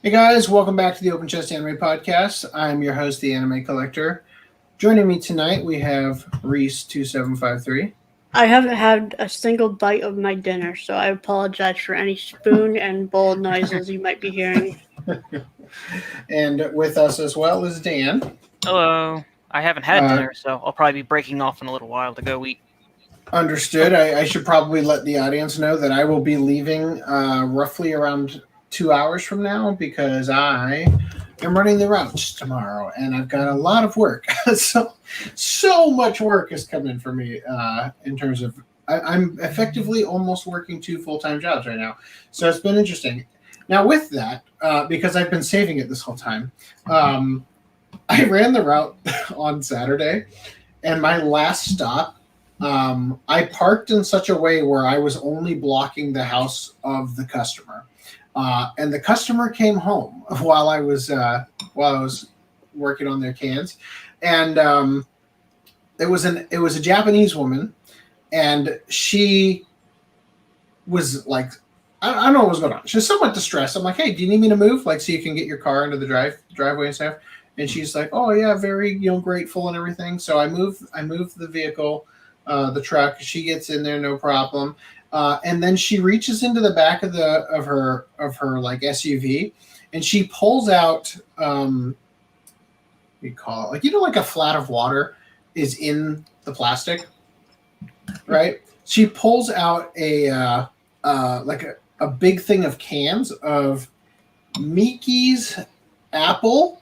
Hey guys, welcome back to the Open Chest Anime Podcast. I'm your host, the Anime Collector. Joining me tonight, we have RHYS2753. I haven't had a single bite of my dinner, so I apologize for any spoon and bowl noises you might be hearing. And with us as well is Dan. Hello. I haven't had dinner, so I'll probably be breaking off in a little while to go eat. Understood. I should probably let the audience know that I will be leaving roughly around 2 hours from now because I am running the routes tomorrow and I've got a lot of work. so much work is coming for me in terms of I'm effectively almost working 2 full-time jobs right now. So it's been interesting. Now with that, because I've been saving it this whole time, I ran the route on Saturday and my last stop, I parked in such a way where I was only blocking the house of the customer. And the customer came home while I was working on their cans, and it was a Japanese woman, and she was like, I don't know what was going on. She was somewhat distressed. I'm like, hey, do you need me to move, like, so you can get your car into the driveway and stuff? And she's like, oh yeah, very grateful and everything. So I moved the vehicle, the truck. She gets in there, no problem. And then she reaches into the back of her like SUV, and she pulls out we call it like a flat of water is in the plastic, right? She pulls out a big thing of cans of Mickey's apple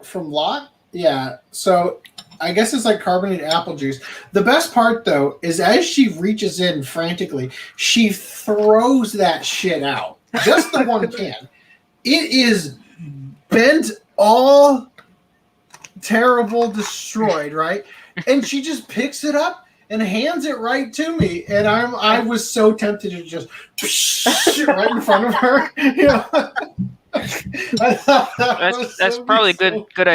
from Lot. Yeah, so I guess it's like carbonated apple juice. The best part, though, is as she reaches in frantically, she throws that shit out. Just the one can. It is bent, all terrible, destroyed, right? And she just picks it up and hands it right to me. And I was so tempted to just right in front of her. You know? That's probably a good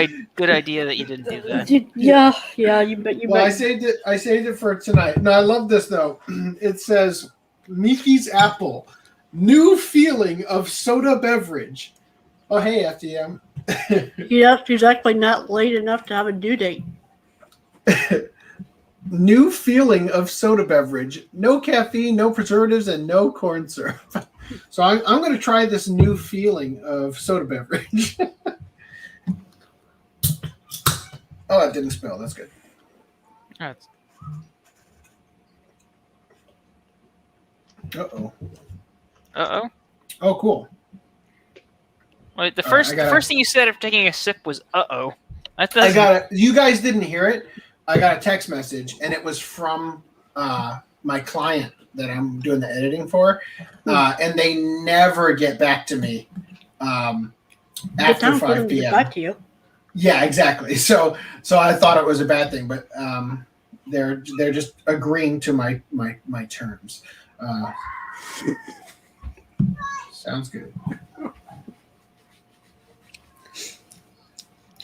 idea that you didn't do that. Yeah. You well, I saved it for tonight. No, I love this though. It says Mickey's apple, new feeling of soda beverage. Oh hey FDM. Yeah, she's actually not late enough to have a due date. New feeling of soda beverage, no caffeine, no preservatives, and no corn syrup. So I'm going to try this new feeling of soda beverage. Oh, that didn't spill. That's good. Uh-oh. Uh-oh. Oh, cool. Wait, the first thing you said after taking a sip was uh-oh. I got it. You guys didn't hear it. I got a text message, and it was from my client that I'm doing the editing for, and they never get back to me after 5 p.m. Back to you. Yeah, exactly. So I thought it was a bad thing, but they're just agreeing to my terms. Sounds good.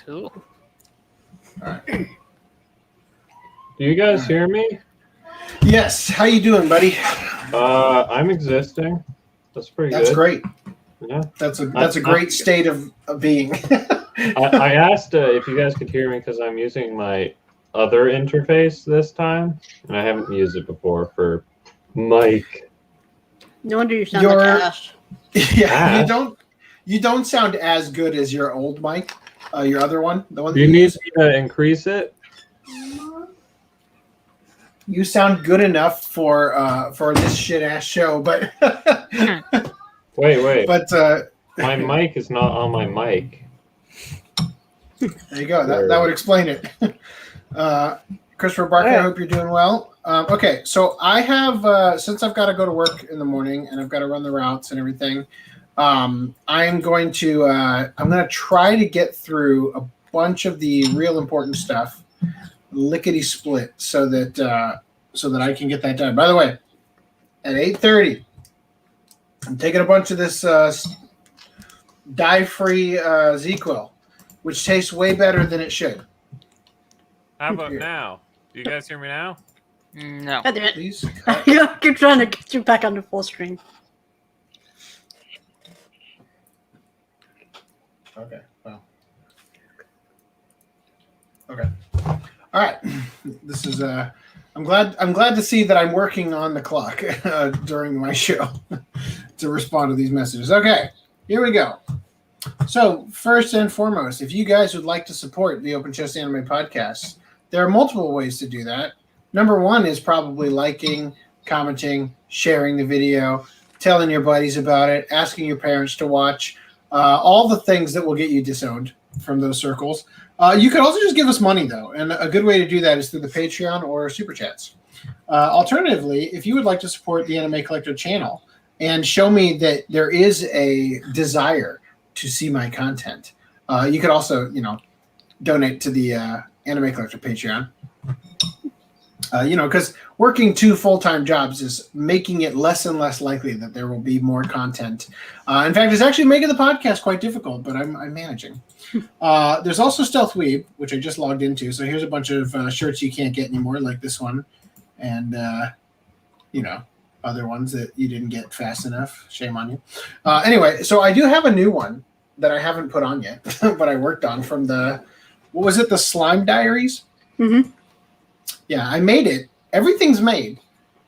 Cool. All right. Do you guys hear me? Yes. How you doing, buddy? I'm existing. That's pretty good. That's great. Yeah. That's a great state of being. I asked if you guys could hear me because I'm using my other interface this time, and I haven't used it before for mic. No wonder you sound like Ash. Yeah, Ash? You don't sound as good as your old mic, your other one. The one. Do you need me to increase it? You sound good enough for this shit ass show, but Wait. But my mic is not on my mic. There you go. That would explain it. Christopher Barker, I hope you're doing well. Okay, so I have since I've got to go to work in the morning and I've got to run the routes and everything. I'm going to try to get through a bunch of the real important stuff, lickety split, so that I can get that done. By the way, at 8:30, I'm taking a bunch of this dye-free ZQL, which tastes way better than it should. How about now? Do you guys hear me now? No. Please. You're trying to get you back on the full screen. Okay. Well. Okay. All right. This is I'm glad to see that I'm working on the clock during my show to respond to these messages. Okay. Here we go. So, first and foremost, if you guys would like to support the Open Chess Anime Podcast, there are multiple ways to do that. Number one is probably liking, commenting, sharing the video, telling your buddies about it, asking your parents to watch, all the things that will get you disowned from those circles. You could also just give us money, though, and a good way to do that is through the Patreon or Super Chats. Alternatively, if you would like to support the Anime Collector channel and show me that there is a desire to see my content, you could also, donate to the Anime Collector Patreon. Because working 2 full-time jobs is making it less and less likely that there will be more content. In fact, it's actually making the podcast quite difficult, but I'm managing. There's also Stealth Weeb, which I just logged into. So here's a bunch of shirts you can't get anymore, like this one, and other ones that you didn't get fast enough. Shame on you. Anyway, so I do have a new one that I haven't put on yet, but I worked on from the Slime Diaries? Mm-hmm. Yeah, I made it. Everything's made.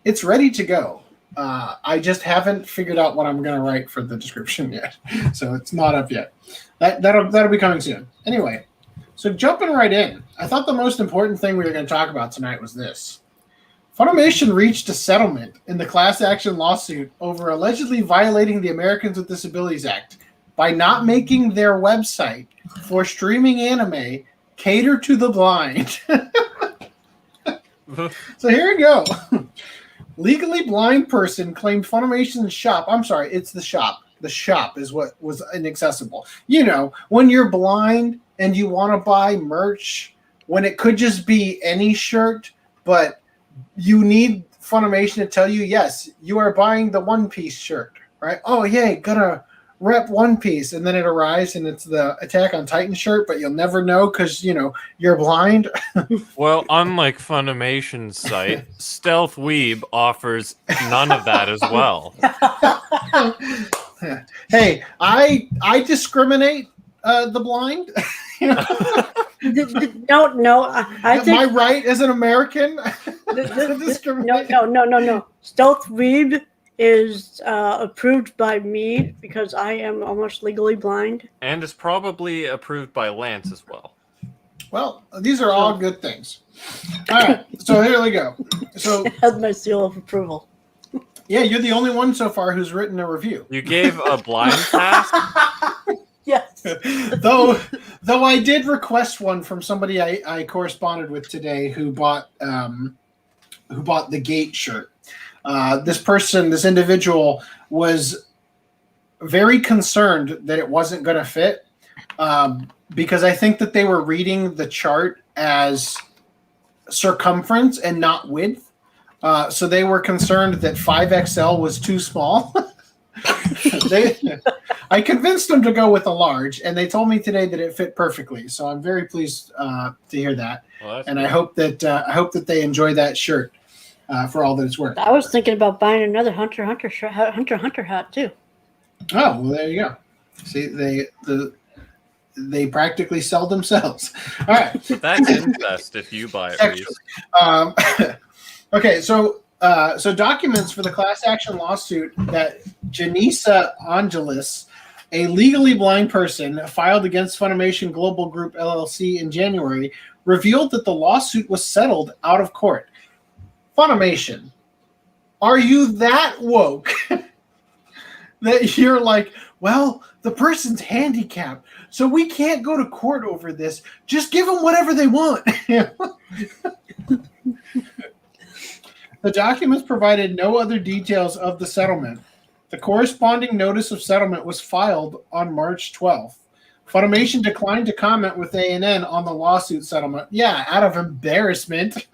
It's ready to go. I just haven't figured out what I'm going to write for the description yet, so it's not up yet. That'll be coming soon. Anyway, so jumping right in, I thought the most important thing we were going to talk about tonight was this. Funimation reached a settlement in the class action lawsuit over allegedly violating the Americans with Disabilities Act by not making their website for streaming anime cater to the blind. So here we go. Legally blind person claimed Funimation's shop. I'm sorry, it's the shop. The shop is what was inaccessible. When you're blind and you want to buy merch, when it could just be any shirt, but you need Funimation to tell you, yes, you are buying the One Piece shirt, right? Oh, yay, gonna rep One Piece, and then it arrives and it's the Attack on Titan shirt, but you'll never know because you're blind. Well, unlike Funimation's site, Stealth Weeb offers none of that as well. Hey, I discriminate the blind. No. I think Am I right as an American? No. Stealth Weeb is approved by me because I am almost legally blind. And is probably approved by Lance as well. Well, these are all good things. All right, so here we go. So It has my seal of approval. yeah, you're the only one so far who's written a review. You gave a blind pass? Yes. though I did request one from somebody I corresponded with today who bought the Gate shirt. This individual was very concerned that it wasn't going to fit because I think that they were reading the chart as circumference and not width. So they were concerned that 5XL was too small. I convinced them to go with a large, and they told me today that it fit perfectly. So I'm very pleased to hear that, and I hope that they enjoy that shirt for all that it's worth. I was thinking about buying another Hunter hat too. Oh, well, there you go. See, they practically sell themselves. All right, That's incest if you buy it. Okay, so documents for the class action lawsuit that Janissa Angelis, a legally blind person, filed against Funimation Global Group LLC in January, revealed that the lawsuit was settled out of court. Funimation, are you that woke that you're like, well, the person's handicapped, so we can't go to court over this. Just give them whatever they want. The documents provided no other details of the settlement. The corresponding notice of settlement was filed on March 12th. Funimation declined to comment with ANN on the lawsuit settlement. Yeah, out of embarrassment.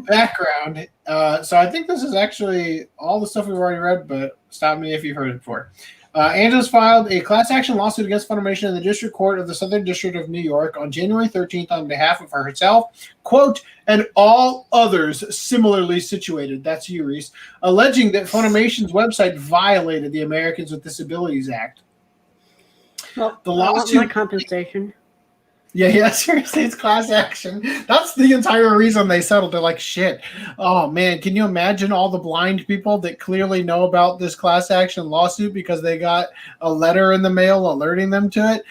Background. So I think this is actually all the stuff we've already read, but stop me if you've heard it before. Angeles filed a class action lawsuit against Funimation in the District Court of the Southern District of New York on January 13th on behalf of herself, quote, and all others similarly situated, that's you, Reese, alleging that Funimation's website violated the Americans with Disabilities Act. Well, The I want lawsuit. my compensation. Yeah, seriously, it's class action. That's the entire reason they settled. They're like, shit. Oh, man, can you imagine all the blind people that clearly know about this class action lawsuit because they got a letter in the mail alerting them to it?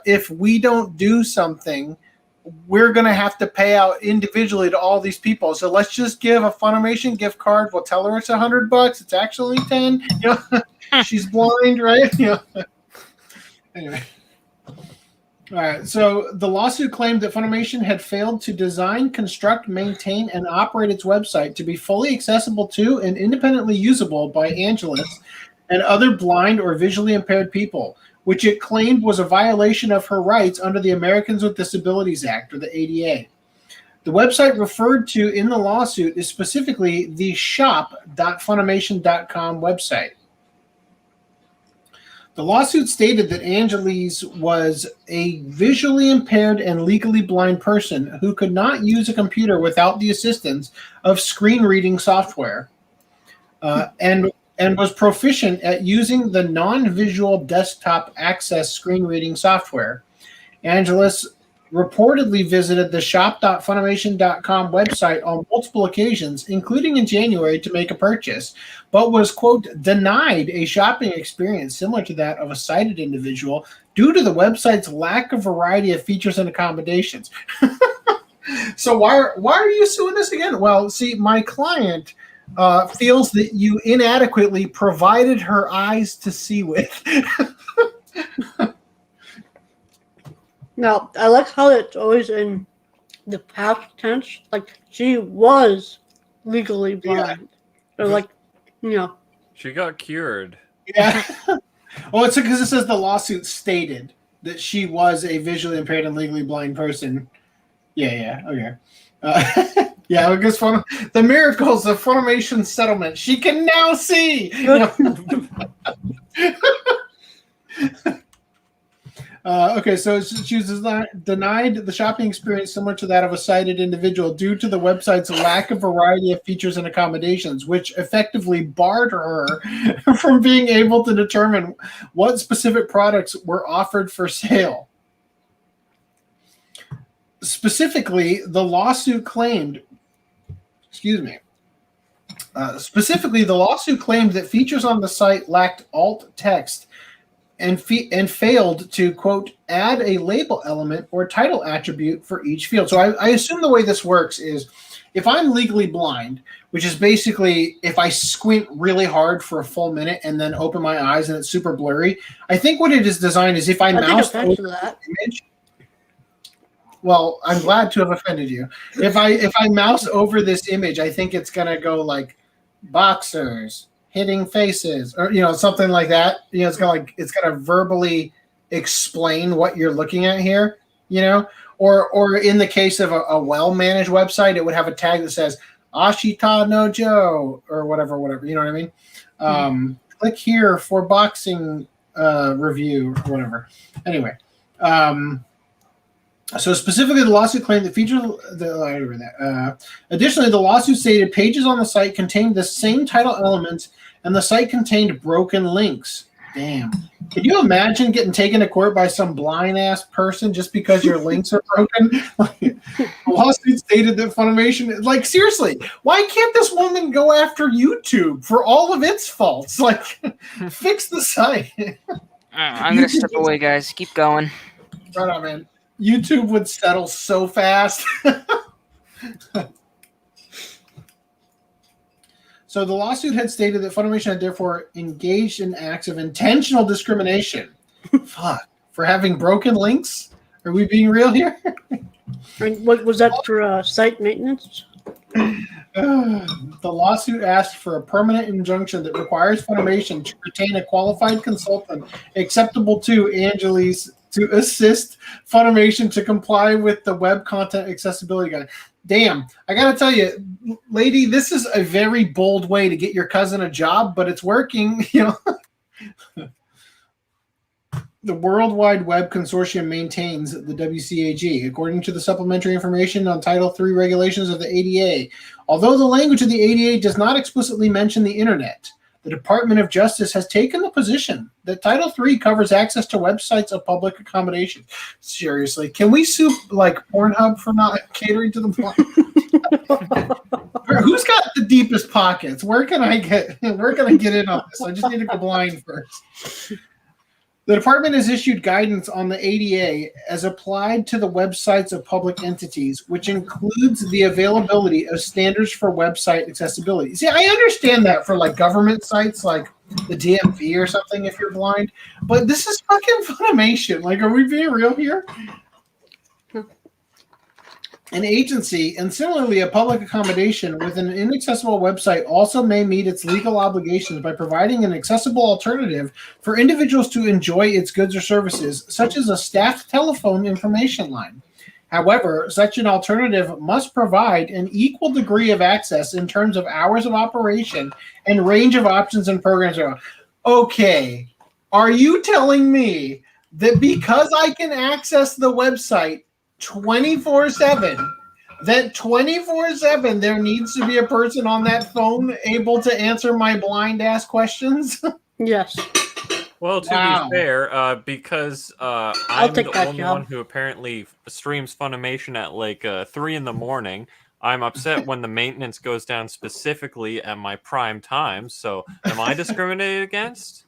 If we don't do something, we're going to have to pay out individually to all these people. So let's just give a Funimation gift card. We'll tell her it's $100. It's actually 10. You know, she's blind, right? You know? Anyway. All right, so the lawsuit claimed that Funimation had failed to design, construct, maintain, and operate its website to be fully accessible to and independently usable by Angelus and other blind or visually impaired people, which it claimed was a violation of her rights under the Americans with Disabilities Act, or the ADA. The website referred to in the lawsuit is specifically the shop.funimation.com website. The lawsuit stated that Angeles was a visually impaired and legally blind person who could not use a computer without the assistance of screen reading software, and was proficient at using the non-visual desktop access screen reading software. Angeles reportedly visited the shop.funimation.com website on multiple occasions, including in January, to make a purchase, but was, quote, denied a shopping experience similar to that of a sighted individual due to the website's lack of variety of features and accommodations. So why are you suing us again? Well, see, my client feels that you inadequately provided her eyes to see with. Now, I like how it's always in the past tense. Like, she was legally blind. Or, like, you know. She got cured. Yeah. Well, it's because it says the lawsuit stated that she was a visually impaired and legally blind person. Yeah, okay. Yeah, because the miracles of Funimation settlement. She can now see! Okay, so she was denied the shopping experience similar to that of a sighted individual due to the website's lack of variety of features and accommodations, which effectively barred her from being able to determine what specific products were offered for sale. Specifically, the lawsuit claimed that features on the site lacked alt text and failed to, quote, add a label element or title attribute for each field. So I assume the way this works is if I'm legally blind, which is basically if I squint really hard for a full minute and then open my eyes and it's super blurry, I think what it is designed is if I mouse over the image. Well, I'm glad to have offended you. If I mouse over this image, I think it's gonna go like boxers hitting faces, or something like that. It's gonna verbally explain what you're looking at here. Or in the case of a well-managed website, it would have a tag that says Ashita no Joe or whatever. You know what I mean? Click here for boxing review or whatever. Anyway. So specifically, the lawsuit claimed that additionally, the lawsuit stated pages on the site contained the same title elements, and the site contained broken links. Damn. Can you imagine getting taken to court by some blind-ass person just because your links are broken? The lawsuit stated that Funimation... Like, seriously, why can't this woman go after YouTube for all of its faults? Like, fix the site. I'm going to step away, guys. Keep going. Right on, man. YouTube would settle so fast. So the lawsuit had stated that Funimation had therefore engaged in acts of intentional discrimination. Fuck. For having broken links? Are we being real here? What was that for site maintenance? The lawsuit asked for a permanent injunction that requires Funimation to retain a qualified consultant acceptable to Angeles to assist Funimation to comply with the web content accessibility guide. Damn, I gotta tell you, lady, this is a very bold way to get your cousin a job, but it's working. The World Wide Web Consortium maintains the WCAG, according to the supplementary information on Title III regulations of the ADA. Although the language of the ADA does not explicitly mention the internet, The Department of Justice has taken the position that Title III covers access to websites of public accommodation. Seriously, can we sue like Pornhub for not catering to the blind? Who's got the deepest pockets? Where can I get in on this? I just need to go blind first. The department has issued guidance on the ADA as applied to the websites of public entities, which includes the availability of standards for website accessibility. See, I understand that for like government sites like the DMV or something if you're blind, but this is fucking Funimation. Like, are we being real here? An agency, and similarly a public accommodation with an inaccessible website, also may meet its legal obligations by providing an accessible alternative for individuals to enjoy its goods or services, such as a staffed telephone information line. However, such an alternative must provide an equal degree of access in terms of hours of operation and range of options and programs. Okay, are you telling me that because I can access the website 24/7, that 24/7 there needs to be a person on that phone able to answer my blind ass questions? Yes. Well, to be fair, because I'm the only one who apparently streams Funimation at like 3 a.m, I'm upset when the maintenance goes down specifically at my prime time. So, am I discriminated against?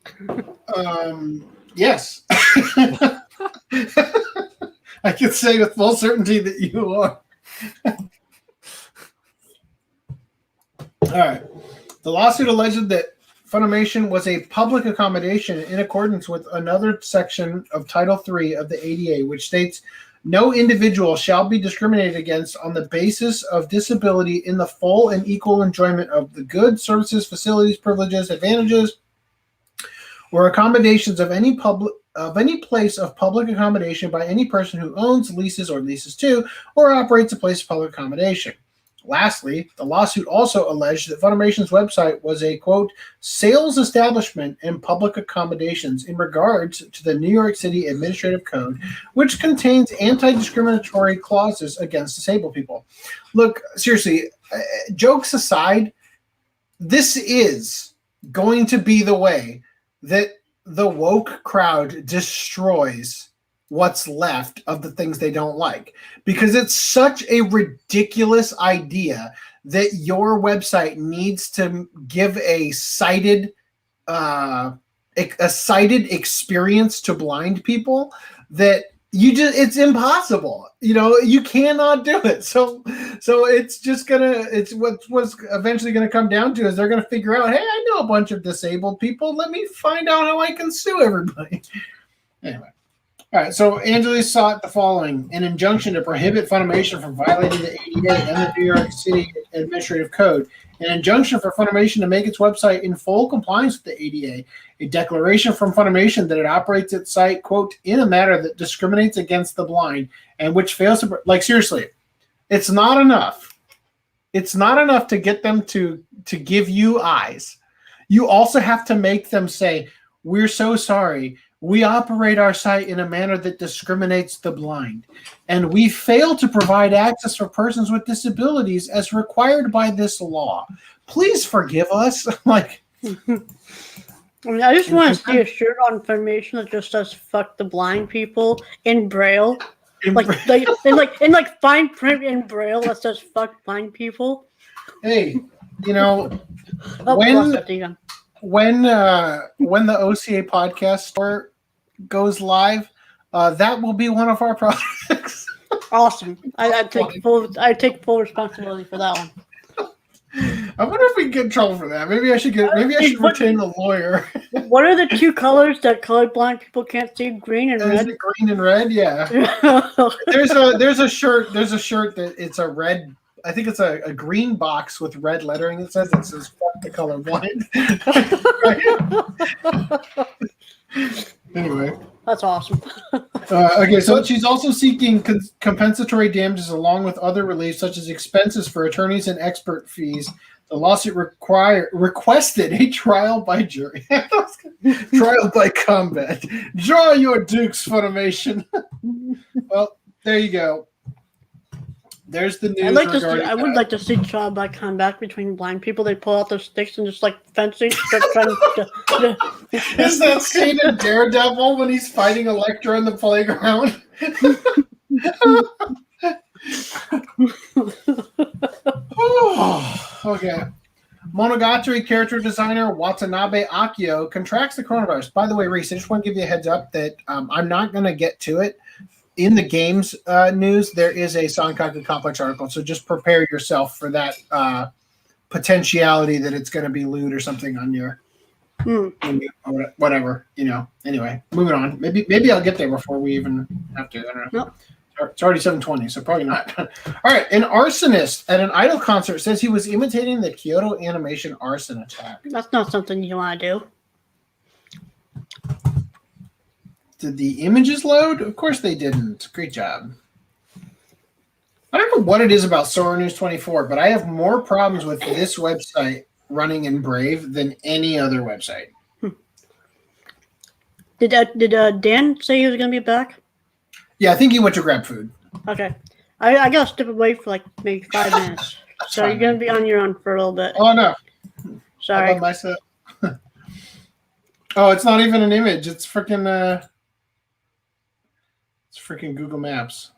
Yes. I can say with full certainty that you are. All right. The lawsuit alleged that Funimation was a public accommodation in accordance with another section of Title III of the ADA, which states, no individual shall be discriminated against on the basis of disability in the full and equal enjoyment of the goods, services, facilities, privileges, advantages, or accommodations of any place of public accommodation by any person who owns, leases, or leases to, or operates a place of public accommodation. Lastly, the lawsuit also alleged that Funimation's website was a, quote, sales establishment in public accommodations in regards to the New York City Administrative Code, which contains anti-discriminatory clauses against disabled people. Look, seriously, jokes aside, this is going to be the way that the woke crowd destroys what's left of the things they don't like, because it's such a ridiculous idea that your website needs to give a cited experience to blind people that it's impossible. You cannot do it. So it's what's eventually gonna come down to is they're gonna figure out, hey, I know a bunch of disabled people. Let me find out how I can sue everybody. Anyway. All right, so Angeles sought the following: an injunction to prohibit Funimation from violating the ADA and the New York City Administrative Code, an injunction for Funimation to make its website in full compliance with the ADA, a declaration from Funimation that it operates its site, quote, in a manner that discriminates against the blind and which fails to, like, seriously, it's not enough. It's not enough to get them to give you eyes. You also have to make them say, we're so sorry. We operate our site in a manner that discriminates the blind, and we fail to provide access for persons with disabilities as required by this law. Please forgive us. Like, I just want to see a shirt on Funimation that just says "fuck the blind people" in Braille, in fine print in Braille that says "fuck blind people." Hey, when the OCA Podcast store goes live, that will be one of our projects. Awesome. I take full responsibility for that one. I wonder if we can get in trouble for that. Maybe I should retain a lawyer. What are the two colors that colorblind people can't see? Green and red. Is it green and red? Yeah. There's a shirt that it's a red. I think it's a green box with red lettering. It says "fuck the colorblind." Anyway, that's awesome. Okay, so she's also seeking compensatory damages along with other relief, such as expenses for attorneys and expert fees. The lawsuit requested a trial by jury, trial by combat. Draw your dukes, Funimation. Well, there you go. there's the news. I would like to see childlike combat between blind people. They pull out their sticks and just like fencing. Is that scene in Daredevil when he's fighting Elektra in the playground? Okay. Monogatari character designer Watanabe Akio contracts the coronavirus. By the way, Reese, I just want to give you a heads up that I'm not going to get to it. In the games news, there is a Sankaku Complex article, so just prepare yourself for that potentiality that it's going to be lewd or something on your whatever, Anyway, moving on. Maybe I'll get there before we even have to. I don't know. Nope. It's already 7:20, so probably not. All right, an arsonist at an idol concert says he was imitating the Kyoto animation arson attack. That's not something you want to do. Did the images load? Of course they didn't. Great job. I don't know what it is about Sora News 24, but I have more problems with this website running in Brave than any other website. Did Dan say he was going to be back? Yeah, I think he went to grab food. Okay. I got to step away for like maybe 5 minutes. So you're going to be on your own for a little bit. Oh, no. Sorry. Myself. Oh, it's not even an image. It's freaking Google Maps.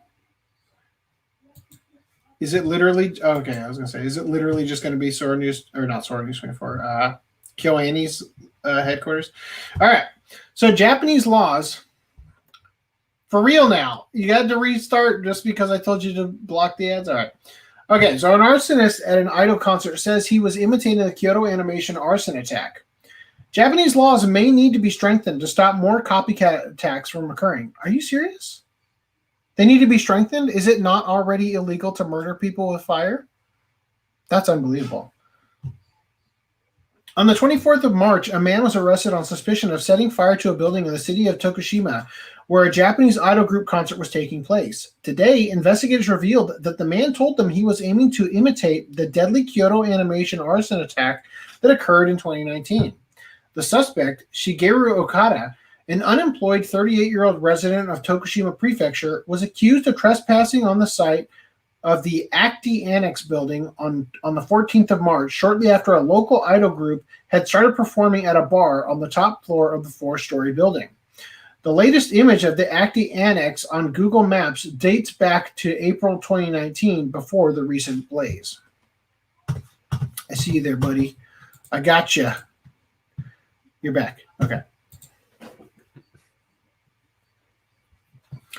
Is it literally? Okay, I was going to say, is it literally just going to be Sora News, or not Sora News 24, KyoAni's headquarters? All right. So Japanese laws. For real now. You had to restart just because I told you to block the ads? All right. Okay, so an arsonist at an idol concert says he was imitating the Kyoto animation arson attack. Japanese laws may need to be strengthened to stop more copycat attacks from occurring. Are you serious? They need to be strengthened? Is it not already illegal to murder people with fire? That's unbelievable. On the 24th of March, a man was arrested on suspicion of setting fire to a building in the city of Tokushima, where a Japanese idol group concert was taking place. Today, investigators revealed that the man told them he was aiming to imitate the deadly Kyoto animation arson attack that occurred in 2019. The suspect, Shigeru Okada, an unemployed 38-year-old resident of Tokushima Prefecture, was accused of trespassing on the site of the Acti Annex building on the 14th of March, shortly after a local idol group had started performing at a bar on the top floor of the 4-story building. The latest image of the Acti Annex on Google Maps dates back to April 2019, before the recent blaze. I see you there, buddy. I got you. You're back. Okay.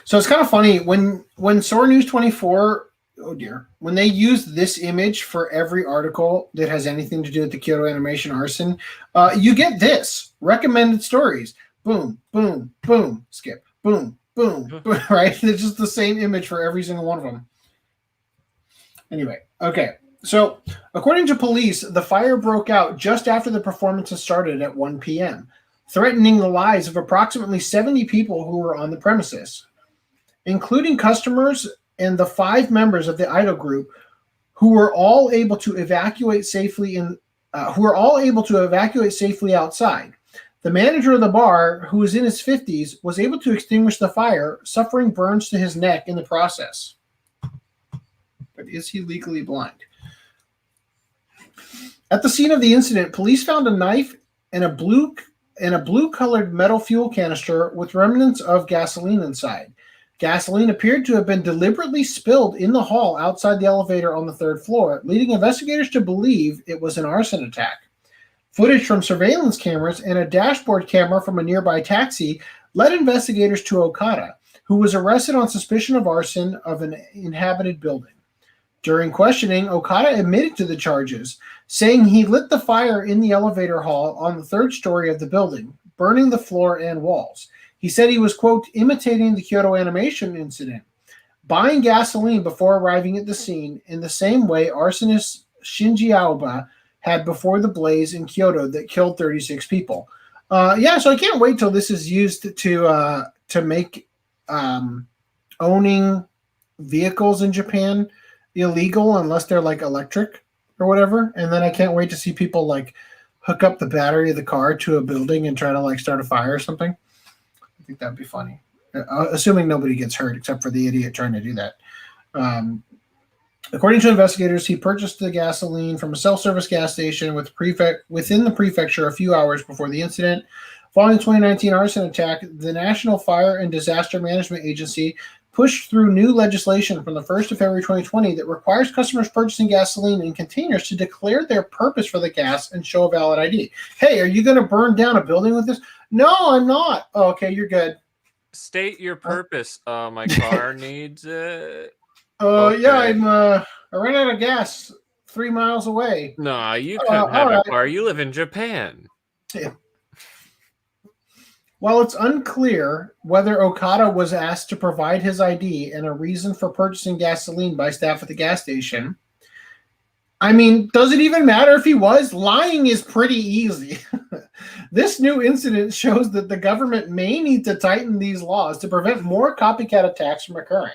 So it's kind of funny when Sora News 24, oh dear, when they use this image for every article that has anything to do with the Kyoto animation arson, you get this recommended stories. Boom, boom, boom, skip, boom, boom, boom, right? It's just the same image for every single one of them. Anyway, okay. So, according to police, the fire broke out just after the performances started at 1 p.m., threatening the lives of approximately 70 people who were on the premises, including customers and the 5 members of the idol group who were all able to evacuate safely outside. The manager of the bar, who was in his 50s, was able to extinguish the fire, suffering burns to his neck in the process. But is he legally blind? At the scene of the incident, police found a knife and a blue-colored metal fuel canister with remnants of gasoline inside. Gasoline appeared to have been deliberately spilled in the hall outside the elevator on the 3rd floor, leading investigators to believe it was an arson attack. Footage from surveillance cameras and a dashboard camera from a nearby taxi led investigators to Okada, who was arrested on suspicion of arson of an inhabited building. During questioning, Okada admitted to the charges, saying he lit the fire in the elevator hall on the 3rd story of the building, burning the floor and walls. He said he was, quote, imitating the Kyoto animation incident, buying gasoline before arriving at the scene in the same way arsonist Shinji Aoba had before the blaze in Kyoto that killed 36 people. So I can't wait till this is used to make owning vehicles in Japan illegal unless they're like electric or whatever. And then I can't wait to see people like hook up the battery of the car to a building and try to like start a fire or something. I think that'd be funny. Assuming nobody gets hurt except for the idiot trying to do that. According to investigators, he purchased the gasoline from a self-service gas station within the prefecture a few hours before the incident. Following the 2019 arson attack, the National Fire and Disaster Management Agency pushed through new legislation from the 1st of February 2020 that requires customers purchasing gasoline in containers to declare their purpose for the gas and show a valid ID. Hey, are you going to burn down a building with this? No, I'm not. Oh, okay, you're good. State your purpose. My car needs it. Okay. Yeah, I ran out of gas 3 miles away. Nah, you couldn't have a car. You live in Japan. Yeah. While it's unclear whether Okada was asked to provide his ID and a reason for purchasing gasoline by staff at the gas station, I mean, does it even matter if he was? Lying is pretty easy. This new incident shows that the government may need to tighten these laws to prevent more copycat attacks from occurring.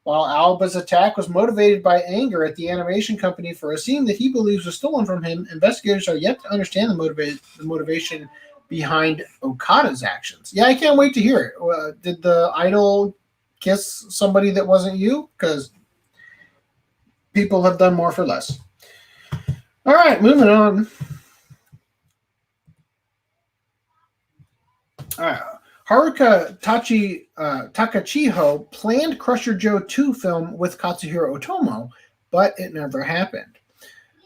While Alba's attack was motivated by anger at the animation company for a scene that he believes was stolen from him, investigators are yet to understand the motivation behind Okada's actions. Yeah, I can't wait to hear it. Did the idol kiss somebody that wasn't you? Because people have done more for less. All right, moving on. Haruka Takachiho planned Crusher Joe 2 film with Katsuhiro Otomo, but it never happened.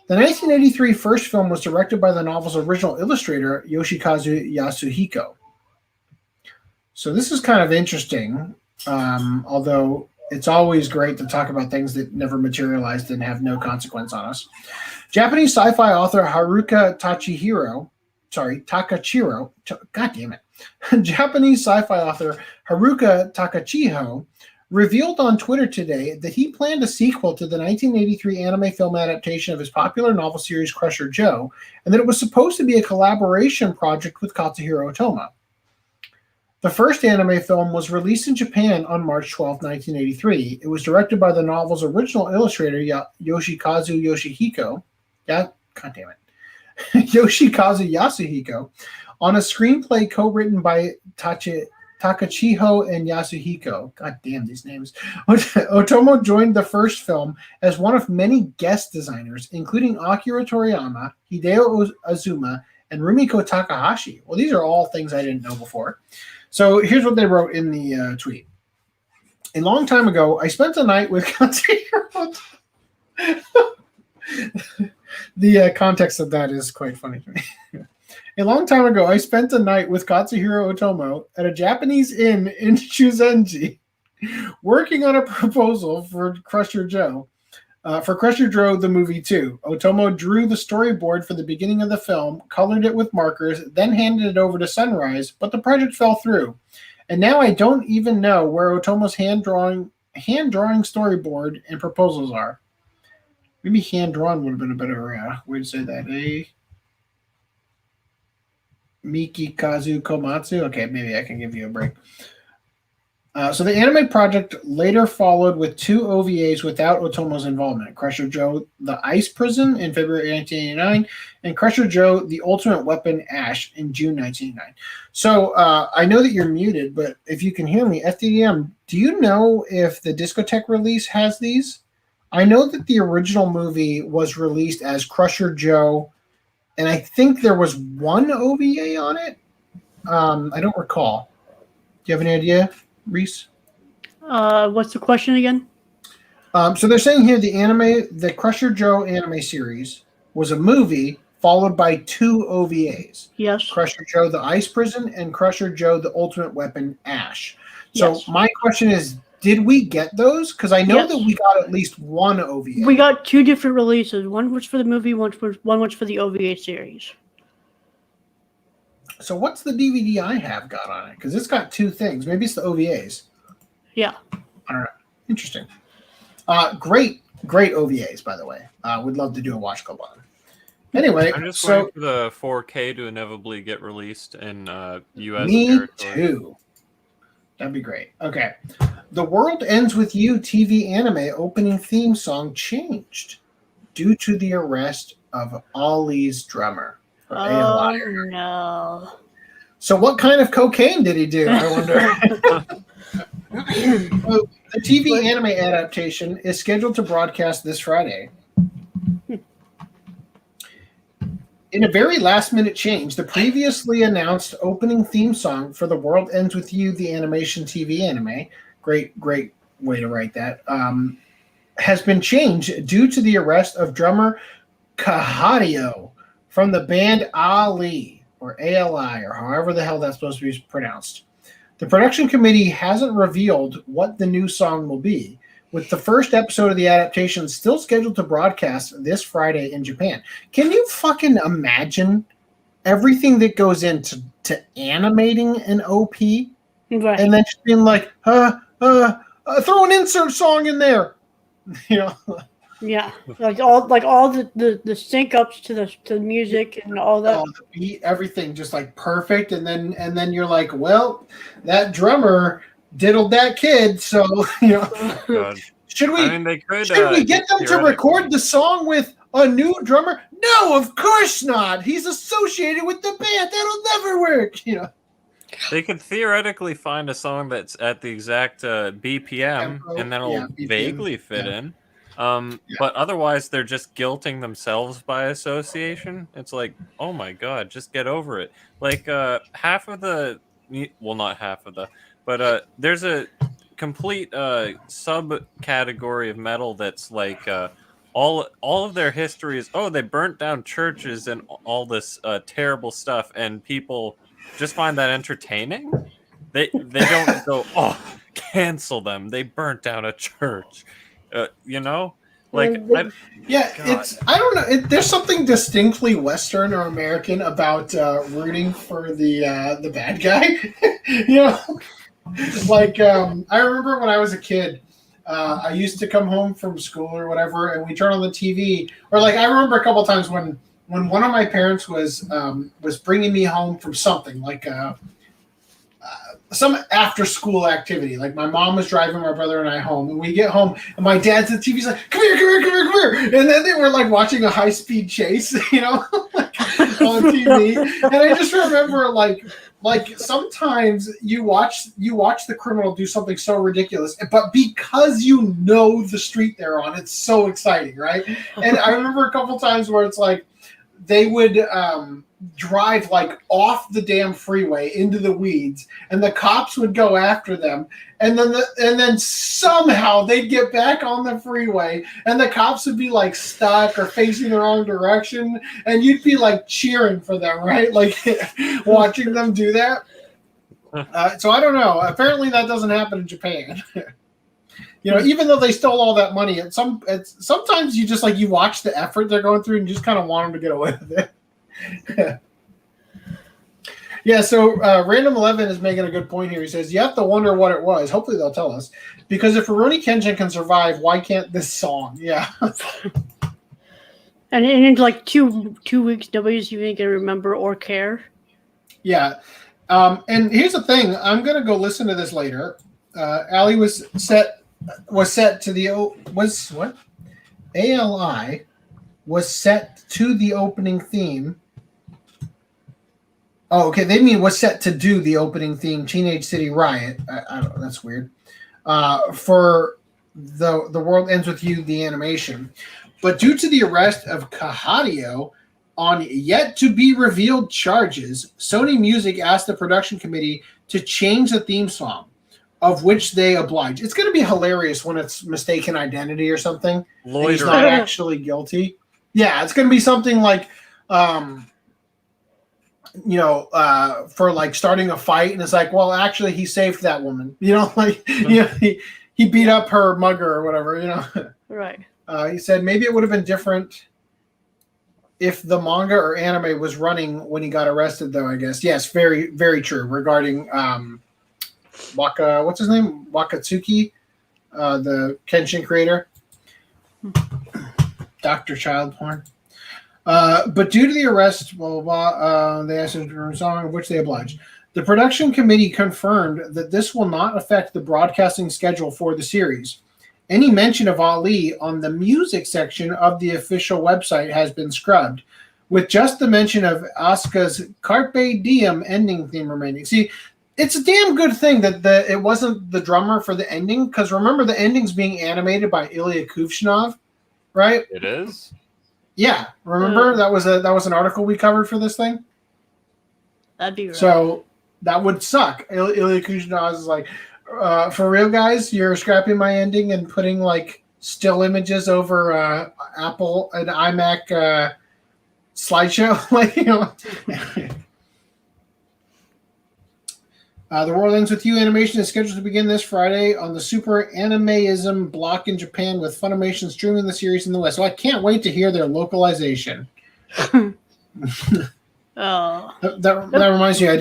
The 1983 first film was directed by the novel's original illustrator, Yoshikazu Yasuhiko. So this is kind of interesting, although it's always great to talk about things that never materialized and have no consequence on us. Japanese sci-fi author Haruka Takachiro, God damn it. Japanese sci-fi author Haruka Takachiho revealed on Twitter today that he planned a sequel to the 1983 anime film adaptation of his popular novel series Crusher Joe, and that it was supposed to be a collaboration project with Katsuhiro Otomo. The first anime film was released in Japan on March 12, 1983. It was directed by the novel's original illustrator, Yoshikazu Yoshihiko. Yeah, God damn it. Yoshikazu Yasuhiko, on a screenplay co-written by Takachiho and Yasuhiko. God damn these names. Otomo joined the first film as one of many guest designers, including Akira Toriyama, Hideo Azuma, and Rumiko Takahashi. Well, these are all things I didn't know before. So here's what they wrote in the tweet. A long time ago, I spent a night with Katsuhiro. The context of that is quite funny to me. A long time ago, I spent a night with Katsuhiro Otomo at a Japanese inn in Shuzenji, working on a proposal for Crusher Joe. For Crusher Joe, the movie too. Otomo drew the storyboard for the beginning of the film, colored it with markers, then handed it over to Sunrise, but the project fell through. And now I don't even know where Otomo's hand drawing storyboard and proposals are. Maybe hand-drawn would have been a better way to say that. Mikikazu Komatsu? Okay, maybe I can give you a break. So the anime project later followed with 2 OVAs without Otomo's involvement. Crusher Joe, The Ice Prison in February 1989, and Crusher Joe, The Ultimate Weapon Ash in June 1989. So I know that you're muted, but if you can hear me, FDDM, do you know if the Discotheque release has these? I know that the original movie was released as Crusher Joe, and I think there was 1 OVA on it. I don't recall. Do you have any idea, Reese? What's the question again? So they're saying here the Crusher Joe anime series was a movie followed by 2 OVAs. Yes. Crusher Joe, The Ice Prison, and Crusher Joe, The Ultimate Weapon Ash. So my question is, did we get those? Because I know that we got at least 1 OVA. We got 2 different releases. One was for the movie, one was for the OVA series. So what's the DVD I have got on it? Because it's got 2 things. Maybe it's the OVAs. Yeah. I don't know. Interesting. Great OVAs, by the way. Would love to do a watch club on them. Anyway, I'm just waiting for the 4K to inevitably get released in U.S. Me territory. too. That'd be great. Okay. The World Ends With You TV anime opening theme song changed due to the arrest of Ollie's drummer. Oh, no. So what kind of cocaine did he do, I wonder? Well, The TV anime adaptation is scheduled to broadcast this Friday. In a very last-minute change, the previously announced opening theme song for The World Ends With You, the animation TV anime, great way to write that, has been changed due to the arrest of drummer Kahario from the band Ali, or ALI, or however the hell that's supposed to be pronounced. The production committee hasn't revealed what the new song will be, with the first episode of the adaptation still scheduled to broadcast this Friday in Japan. Can you fucking imagine everything that goes into animating an OP? Right. And then just being like, throw an insert song in there. You know? Yeah. Like all the sync ups to the music and all that. The beat, everything just like perfect. And then you're like, well, that drummer diddled that kid, so you know. God. Should we should we get them to record the song with a new drummer? No, of course not. He's associated with the band. That'll never work. You know. They could theoretically find a song that's at the exact BPM, and then it'll vaguely fit in. But otherwise, they're just guilting themselves by association. It's like, oh my god, just get over it. Like half of the, well, not half of the, but there's a complete subcategory of metal that's like all of their history is, oh, they burnt down churches and all this terrible stuff, and people just find that entertaining. They don't go, oh, cancel them. They burnt down a church. You know, like it's I don't know. There's something distinctly Western or American about rooting for the bad guy. You know, like I remember when I was a kid, I used to come home from school or whatever, and we turn on the TV. Or like I remember a couple of times when one of my parents was bringing me home from something like some after school activity. Like my mom was driving my brother and I home, and we get home and my dad's at the TV's like, come here. And then they were like watching a high speed chase, you know, like, on TV. And I just remember like sometimes you watch the criminal do something so ridiculous, but because you know the street they're on, it's so exciting, right? And I remember a couple times where it's like they would drive like off the damn freeway into the weeds, and the cops would go after them, and then somehow they'd get back on the freeway, and the cops would be like stuck or facing the wrong direction, and you'd be like cheering for them, right? Like watching them do that. So I don't know. Apparently that doesn't happen in Japan. You know, even though they stole all that money, sometimes you just like you watch the effort they're going through and you just kind of want them to get away with it. Yeah, so Random 11 is making a good point here. He says, you have to wonder what it was. Hopefully they'll tell us. Because if Rurouni Kenshin can survive, why can't this song? Yeah. And in like two weeks, nobody's even going to remember or care. Yeah. And here's the thing. I'm going to go listen to this later. Ali was set to the ALI was set to the opening theme. Oh, okay. They mean was set to do the opening theme, Teenage City Riot. I don't know. That's weird. For the World Ends With You, the animation. But due to the arrest of Kahario on yet to be revealed charges, Sony Music asked the production committee to change the theme song, of which they oblige. It's going to be hilarious when it's mistaken identity or something. And he's not actually guilty. Yeah, it's going to be something like, for like starting a fight, and it's like, well, actually, he saved that woman. You know, like he beat up her mugger or whatever. You know, right? He said maybe it would have been different if the manga or anime was running when he got arrested, though. I guess yes, very very true regarding what's his name? Wakatsuki, the Kenshin creator, Dr. Child Porn. But due to the arrest, blah, blah, blah, they asked him for a song, of which they obliged. The production committee confirmed that this will not affect the broadcasting schedule for the series. Any mention of Ali on the music section of the official website has been scrubbed, with just the mention of Asuka's Carpe Diem ending theme remaining. See, it's a damn good thing that it wasn't the drummer for the ending, because remember the ending's being animated by Ilya Kuvshinov, right? It is. Yeah, remember that was an article we covered for this thing. That'd be right. So that would suck. Ilya Kuzhinov is like, for real, guys, you're scrapping my ending and putting like still images over Apple and iMac slideshow, like, you know. The World Ends With You animation is scheduled to begin this Friday on the Super Animeism block in Japan, with Funimation streaming the series in the West. So I can't wait to hear their localization. Oh, that reminds me, I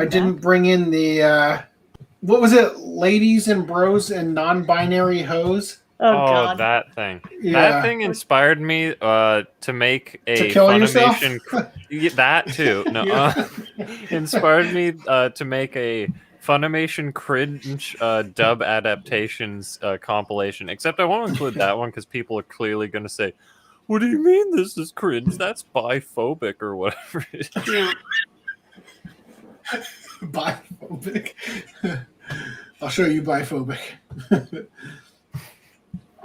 didn't bring in the what was it? Ladies and Bros and Non-Binary Hoes. Oh God. That thing. Yeah. That thing inspired me to make a to kill Funimation. That too. No, Yeah. inspired me to make a Funimation cringe dub adaptations compilation. Except I won't include that one because people are clearly going to say, "What do you mean this is cringe? That's biphobic or whatever." Yeah. Biphobic. I'll show you biphobic.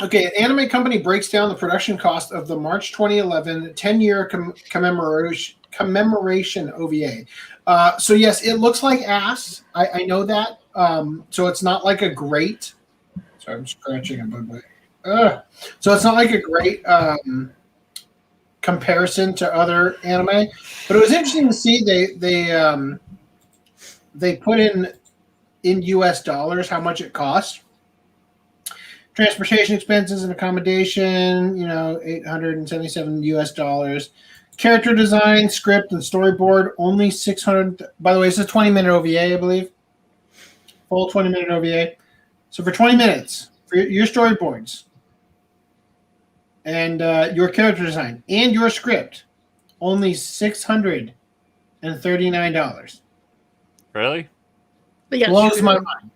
Okay, an anime company breaks down the production cost of the March 2011 10-year commemoration OVA. So yes, it looks like ass. I know that. So it's not like a great. Sorry, I'm scratching a bug. So it's not like a great comparison to other anime, but it was interesting to see they put in US dollars how much it cost. Transportation expenses and accommodation, $877 US. Character design, script, and storyboard, only $600. By the way, it's a 20-minute OVA, I believe. Full 20-minute OVA. So for 20 minutes, for your storyboards and your character design and your script, only $639. Really? Blows my mind.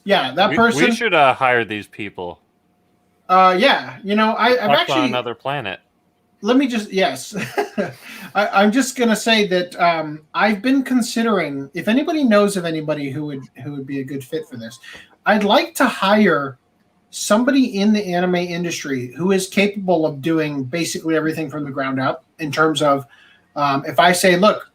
Yeah, that person. We should hire these people. Yeah, I've actually on another planet. Let me just I'm just gonna say that I've been considering, if anybody knows of anybody who would be a good fit for this, I'd like to hire somebody in the anime industry who is capable of doing basically everything from the ground up. In terms of, if I say, look,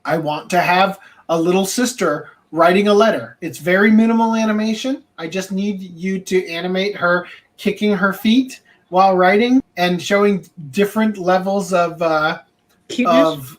I want to have a little sister writing a letter. It's very minimal animation. I just need you to animate her kicking her feet while writing and showing different levels of cuteness.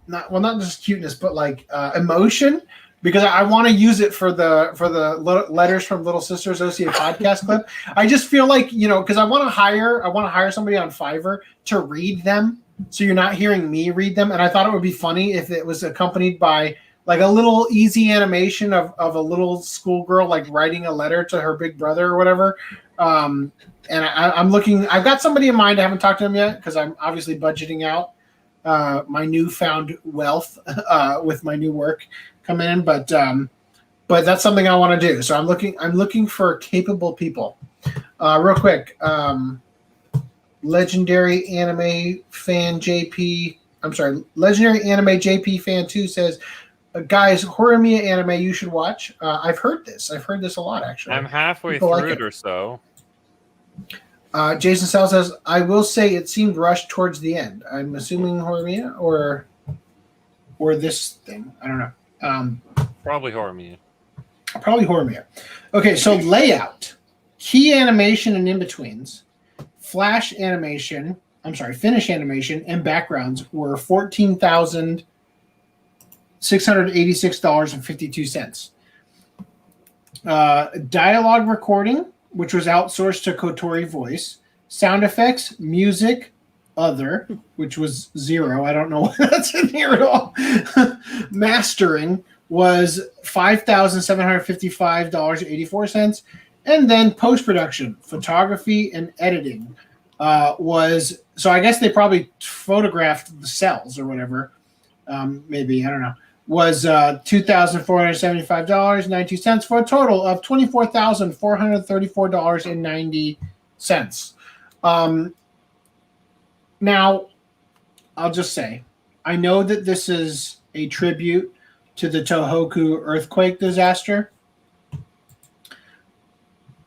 Not just cuteness, but like emotion, because I want to use it for the letters from Little Sisters OCA podcast clip. I just feel like, because I want to hire somebody on Fiverr to read them, so you're not hearing me read them. And I thought it would be funny if it was accompanied by like a little easy animation of a little schoolgirl like writing a letter to her big brother or whatever. And I'm looking. I've got somebody in mind. I haven't talked to him yet because I'm obviously budgeting out my newfound wealth with my new work coming in. But that's something I want to do. So I'm looking for capable people. Real quick, Legendary Anime Fan JP. I'm sorry, Legendary Anime JP Fan 2 says, guys, Horimiya anime you should watch. I've heard this a lot, actually. I'm halfway People through like it or so. Jason Sal says, I will say it seemed rushed towards the end. I'm assuming Horimiya or this thing. I don't know. Probably Horimiya. Horimiya. Okay, so layout, key animation and in-betweens, finish animation, and backgrounds were $14,686.52. Dialogue recording, which was outsourced to Kotori Voice. Sound effects, music, other, which was $0. I don't know why that's in here at all. Mastering was $5,755.84. And then post-production, photography, and editing was, so I guess they probably photographed the cells or whatever. Maybe, I don't know. Was $2,475.92 for a total of $24,434.90. Now, I'll just say, I know that this is a tribute to the Tohoku earthquake disaster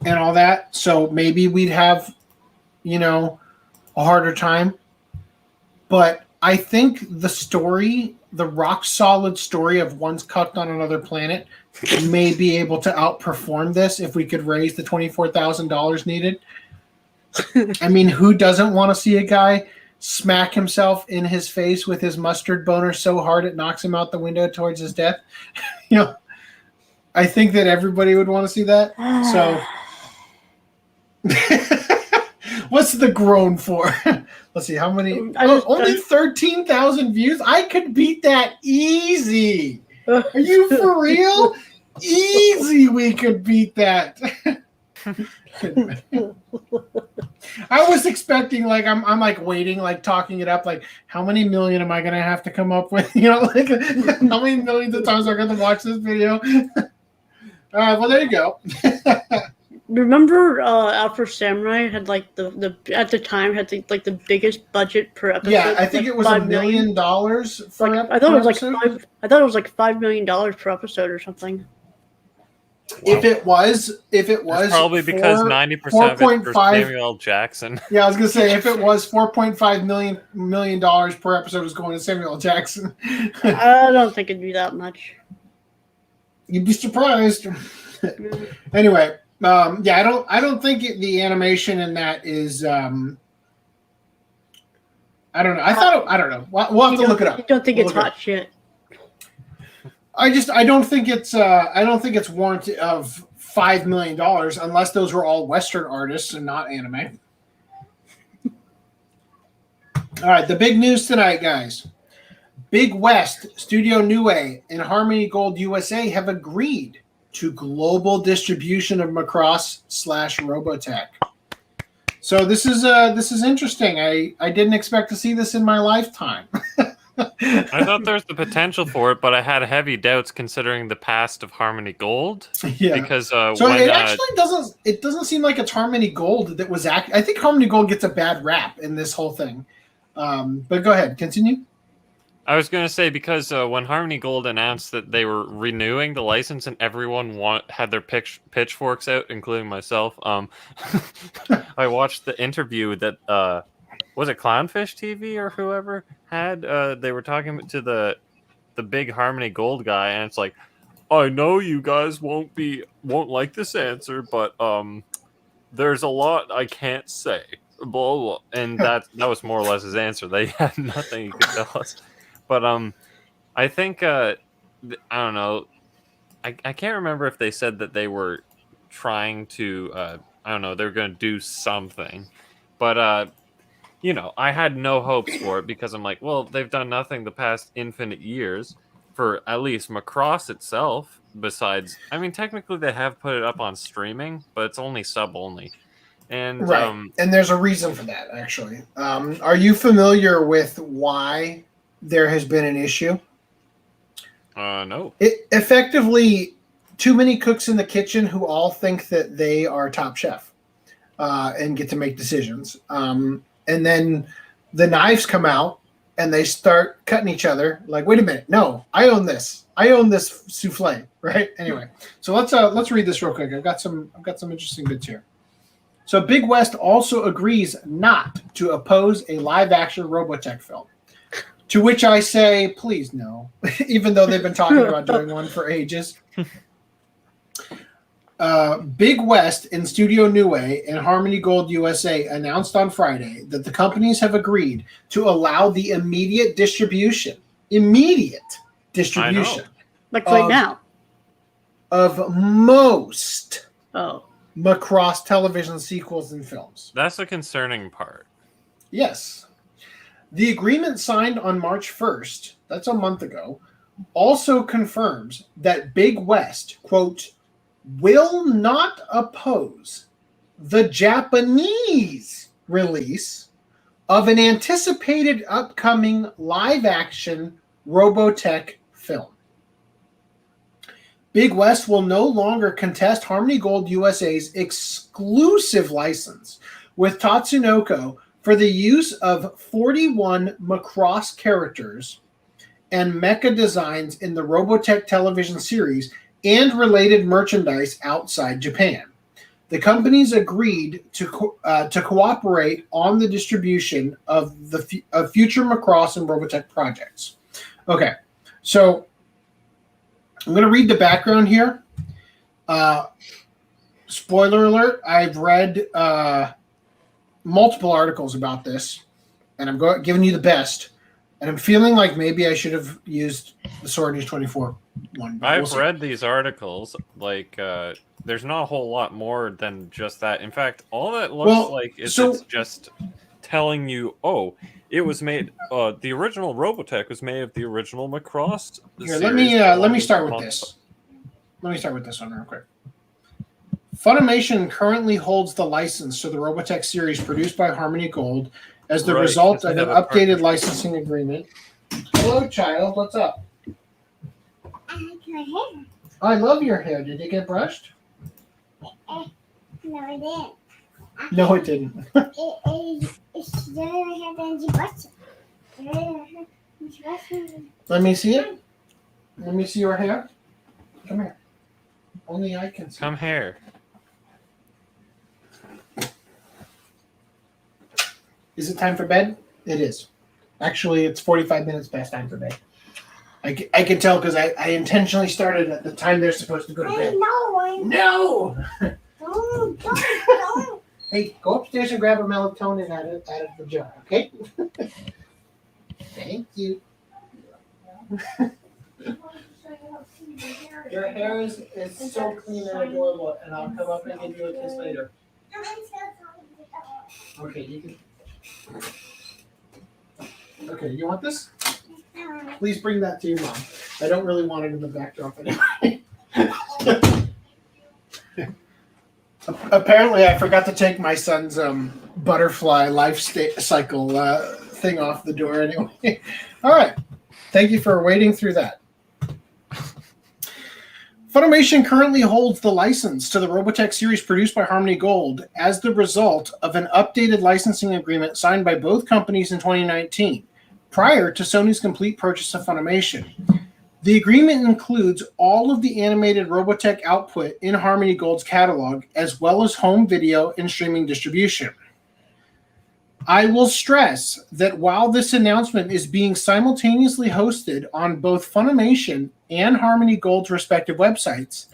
and all that. So maybe we'd have, a harder time. But I think the story, the rock solid story of one's cucked on another planet, may be able to outperform this if we could raise the $24,000 needed. I mean, who doesn't want to see a guy smack himself in his face with his mustard boner so hard it knocks him out the window towards his death? I think that everybody would want to see that. So, what's the groan for? Let's see, how many? Only 13,000 views? I could beat that easy. Are you for real? Easy, we could beat that. I was expecting, like, I'm like waiting, like talking it up, like how many million am I gonna have to come up with? Like how many millions of times I'm gonna watch this video? Well, there you go. Remember, Alpha Samurai had like the at the time had the biggest budget per episode. Yeah, I think it was $1 million for I thought it was like $5 million per episode or something. Wow. If it was it's probably because 90% of it for Samuel L. Jackson. Yeah, I was gonna say if it was $4.5 million per episode was going to Samuel L. Jackson. I don't think it'd be that much. You'd be surprised. Anyway, yeah, I don't think the animation in that is. I don't know. I don't know. We'll have to look it up. You don't think it's hot shit? I don't think it's warranted of $5 million unless those were all Western artists and not anime. All right, the big news tonight, guys. Big West, Studio Nue, and Harmony Gold USA have agreed to global distribution of Macross / Robotech. So this is interesting. I didn't expect to see this in my lifetime. I thought there was the potential for it, but I had heavy doubts considering the past of Harmony Gold. Yeah. Because it actually doesn't. It doesn't seem like it's Harmony Gold that was. I think Harmony Gold gets a bad rap in this whole thing. But go ahead, continue. I was going to say because when Harmony Gold announced that they were renewing the license and everyone had their pitchforks out, including myself, I watched the interview that. Was it Clownfish TV or whoever had? They were talking to the big Harmony Gold guy, and it's like, I know you guys won't like this answer, but there's a lot I can't say. Blah, blah. And that was more or less his answer. They had nothing he could tell us. But I think I don't know. I can't remember if they said that they were trying to. I don't know. They were going to do something, but. I had no hopes for it because I'm like, well, they've done nothing the past infinite years for at least Macross itself. Besides, I mean, technically they have put it up on streaming, but it's only sub only. And right, and there's a reason for that, actually. Are you familiar with why there has been an issue? No. It effectively too many cooks in the kitchen who all think that they are top chef and get to make decisions. And then the knives come out and they start cutting each other. Like, wait a minute, no, I own this. I own this souffle, right? Anyway, so let's read this real quick. I've got some interesting bits here. So Big West also agrees not to oppose a live-action Robotech film. To which I say, please no, even though they've been talking about doing one for ages. Big West and Studio Nue and Harmony Gold USA announced on Friday that the companies have agreed to allow the immediate distribution, like right now, of most Oh. Macross television sequels and films. That's the concerning part. Yes. The agreement signed on March 1st, that's a month ago, also confirms that Big West, quote, will not oppose the Japanese release of an anticipated upcoming live-action Robotech film. Big West will no longer contest Harmony Gold USA's exclusive license with Tatsunoko for the use of 41 Macross characters and mecha designs in the Robotech television series and related merchandise outside Japan. The companies agreed to cooperate on the distribution of future Macross and Robotech projects. Okay, so I'm going to read the background here. Spoiler alert, I've read multiple articles about this, and I'm giving you the best. And I'm feeling like maybe I should have used the Sword News 24 one. I've read these articles. Like, there's not a whole lot more than just that. In fact, all that looks like is it's just telling you, oh, it was made. The original Robotech was made of the original Macross. Here, let me start with this. Let me start with this one real quick. Funimation currently holds the license to the Robotech series produced by Harmony Gold as the result of an updated licensing agreement. Hello, child. What's up? I like your hair. I love your hair. Did it get brushed? No, it didn't. No, it didn't. It's my hair than you brushed it. Let me see it. Let me see your hair. Come here. Only I can see. Come here. Is it time for bed? It is. Actually, it's 45 minutes past time for bed. I can tell because I intentionally started at the time they're supposed to go to bed. No! Don't. Hey, go upstairs and grab a melatonin out of the jar, okay? Thank you. Your hair is so clean and adorable, and I'll come up and give you a kiss later. Okay, you can. Okay, you want this? Please bring that to your mom. I don't really want it in the backdrop anyway. Apparently, I forgot to take my son's butterfly life cycle thing off the door anyway. All right. Thank you for wading through that. Funimation currently holds the license to the Robotech series produced by Harmony Gold as the result of an updated licensing agreement signed by both companies in 2019, prior to Sony's complete purchase of Funimation. The agreement includes all of the animated Robotech output in Harmony Gold's catalog, as well as home video and streaming distribution. I will stress that while this announcement is being simultaneously hosted on both Funimation and Harmony Gold's respective websites,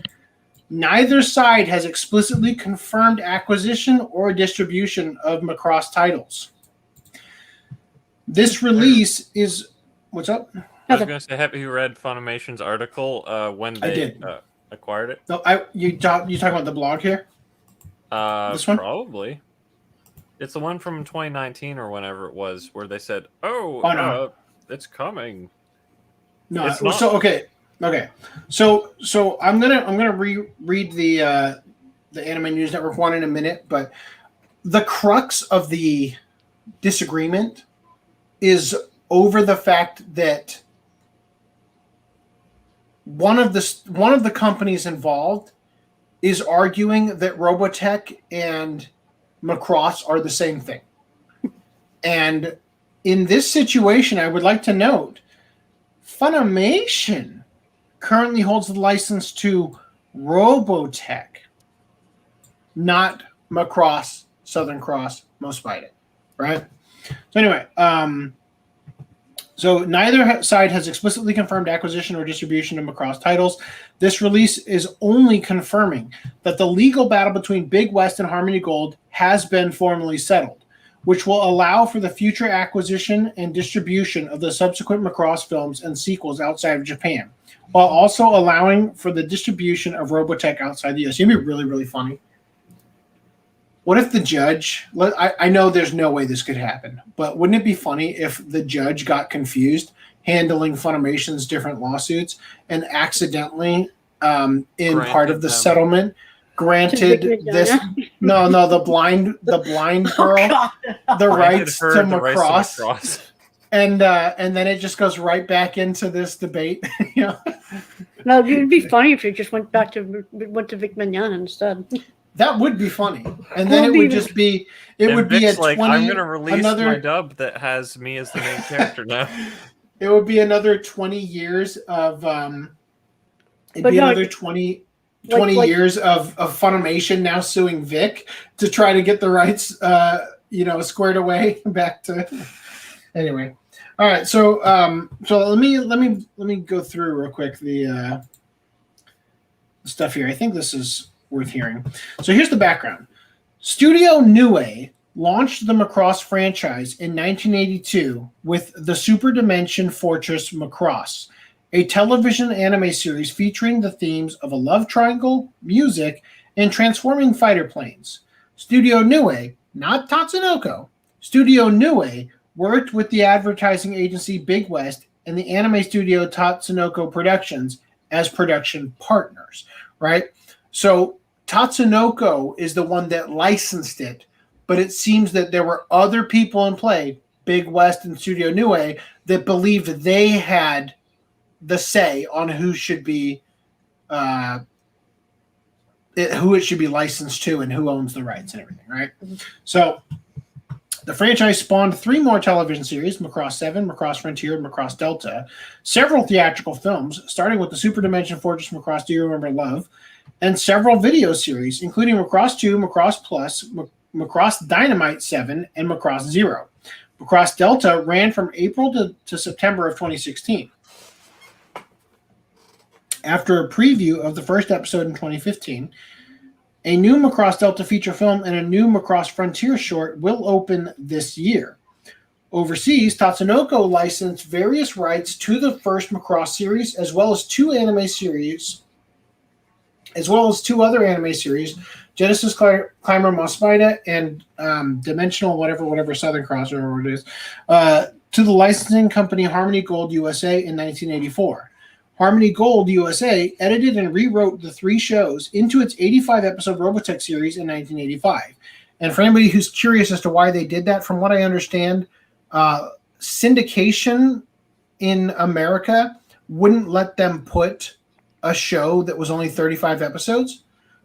neither side has explicitly confirmed acquisition or distribution of Macross titles. This release is... What's up? I was going to say, have you read Funimation's article when they acquired it? No, you talking about the blog here? This one? Probably. It's the one from 2019 or whenever it was, where they said, no. It's coming. No, it's not. So okay. So I'm gonna read the Anime News Network one in a minute, but the crux of the disagreement is over the fact that one of the companies involved is arguing that Robotech and Macross are the same thing. And in this situation, I would like to note, Funimation currently holds the license to Robotech, not Macross, Southern Cross, Mosbite, right? So anyway, so neither side has explicitly confirmed acquisition or distribution of Macross titles. This release is only confirming that the legal battle between Big West and Harmony Gold has been formally settled, which will allow for the future acquisition and distribution of the subsequent Macross films and sequels outside of Japan, while also allowing for the distribution of Robotech outside the US. It'd be really, really funny. What if the judge, I know there's no way this could happen, but wouldn't it be funny if the judge got confused handling Funimation's different lawsuits and accidentally, part of the settlement, granted this, the blind girl, the rights to Macross. And then it just goes right back into this debate. No, it'd be funny if it just went to Vic Mignogna instead. That would be funny, and then it would just be. It would be a 20. I'm going to release my dub that has me as the main character now. It would be another 20 years of another 20 years of Funimation now suing Vic to try to get the rights squared away back to anyway. All right, so let me go through real quick the stuff here. I think this is worth hearing. So here's the background. Studio Nue launched the Macross franchise in 1982 with the Super Dimension Fortress Macross, a television anime series featuring the themes of a love triangle, music, and transforming fighter planes. Studio Nue, not Tatsunoko, Studio Nue worked with the advertising agency Big West and the anime studio Tatsunoko Productions as production partners, right? So Tatsunoko is the one that licensed it, but it seems that there were other people in play, Big West and Studio Nue, that believed they had the say on who should be who it should be licensed to and who owns the rights and everything, right? So the franchise spawned 3 more television series, Macross 7, Macross Frontier, and Macross Delta, several theatrical films, starting with the Super Dimension Fortress Macross Do You Remember Love, and several video series, including Macross 2, Macross Plus, Macross Dynamite 7, and Macross 0. Macross Delta ran from April to September of 2016. After a preview of the first episode in 2015, a new Macross Delta feature film and a new Macross Frontier short will open this year. Overseas, Tatsunoko licensed various rights to the first Macross series, as well as 2 anime series, as well as 2 other anime series, Genesis Climber Mospida and Dimensional whatever Southern Cross or whatever it is, to the licensing company Harmony Gold USA in 1984. Harmony Gold USA edited and rewrote the 3 shows into its 85-episode Robotech series in 1985. And for anybody who's curious as to why they did that, from what I understand, syndication in America wouldn't let them put a show that was only 35 episodes,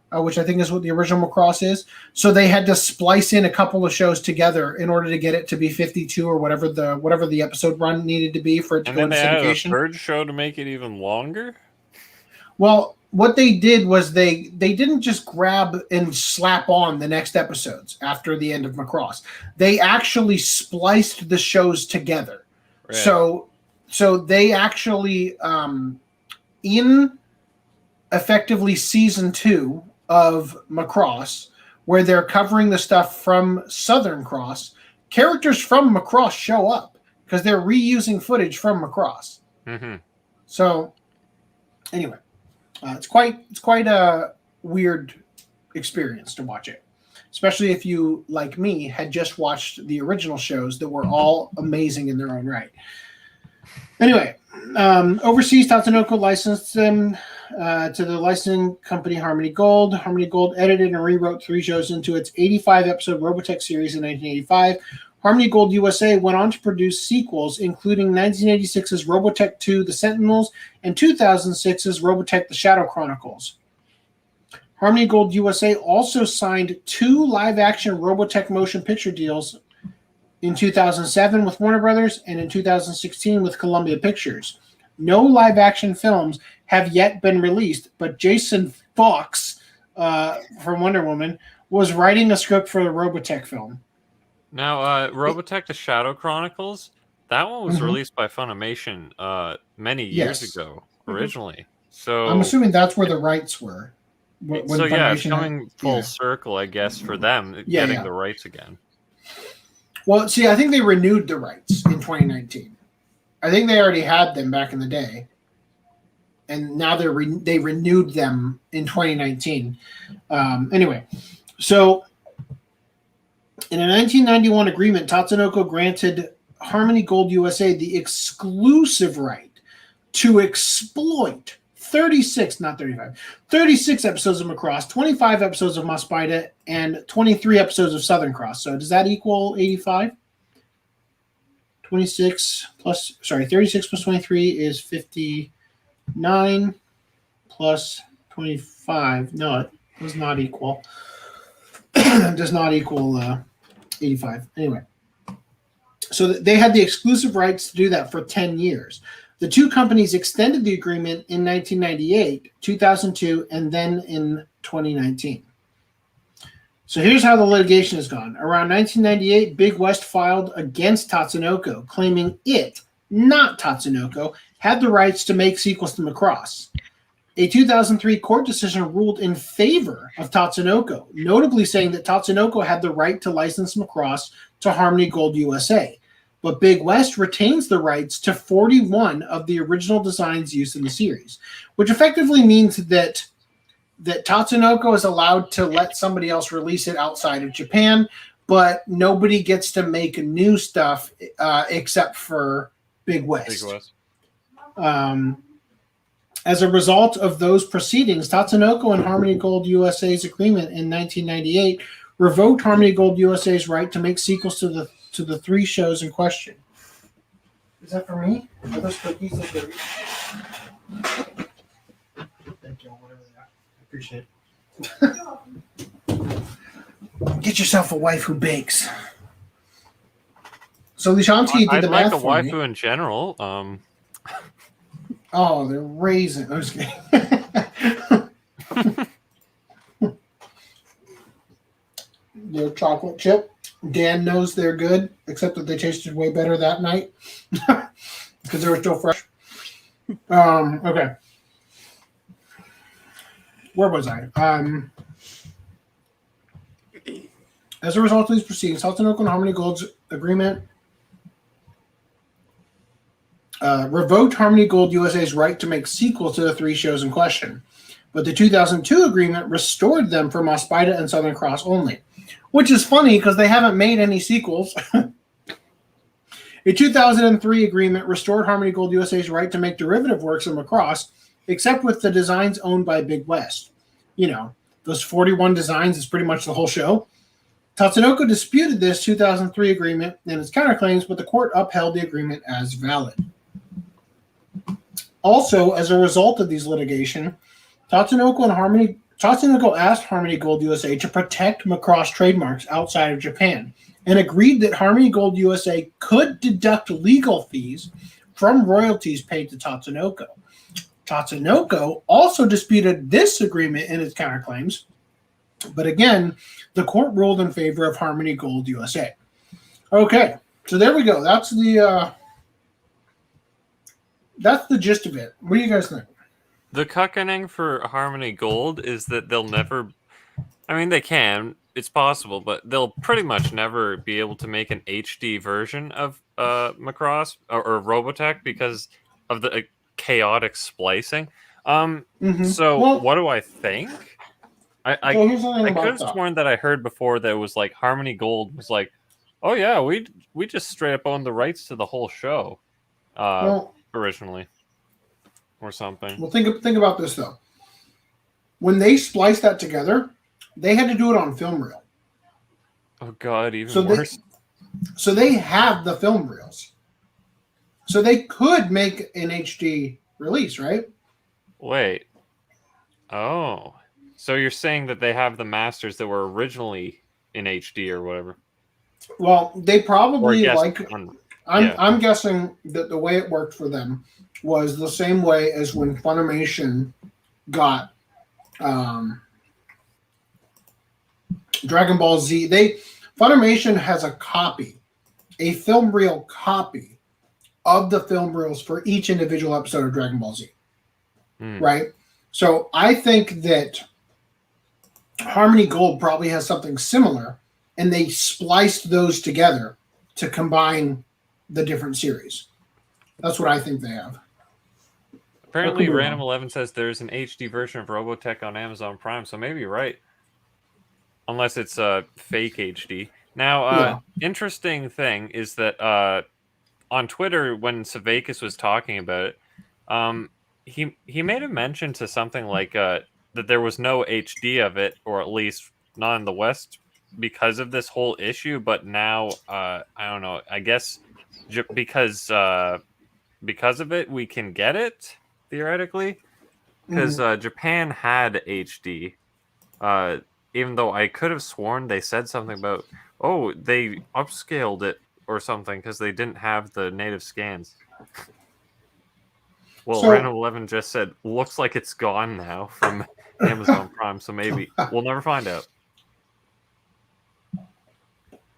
which I think is what the original Macross is. So they had to splice in a couple of shows together in order to get it to be 52 or whatever the episode run needed to be for it to go into syndication. And then they had a third show to make it even longer? Well, what they did was they didn't just grab and slap on the next episodes after the end of Macross. They actually spliced the shows together. Right. So they actually in effectively season 2 of Macross, where they're covering the stuff from Southern Cross, characters from Macross show up because they're reusing footage from Macross. Mm-hmm. So anyway, it's quite a weird experience to watch it, especially if you, like me, had just watched the original shows that were all amazing in their own right. Anyway, overseas, Tatsunoko licensed them to the licensing company Harmony Gold. Harmony Gold edited and rewrote 3 shows into its 85-episode Robotech series in 1985. Harmony Gold USA went on to produce sequels, including 1986's Robotech 2 The Sentinels and 2006's Robotech The Shadow Chronicles. Harmony Gold USA also signed 2 live-action Robotech motion picture deals in 2007 with Warner Brothers and in 2016 with Columbia Pictures. No live-action films have yet been released, but Jason Fox from Wonder Woman was writing a script for the Robotech film. Now, Robotech The Shadow Chronicles, that one was released by Funimation many years ago, originally. So I'm assuming that's where the rights were. It's coming full circle, I guess, for them getting the rights again. Well, see, I think they renewed the rights in 2019. I think they already had them back in the day, and now they renewed them in 2019. Anyway, so in a 1991 agreement, Tatsunoko granted Harmony Gold USA the exclusive right to exploit 36 episodes of Macross, 25 episodes of Mospida, and 23 episodes of Southern Cross. So does that equal 85? 36 plus 23 is 59 plus 25. No, it does not equal. It does not equal 85. Anyway, So they had the exclusive rights to do that for 10 years. The two companies extended the agreement in 1998, 2002, and then in 2019. So here's how the litigation has gone. Around 1998, Big West filed against Tatsunoko, claiming it, not Tatsunoko, had the rights to make sequels to Macross. A 2003 court decision ruled in favor of Tatsunoko, notably saying that Tatsunoko had the right to license Macross to Harmony Gold USA, but Big West retains the rights to 41 of the original designs used in the series, which effectively means that Tatsunoko is allowed to let somebody else release it outside of Japan, but nobody gets to make new stuff except for Big West. Big West. As a result of those proceedings, Tatsunoko and Harmony Gold USA's agreement in 1998 revoked Harmony Gold USA's right to make sequels to the 3 shows in question. Is that for me? Are those cookies? Thank you. Whatever they are. I appreciate it. Get yourself a wife who bakes. So Lishansky did the math like a for me. waifu in general. Oh, they're raisin. I'm just kidding. They're chocolate chip. Dan knows they're good, except that they tasted way better that night because they were still fresh. Okay. Where was I? As a result of these proceedings, Tatsunoko and Harmony Gold's agreement revoked Harmony Gold USA's right to make sequels to the 3 shows in question. But the 2002 agreement restored them for Mospida and Southern Cross only, which is funny because they haven't made any sequels. A 2003 agreement restored Harmony Gold USA's right to make derivative works of Macross, except with the designs owned by Big West. You know, those 41 designs is pretty much the whole show. Tatsunoko disputed this 2003 agreement and its counterclaims, but the court upheld the agreement as valid. Also, as a result of these litigation, Tatsunoko asked Harmony Gold USA to protect Macross trademarks outside of Japan and agreed that Harmony Gold USA could deduct legal fees from royalties paid to Tatsunoko. Tatsunoko also disputed this agreement in its counterclaims, but again, the court ruled in favor of Harmony Gold USA. Okay, so there we go. That's the gist of it. What do you guys think? The cuckening for Harmony Gold is that they'll never... I mean, they can. It's possible, but they'll pretty much never be able to make an HD version of Macross or Robotech because of the chaotic splicing. So what do I think? I could have sworn that I heard before that it was like Harmony Gold was like, oh yeah, we just straight up own the rights to the whole show originally or something. Well, think about this though. When they spliced that together, they had to do it on film reel. Oh god, even worse. So they have the film reels. So they could make an HD release, right? Wait. Oh. So you're saying that they have the masters that were originally in HD or whatever? Well, they probably I'm guessing that the way it worked for them was the same way as when Funimation got Dragon Ball Z. Funimation has a film reel copy of the film reels for each individual episode of Dragon Ball Z. Right? So I think that Harmony Gold probably has something similar, and they spliced those together to combine the different series. That's what I think they have. Apparently, Random 11 says there's an HD version of Robotech on Amazon Prime, so maybe you're right. Unless it's a fake HD. Now, interesting thing is that on Twitter, when Savakis was talking about it, he made a mention to something like that there was no HD of it, or at least not in the West, because of this whole issue. But now, I don't know. I guess because of it, we can get it theoretically, because Japan had HD. Even though I could have sworn they said something about, they upscaled it or something because they didn't have the native scans. Well, So- Random 11 just said, looks like it's gone now from Amazon Prime, so maybe we'll never find out.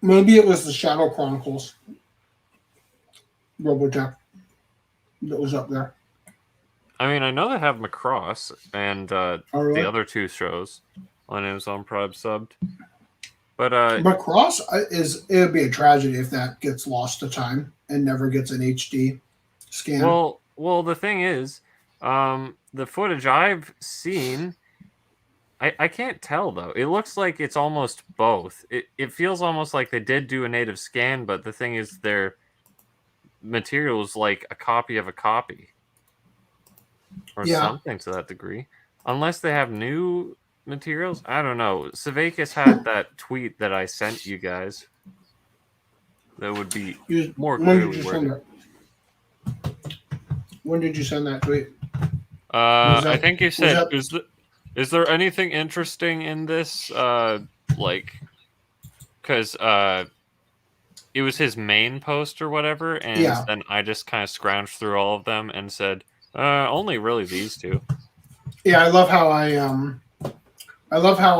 Maybe it was the Shadow Chronicles Robotech that was up there. I mean, I know they have Macross and really? the other two shows on Amazon Prime subbed. But Macross it would be a tragedy if that gets lost to time and never gets an HD scan. Well, the thing is, the footage I've seen, I can't tell though. It looks like it's almost both. It feels almost like they did do a native scan, but the thing is, their material is like a copy of a copy, or something to that degree. Unless they have new materials, I don't know. Savakis had that tweet that I sent you guys. That would be more clearly worded. When did you send that tweet? I think you said, is there anything interesting in this? Because it was his main post or whatever, and then I just kind of scrounged through all of them and said, only really these two. Yeah, I love how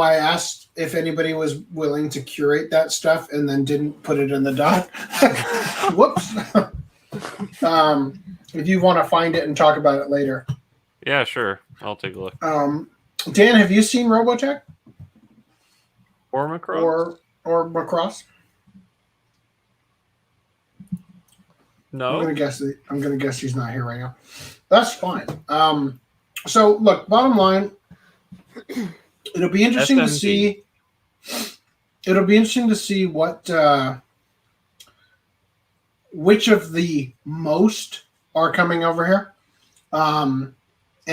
I asked if anybody was willing to curate that stuff and then didn't put it in the doc. Whoops. If you want to find it and talk about it later. Yeah, sure. I'll take a look. Dan, have you seen Robotech? Or Macross? Or Macross? No. I'm gonna guess he's not here right now. That's fine. So look, bottom line, it'll be interesting to see. It'll be interesting to see what which of the most are coming over here. And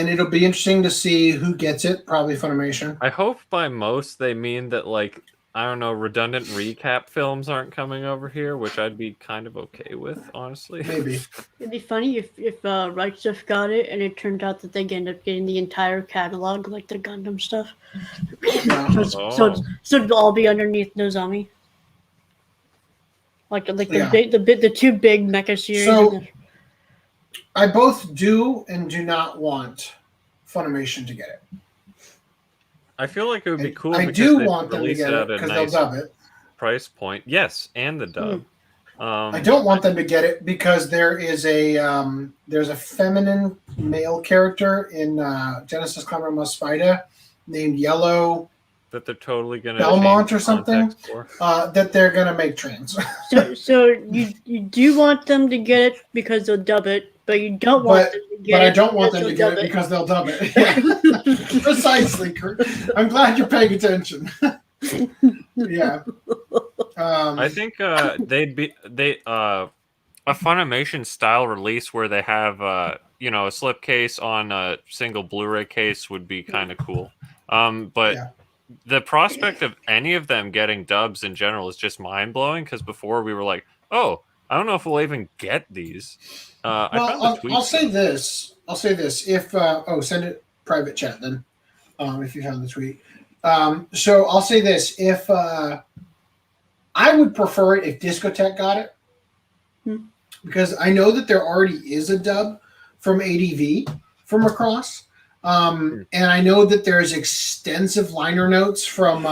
it'll be interesting to see who gets it. Probably Funimation. I hope by most they mean that, like, I don't know, redundant recap films aren't coming over here, which I'd be kind of okay with, honestly. Maybe. It'd be funny if RHYS got it and it turned out that they end up getting the entire catalog, like the Gundam stuff. So it'd all be underneath Nozomi. Like the two big mecha series. So I both do and do not want Funimation to get it. I feel like it would be cool. I do want them to get it because they'll dub it. Price point, yes, and the dub. I don't want them to get it because there's a feminine male character in Genesis Climber Must Spider named Yellow. That they're totally gonna Belmont or something. That they're gonna make trans. so you do want them to get it because they'll dub it, but you don't want them to get it. But I don't want them to get it because they'll dub it. Yeah. Precisely, Kurt. I'm glad you're paying attention. Yeah. I think a Funimation style release where they have a slipcase on a single Blu-ray case would be kind of cool. The prospect of any of them getting dubs in general is just mind-blowing because before we were like, oh, I don't know if we'll even get these. I'll say this. If send it private chat then, if you found the tweet. So I'll say this. If I would prefer it if Discotech got it, because I know that there already is a dub from ADV from Macross. And I know that there's extensive liner notes from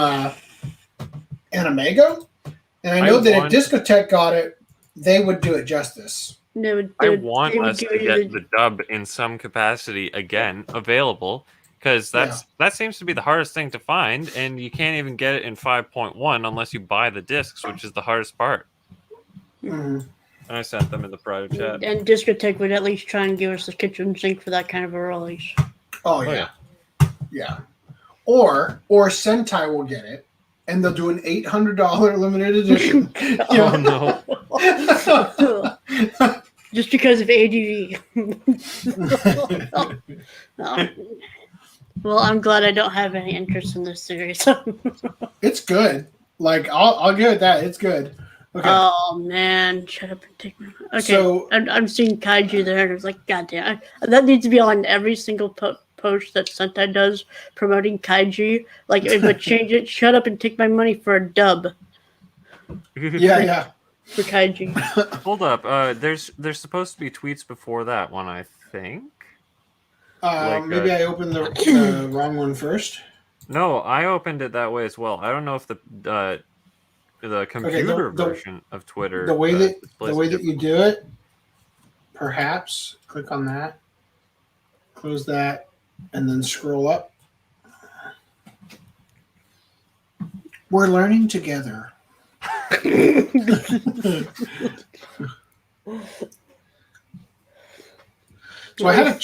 Animego. And I know that if Discotech got it, they would do it justice. I want us to get the dub in some capacity again available because that seems to be the hardest thing to find, and you can't even get it in 5.1 unless you buy the discs, which is the hardest part. Mm-hmm. And I sent them in the private chat. And Discotech would at least try and give us the kitchen sink for that kind of a release. Oh yeah. Yeah. Or Sentai will get it and they'll do an $800 limited edition. Oh no. Just because of ADV. No. Well, I'm glad I don't have any interest in this series. It's good. Like I'll give it that. It's good. Okay. Oh man, shut up and take my. Okay, so I'm seeing Kaiju there, and I was like, God damn, that needs to be on every single post that Sentai does promoting Kaiju. Like, it would change it. Shut up and take my money for a dub. Yeah. For Kaiji. Hold up. There's supposed to be tweets before that one, I think. Maybe I opened the wrong one first. No, I opened it that way as well. I don't know if the computer version of Twitter. The way that you do it, perhaps click on that, close that, and then scroll up. We're learning together. So I had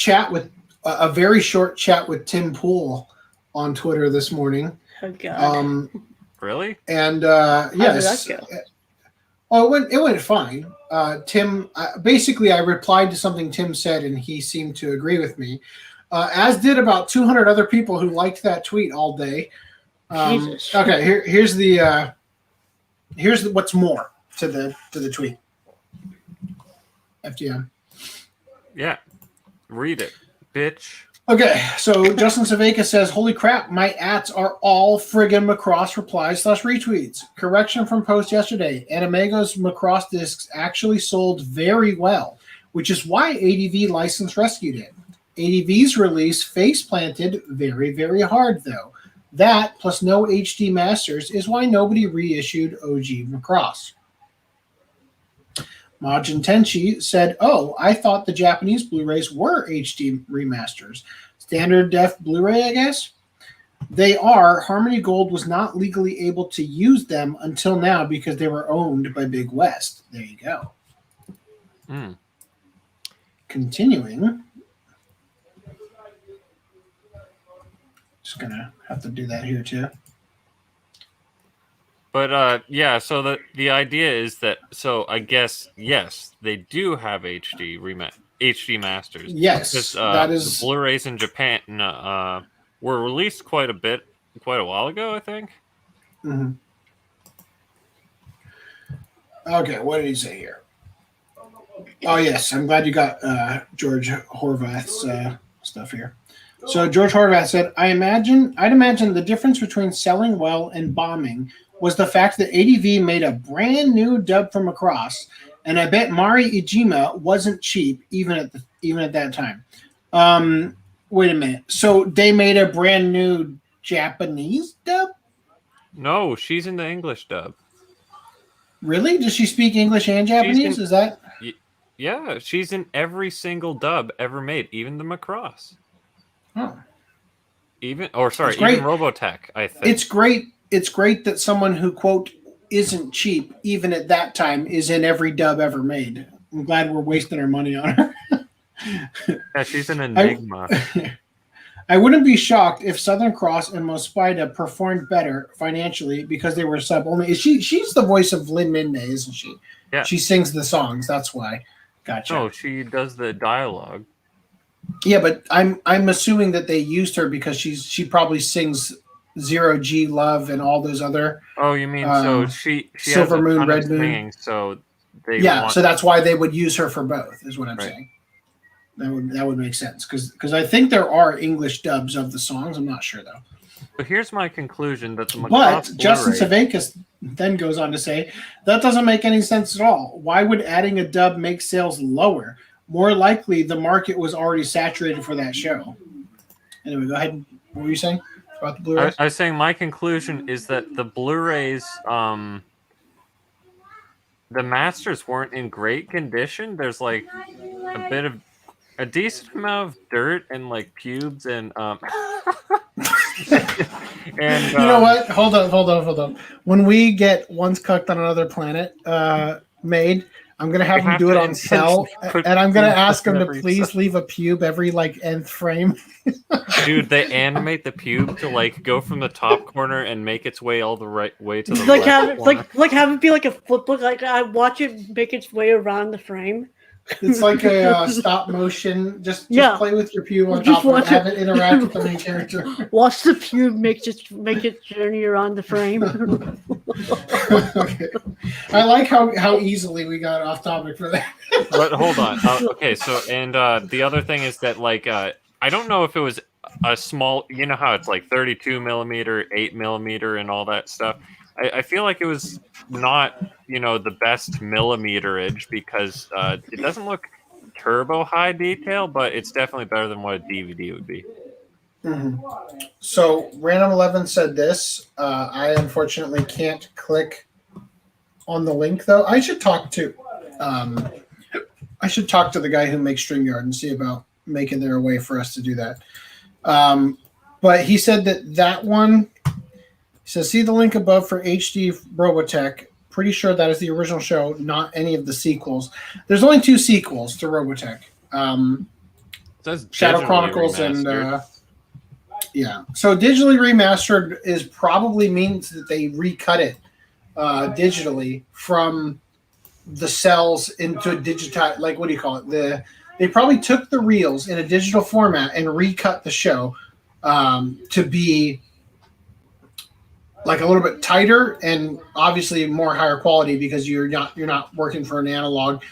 a very short chat with Tim Pool on Twitter this morning. Oh God. Really? And yes. How did that go? Oh, it went fine. Tim, basically, I replied to something Tim said, and he seemed to agree with me, as did about 200 other people who liked that tweet all day. Jesus. Okay, here's what's more to the tweet. FDM. Yeah, read it, bitch. Okay, so Justin Saveka says, "Holy crap, my ats are all friggin' Macross replies / retweets. Correction from post yesterday. Animego's Macross discs actually sold very well, which is why ADV license rescued it. ADV's release face planted very, very hard though. That plus no HD masters is why nobody reissued OG Macross." Majin Tenchi said, "Oh, I thought the Japanese Blu-rays were HD remasters. Standard def Blu-ray, I guess? They are. Harmony Gold was not legally able to use them until now because they were owned by Big West." There you go. Continuing. Just going to have to do that here too. But yeah, so the idea is that, so I guess, yes, they do have HD masters. Yes, because, that is the Blu-rays in Japan were released quite a while ago, I think. Mm-hmm. Okay, what did he say here? Oh yes, I'm glad you got George Horvath's stuff here. So George Horvath said, I'd imagine the difference between selling well and bombing was the fact that ADV made a brand new dub from Macross, and I bet Mari Ijima wasn't cheap even at that time. Wait a minute. So they made a brand new Japanese dub? No, she's in the English dub. Really? Does she speak English and Japanese? Is that? Yeah, she's in every single dub ever made, even the Macross. Oh. Even Robotech, I think. It's great that someone who, quote, isn't cheap, even at that time, is in every dub ever made. I'm glad we're wasting our money on her. Yeah, she's an enigma. I wouldn't be shocked if Southern Cross and Mospida performed better financially because they were sub only. She's the voice of Lin Minmay, isn't she? Yeah. She sings the songs. That's why. Gotcha. No, she does the dialogue. Yeah, but I'm assuming that they used her because she probably sings Zero G Love and all those other. Oh, you mean so she Silver has a Moon, ton Red of Moon. singing, so so that's why they would use her for both. Is what I'm saying. That would make sense because I think there are English dubs of the songs. I'm not sure though. But here's my conclusion that the Macross But Justin Savakis then goes on to say that doesn't make any sense at all. Why would adding a dub make sales lower? More likely, the market was already saturated for that show. Anyway, go ahead. What were you saying about the Blu-rays? I was saying my conclusion is that the Blu-rays, the masters weren't in great condition. There's like a decent amount of dirt and like pubes and and you know what? Hold on. When we get Once Cucked on Another Planet made, I'm gonna have him do it on cell, and I'm gonna ask him to please leave a pube every like nth frame. Dude, they animate the pube to like go from the top corner and make its way all the right way to the like left corner. like have it be like a flip book. Like I watch it make its way around the frame. It's like a stop motion. Just play with your pube on top and have it interact with the main character. Watch the pube make its journey around the frame. Okay. I like how easily we got off topic for that. But hold on. Okay, so and the other thing is that like I don't know if it was a small. You know how it's like 32 millimeter, 8 millimeter, and all that stuff. I feel like it was not, the best millimeterage because it doesn't look turbo high detail, but it's definitely better than what a DVD would be. Mm-hmm. So Random 11 said this. I unfortunately can't click on the link though. I should talk to the guy who makes StreamYard and see about making there a way for us to do that. But he said that one. He says, see the link above for HD Robotech. Pretty sure that is the original show, not any of the sequels. There's only 2 sequels to Robotech. Shadow Chronicles remastered. And yeah. So digitally remastered is probably means that they recut it digitally from the cells into digital. Like, what do you call it? They probably took the reels in a digital format and recut the show to be like a little bit tighter and obviously more higher quality because you're not working for an analog.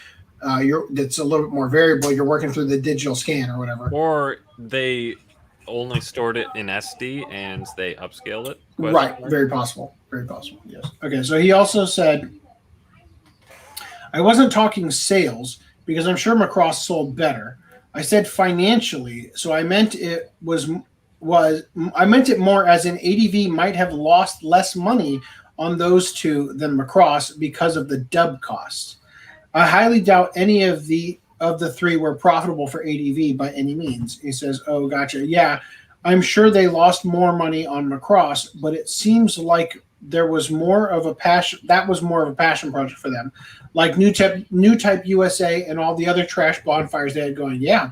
That's a little bit more variable. You're working through the digital scan or whatever. Or they only stored it in SD and they upscaled it. Right. Very possible. Very possible. Yes. Okay. So he also said, I wasn't talking sales because I'm sure Macross sold better. I said financially. So I meant it I meant it more as in ADV might have lost less money on those 2 than Macross because of the dub costs. I highly doubt any of the 3 were profitable for ADV by any means. He says, oh, gotcha. Yeah, I'm sure they lost more money on Macross, but it seems like there was more of a passion. That was more of a passion project for them. Like New Type USA and all the other trash bonfires they had going. Yeah.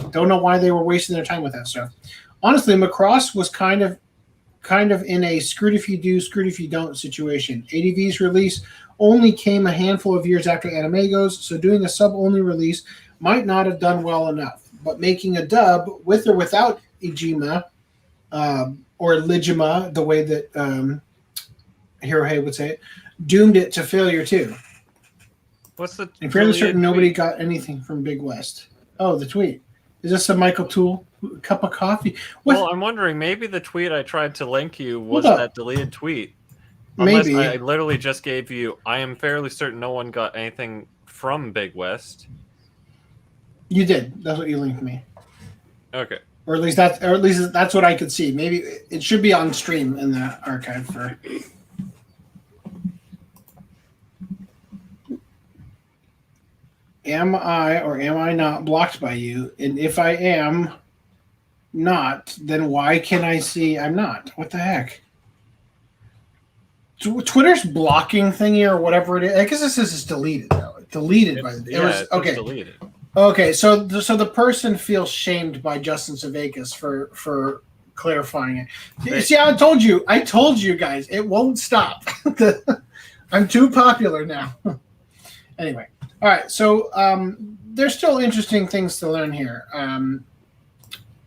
Don't know why they were wasting their time with that stuff. Honestly, Macross was kind of in a screwed if you do, screwed if you don't situation. ADV's release only came a handful of years after Animegos, so doing a sub-only release might not have done well enough. But making a dub with or without Ijima or Lijima, the way that Hirohei would say it, doomed it to failure too. What's the? I'm fairly certain nobody got anything from Big West. Oh, the tweet. Is this a Michael Toole cup of coffee? Well, I'm wondering, maybe the tweet I tried to link you was that deleted tweet. Unless maybe. I literally just gave you, I am fairly certain no one got anything from Big West. You did. That's what you linked me. Okay. Or at least that's what I could see. Maybe it should be on stream in the archive for. Am I or am I not blocked by you? And if I am not, then why can I see I'm not? What the heck? Twitter's blocking thingy or whatever it is. I guess this is deleted though. Deleted by the. It was okay. Deleted. Okay, so the person feels shamed by Justin Savakis for clarifying it. See, I told you guys, it won't stop. I'm too popular now. Anyway. All right, so there's still interesting things to learn here,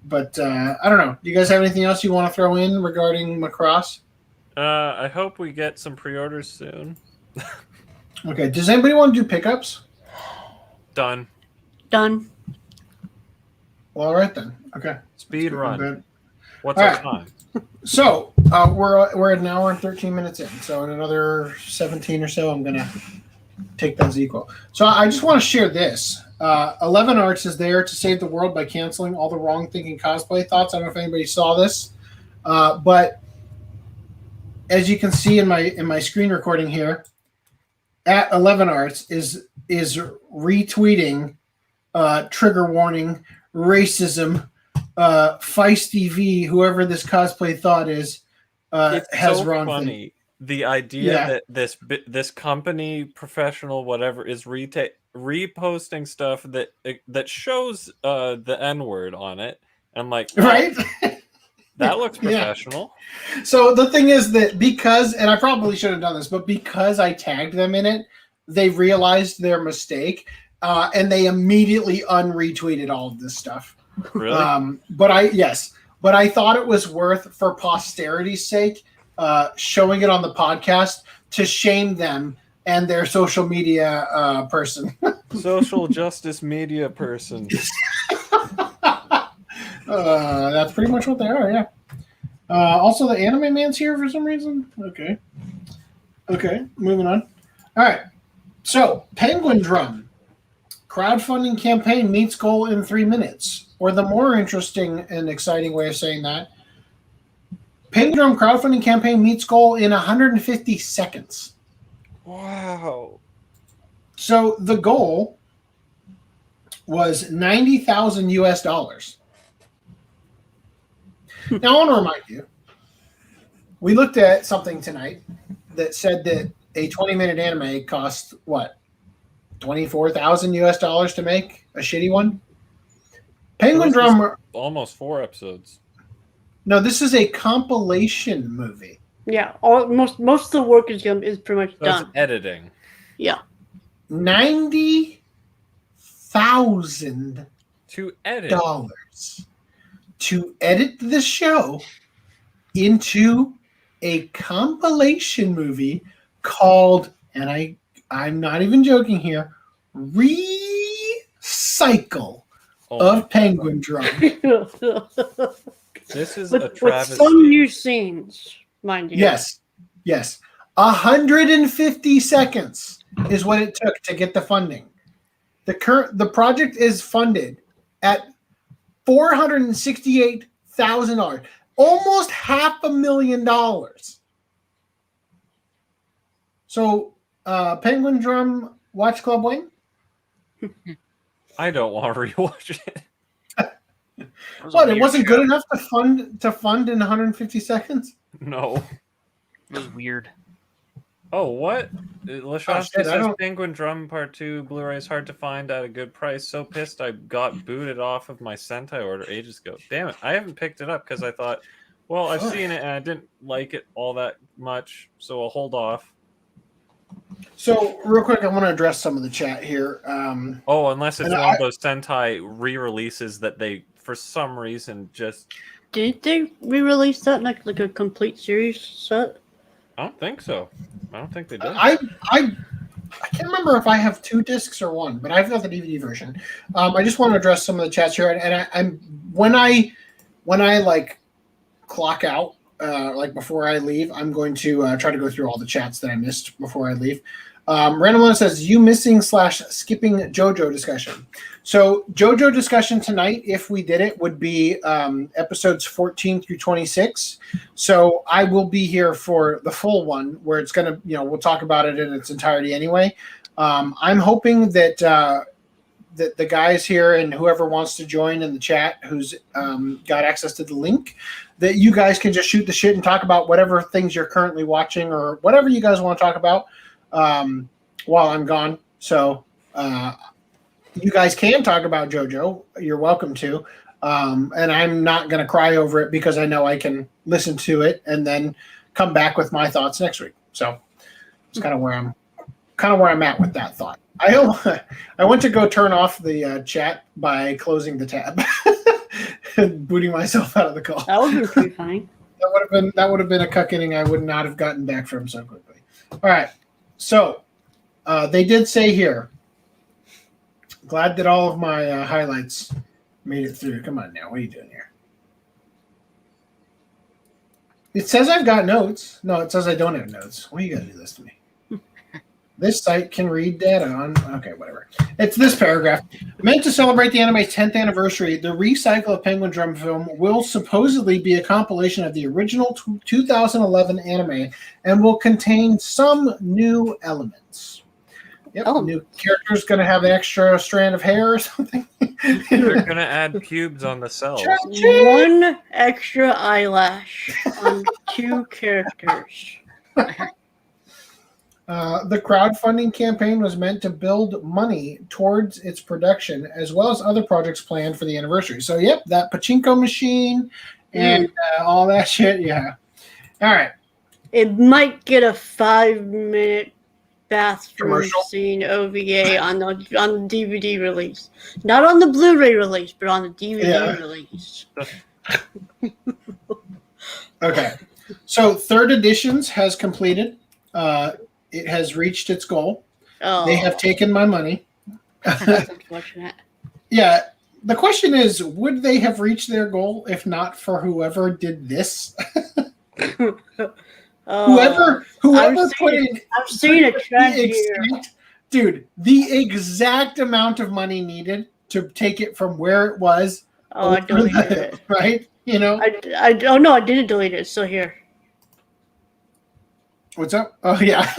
but I don't know. Do you guys have anything else you want to throw in regarding Macross? I hope we get some pre-orders soon. Okay, does anybody want to do pickups? Done. Well, all right then. Okay. Speed run. What's our time? So we're at an hour and 13 minutes in. So in another 17 or so, I'm gonna take that as equal. So I just want to share this. 11 Arts is there to save the world by canceling all the wrong thinking cosplay thoughts. I don't know if anybody saw this, but as you can see in my screen recording here, at 11 Arts is retweeting trigger warning, racism, Feisty V, whoever this cosplay thought is, has so wrong funny. thing. The idea that this company professional whatever is reposting stuff that shows the N-word on it, and like, right, that looks professional. Yeah. So the thing is that because, and I probably should have done this, but because I tagged them in it, they realized their mistake, and they immediately unretweeted all of this stuff. Really? But I thought it was worth, for posterity's sake, showing it on the podcast to shame them and their social media person. Social justice media person. That's pretty much what they are, yeah. Also, the Anime Man's here for some reason. Okay, moving on. All right. So, Penguin Drum crowdfunding campaign meets goal in 3 minutes. Or the more interesting and exciting way of saying that, Penguin Drum crowdfunding campaign meets goal in 150 seconds. Wow. So the goal was $90,000 US. Now, I want to remind you, we looked at something tonight that said that a 20-minute anime costs what? $24,000 US to make a shitty one? Penguin Drum almost 4 episodes. No, this is a compilation movie. Yeah, most of the work is pretty much done. Editing. Yeah. $90,000 to edit to edit the show into a compilation movie called, and I'm not even joking here, Recycle of Penguin Drum. This is with some new scenes, mind you. Yes. 150 seconds is what it took to get the funding. The project is funded at $468,000, almost $500,000. So, Penguin Drum Watch Club win? I don't want to rewatch it. What? It wasn't good enough to fund in 150 seconds? No. It was weird. Oh, what? Lashowski says Penguin Drum Part 2 Blu-ray is hard to find at a good price. So pissed I got booted off of my Sentai order ages ago. Damn it. I haven't picked it up because I thought, well, I've seen it and I didn't like it all that much, so I'll hold off. So, real quick, I want to address some of the chat here. Unless it's one of those Sentai re-releases that they, for some reason, just... Did they re-release that like a complete series set? I don't think so. I don't think they did. I can't remember if I have 2 discs or 1, but I've got the DVD version. I just want to address some of the chats here, and I'm when I like clock out, like before I leave, I'm going to try to go through all the chats that I missed before I leave. Random one says, you missing / skipping JoJo discussion. So JoJo discussion tonight, if we did it, would be episodes 14 through 26. So I will be here for the full one where it's going to, we'll talk about it in its entirety anyway. I'm hoping that that the guys here and whoever wants to join in the chat who's got access to the link, that you guys can just shoot the shit and talk about whatever things you're currently watching or whatever you guys want to talk about while I'm gone. So you guys can talk about JoJo. You're welcome to. And I'm not going to cry over it because I know I can listen to it and then come back with my thoughts next week. So it's kind of where I'm at with that thought. I went to go turn off the chat by closing the tab and booting myself out of the call. That would be pretty fine. That would have been a cuck inning I would not have gotten back from so quickly. All right. So they did say here, glad that all of my highlights made it through. Come on now. What are you doing here? It says I've got notes. No, it says I don't have notes. Why are you going to do this to me? This site can read data on... Okay, whatever. It's this paragraph. Meant to celebrate the anime's 10th anniversary, the Recycle of Penguin Drum film will supposedly be a compilation of the original 2011 anime and will contain some new elements. Yep, new character's going to have an extra strand of hair or something. They're going to add pubes on the cells. One extra eyelash on 2 characters. The crowdfunding campaign was meant to build money towards its production, as well as other projects planned for the anniversary. So, yep, that pachinko machine and all that shit, yeah. All right. It might get a 5-minute bathroom Commercial? scene OVA on the DVD release. Not on the Blu-ray release, but on the DVD release. Okay. So, 3rd editions has completed. It has reached its goal. Oh. They have taken my money. That's unfortunate. Yeah, the question is, would they have reached their goal if not for whoever did this? Whoever put in. I'm seeing a trend here. Dude, the exact amount of money needed to take it from where it was. Oh, I deleted it. Right? You know? Oh no, I didn't delete it. It's still here. What's up? Oh yeah.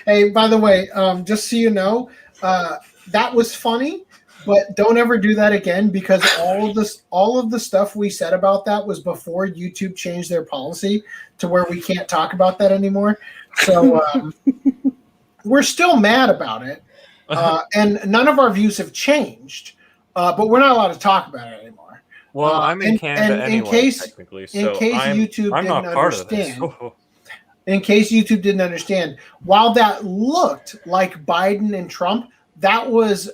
Hey, by the way, just so you know, that was funny, but don't ever do that again because all of the stuff we said about that was before YouTube changed their policy to where we can't talk about that anymore. So we're still mad about it, and none of our views have changed, but we're not allowed to talk about it anymore. Well, I'm in Canada anyway, technically, so YouTube I'm not didn't part understand. of this. In case YouTube didn't understand, while that looked like Biden and Trump, that was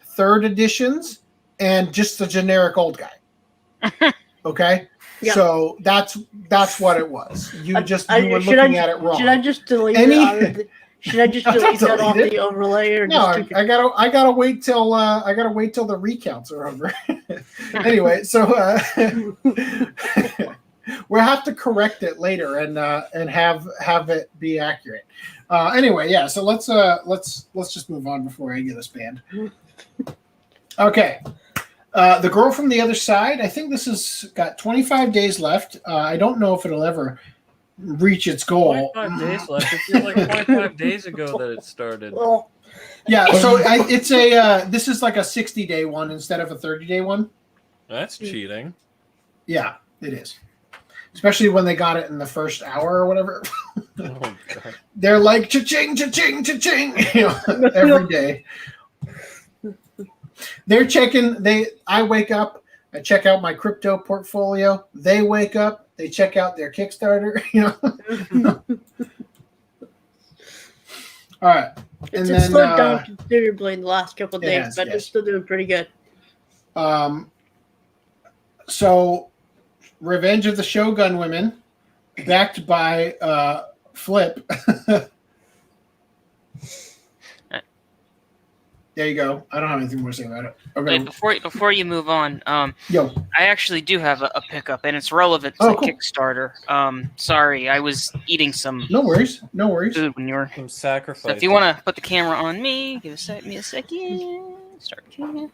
third editions and just a generic old guy. Okay, yeah. So that's what it was. You were looking at it wrong. Should I just delete it? Should I just delete that off the overlay? Or no, I gotta wait till the recounts are over. Anyway, so we'll have to correct it later and have it be accurate. Anyway, yeah. So let's just move on before I get us banned. Okay. The Girl from the Other Side. I think this has got 25 days left. I don't know if it'll ever reach its goal. 25 days left. It feels like 25 days ago that it started. Well, yeah. So it's this is like a 60-day one instead of a 30-day one. That's cheating. Yeah, it is. Especially when they got it in the first hour or whatever. Oh, God. They're like cha-ching, cha-ching, cha-ching, every day. They're checking. I wake up. I check out my crypto portfolio. They wake up. They check out their Kickstarter. All right. And it's slowed down considerably in the last couple of days, but it's still doing pretty good. So, Revenge of the Shogun Women, backed by Flip. There you go. I don't have anything more to say about it. Okay. Wait, before you move on, I actually do have a pickup, and it's relevant to Kickstarter. Sorry, I was eating some. No worries. Food when you were some sacrifice. So if you want to put the camera on me, me a second. Start camera.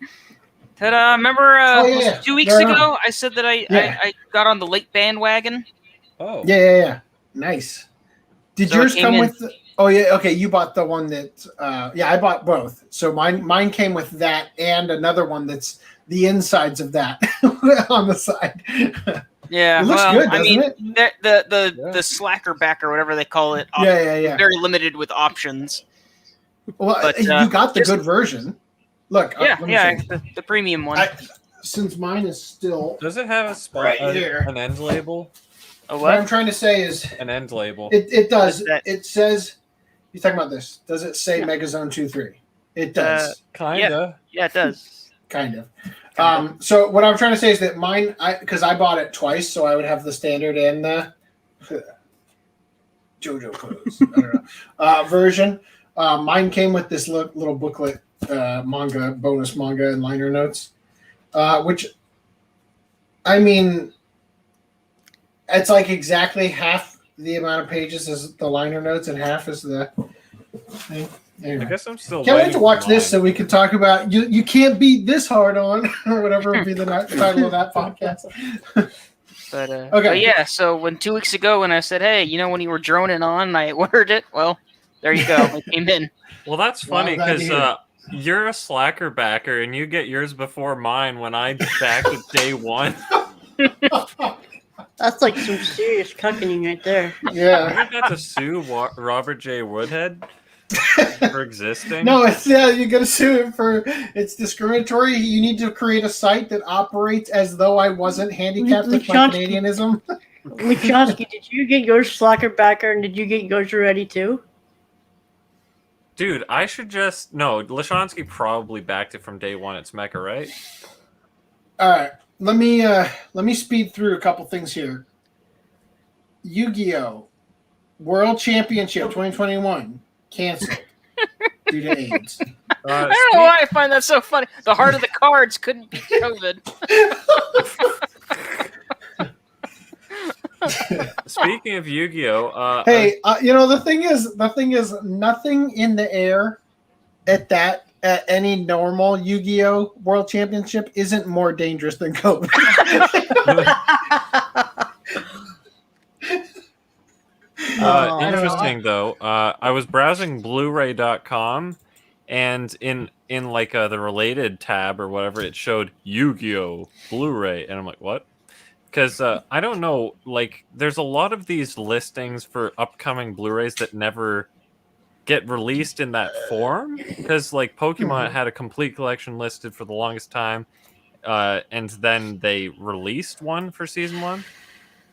Ta-da! Remember 2 weeks ago I said that I got on the late bandwagon? Oh. Yeah. Nice. Did yours come with oh yeah, okay, you bought the one that I bought both. So mine came with that and another one that's the insides of that on the side. Yeah, it looks good, doesn't it? The slacker back or whatever they call it. Yeah. Very limited with options. Well, but, you got the good version. Look, the premium one. Since mine is still does it have a spot right here, an end label? What I'm trying to say is an end label. It does. It says. You talking about this? Does it say Megazone 2-3? It does. Kinda. Yeah, it does. Kind of. So what I'm trying to say is that mine, because I bought it twice, so I would have the standard and the JoJo Pose version. Mine came with this little booklet, bonus manga and liner notes, which, I mean, it's like exactly half the amount of pages as the liner notes and half is the thing. Anyway. I guess I'm still. Can't wait to watch this so we can talk about you can't beat this hard on or whatever would be the title of that podcast. But okay, yeah. So when 2 weeks ago when I said, hey, when you were droning on, I ordered it. Well, there you go. It came in. Well, that's funny because you're a slacker backer and you get yours before mine when I backed it day one. That's like some serious cucking right there. Yeah. I had that to sue Robert J. Woodhead for existing. No, you're gonna sue him for it's discriminatory. You need to create a site that operates as though I wasn't handicapped with my Canadianism. Lichowski, did you get yours slacker backer and did you get yours ready too? Dude, I should just Lashonsky probably backed it from day one. It's Mecha, right? All right. Let me speed through a couple things here. Yu-Gi-Oh! World Championship 2021 canceled. due to AIDS. I don't know why I find that so funny. The heart of the cards couldn't be COVID. Speaking of Yu-Gi-Oh, hey, the thing is, nothing in the air at any normal Yu-Gi-Oh World Championship isn't more dangerous than COVID. Interesting though. I was browsing blu-ray.com, and in like the related tab or whatever, it showed Yu-Gi-Oh Blu-ray, and I'm like, what? Because I don't know, like there's a lot of these listings for upcoming Blu-rays that never get released in that form. Because like Pokemon had a complete collection listed for the longest time, and then they released one for season 1.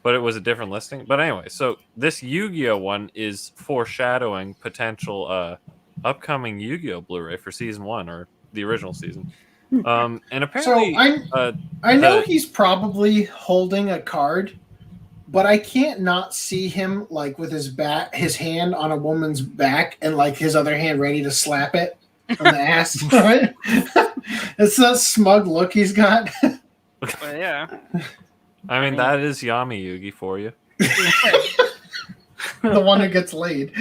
But it was a different listing. But anyway, so this Yu-Gi-Oh one is foreshadowing potential upcoming Yu-Gi-Oh Blu-ray for season 1 or the original season. And apparently, so I know he's probably holding a card, but I can't not see him like with his hand on a woman's back and like his other hand ready to slap it on the ass. Right? It's that smug look he's got. Well, yeah. I mean, that is Yami Yugi for you. The one who gets laid.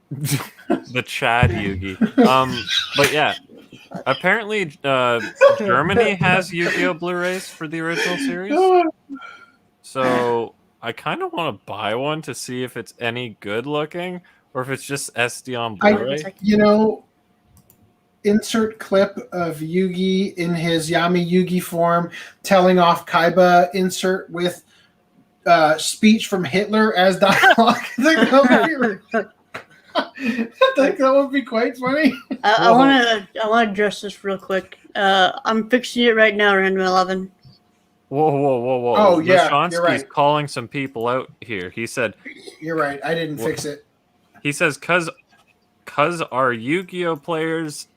The Chad Yugi. But yeah, apparently Germany has Yu-Gi-Oh Blu-rays for the original series. So I kind of want to buy one to see if it's any good looking or if it's just SD on Blu-ray. Insert clip of Yugi in his Yami Yugi form telling off Kaiba, insert with speech from Hitler as dialogue. I think that would be quite funny. I want to address this real quick. I'm fixing it right now, Random 11. Whoa. Oh, yeah, Lashonsky's you're right. calling some people out here. He said... You're right. I didn't fix it. He says, cause our Yu-Gi-Oh players...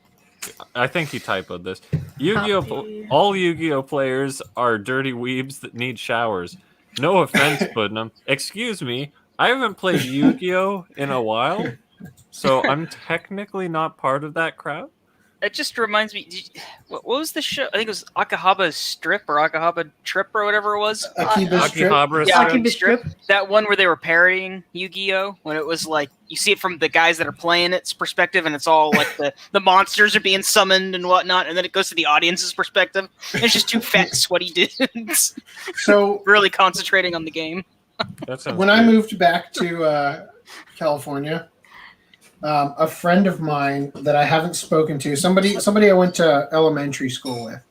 I think he typoed this. All Yu-Gi-Oh players are dirty weebs that need showers. No offense, Putnam. Excuse me, I haven't played Yu-Gi-Oh in a while, so I'm technically not part of that crowd. It just reminds me. What was the show? I think it was Akihaba's Strip or Akihaba Trip or whatever it was. Akihaba's Strip. That one where they were parodying Yu-Gi-Oh! When it was like you see it from the guys that are playing its perspective, and it's all like the monsters are being summoned and whatnot, and then it goes to the audience's perspective. And it's just two fat, sweaty dudes. So really concentrating on the game. When I moved back to California. A friend of mine that I haven't spoken to, somebody I went to elementary school with,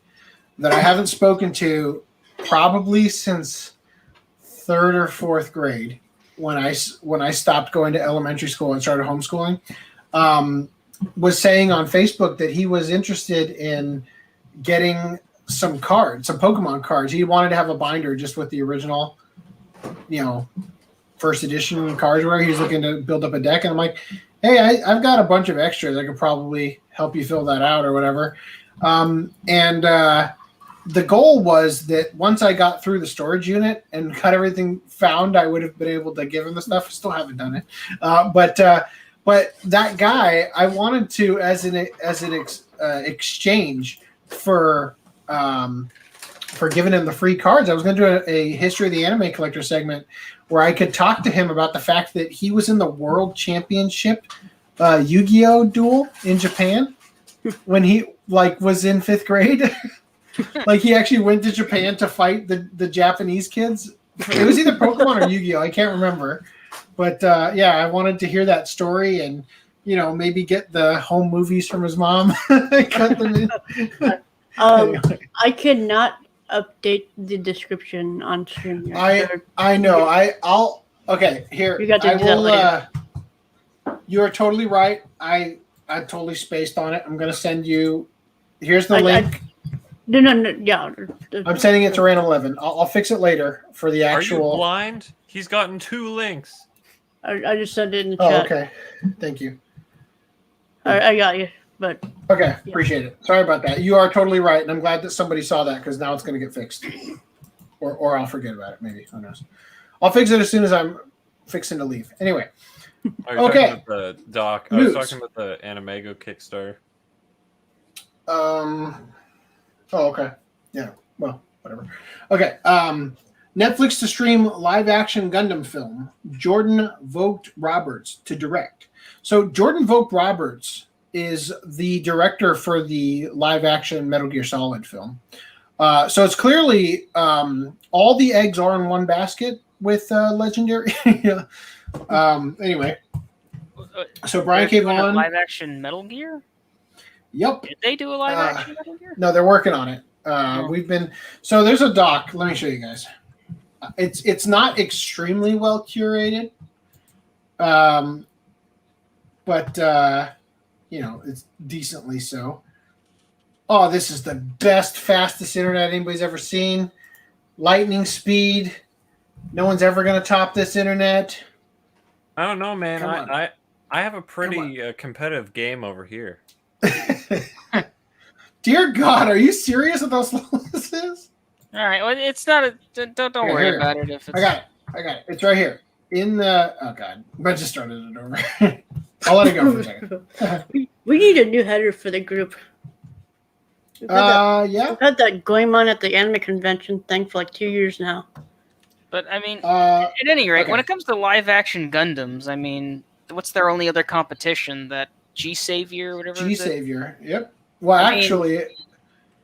that I haven't spoken to probably since 3rd or 4th grade, when I stopped going to elementary school and started homeschooling, was saying on Facebook that he was interested in getting some Pokemon cards. He wanted to have a binder just with the original, first edition cards, where he was looking to build up a deck. And I'm like, hey, I've got a bunch of extras. I could probably help you fill that out or whatever. The goal was that once I got through the storage unit and got everything found, I would have been able to give him the stuff. I still haven't done it. But that guy, I wanted to, as an exchange for giving him the free cards, I was going to do a history of the anime collector segment where I could talk to him about the fact that he was in the World Championship Yu-Gi-Oh duel in Japan when he was in 5th grade. He actually went to Japan to fight the Japanese kids. It was either Pokemon or Yu-Gi-Oh. I can't remember. But I wanted to hear that story and maybe get the home movies from his mom. Cut them in. Anyway. I cannot update the description on stream. I know. I'll okay here. You got to do that later. You are totally right. I totally spaced on it. I'm gonna send you. Here's the link. No. Yeah. I'm sending it to Random 11. I'll fix it later for the actual. Are you blind? He's gotten 2 links. I just sent it in the chat. Oh, okay. Thank you. I got you. But okay, appreciate it. Sorry about that. You are totally right, and I'm glad that somebody saw that because now it's going to get fixed, or I'll forget about it. Maybe, who knows? I'll fix it as soon as I'm fixing to leave. Anyway, Are you Okay. talking about the doc? I News. was talking about the Animego Kickstarter. Oh, okay. Yeah. Well, whatever. Okay. Netflix to stream live-action Gundam film. Jordan Vogt Roberts to direct. So Jordan Vogt Roberts is the director for the live-action Metal Gear Solid film. So it's clearly all the eggs are in one basket with Legendary. Anyway, so Brian K. Vaughan. Live action Metal Gear? Yep. Did they do a live action Metal Gear? No, they're working on it. So there's a doc. Let me show you guys. It's not extremely well curated, but it's decently so. Oh, this is the best, fastest internet anybody's ever seen. Lightning speed. No one's ever going to top this internet. I don't know, man. Come on. I have a pretty competitive game over here. Dear God, are you serious with how slow this is? All right. Well, it's not a. Don't worry Here. about it. If it's... I got it. It's right here. Oh God, I just started it over. I'll let it go for a second. We need a new header for the group. Yeah. We've had that going on at the anime convention thing for like 2 years now. But I mean, At any rate, okay. when it comes to live action Gundams, I mean, what's their only other competition? That G Savior, whatever. G Savior. Yep. Well, I mean, actually,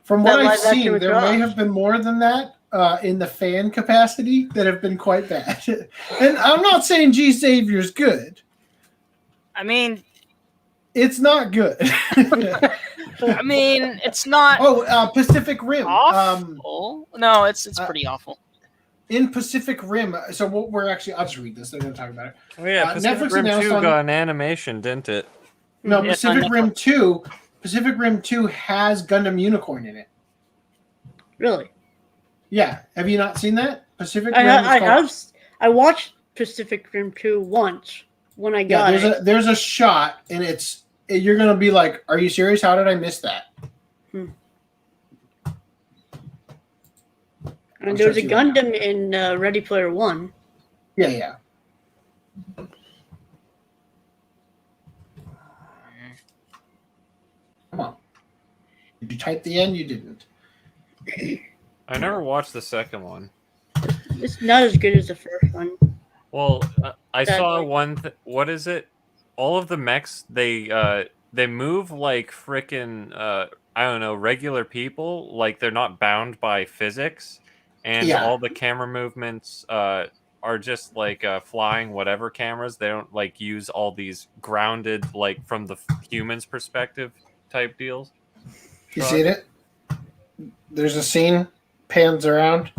from what that I've live action seen, with there Josh. may have been more than that in the fan capacity that have been quite bad. And I'm not saying G Savior's good. I mean, It's not good. it's not Pacific Rim. awful. No, it's pretty awful. In Pacific Rim, so what we're actually, I'll just read this. They're going to talk about it. Oh yeah, Pacific Netflix Rim announced 2 on- got an animation, didn't it? No, Yeah, it's on Pacific Rim 2. Pacific Rim 2 has Gundam Unicorn in it. Really? Yeah. Have you not seen that? Pacific Rim. I watched Pacific Rim 2 once when I got it. There's a shot, and you're gonna be like, "Are you serious? How did I miss that?" And there was a Gundam in Ready Player One. Yeah. Come on. Did you type the end? You didn't. I never watched the second one. It's not as good as the first one. Well, I saw Exactly. one. What is it? All of the mechs they move like frickin' I don't know, regular people. Like they're not bound by physics, and Yeah. all the camera movements are just like flying whatever cameras. They don't like use all these grounded, like from the human's perspective type deals. You seen it? There's a scene, pans around.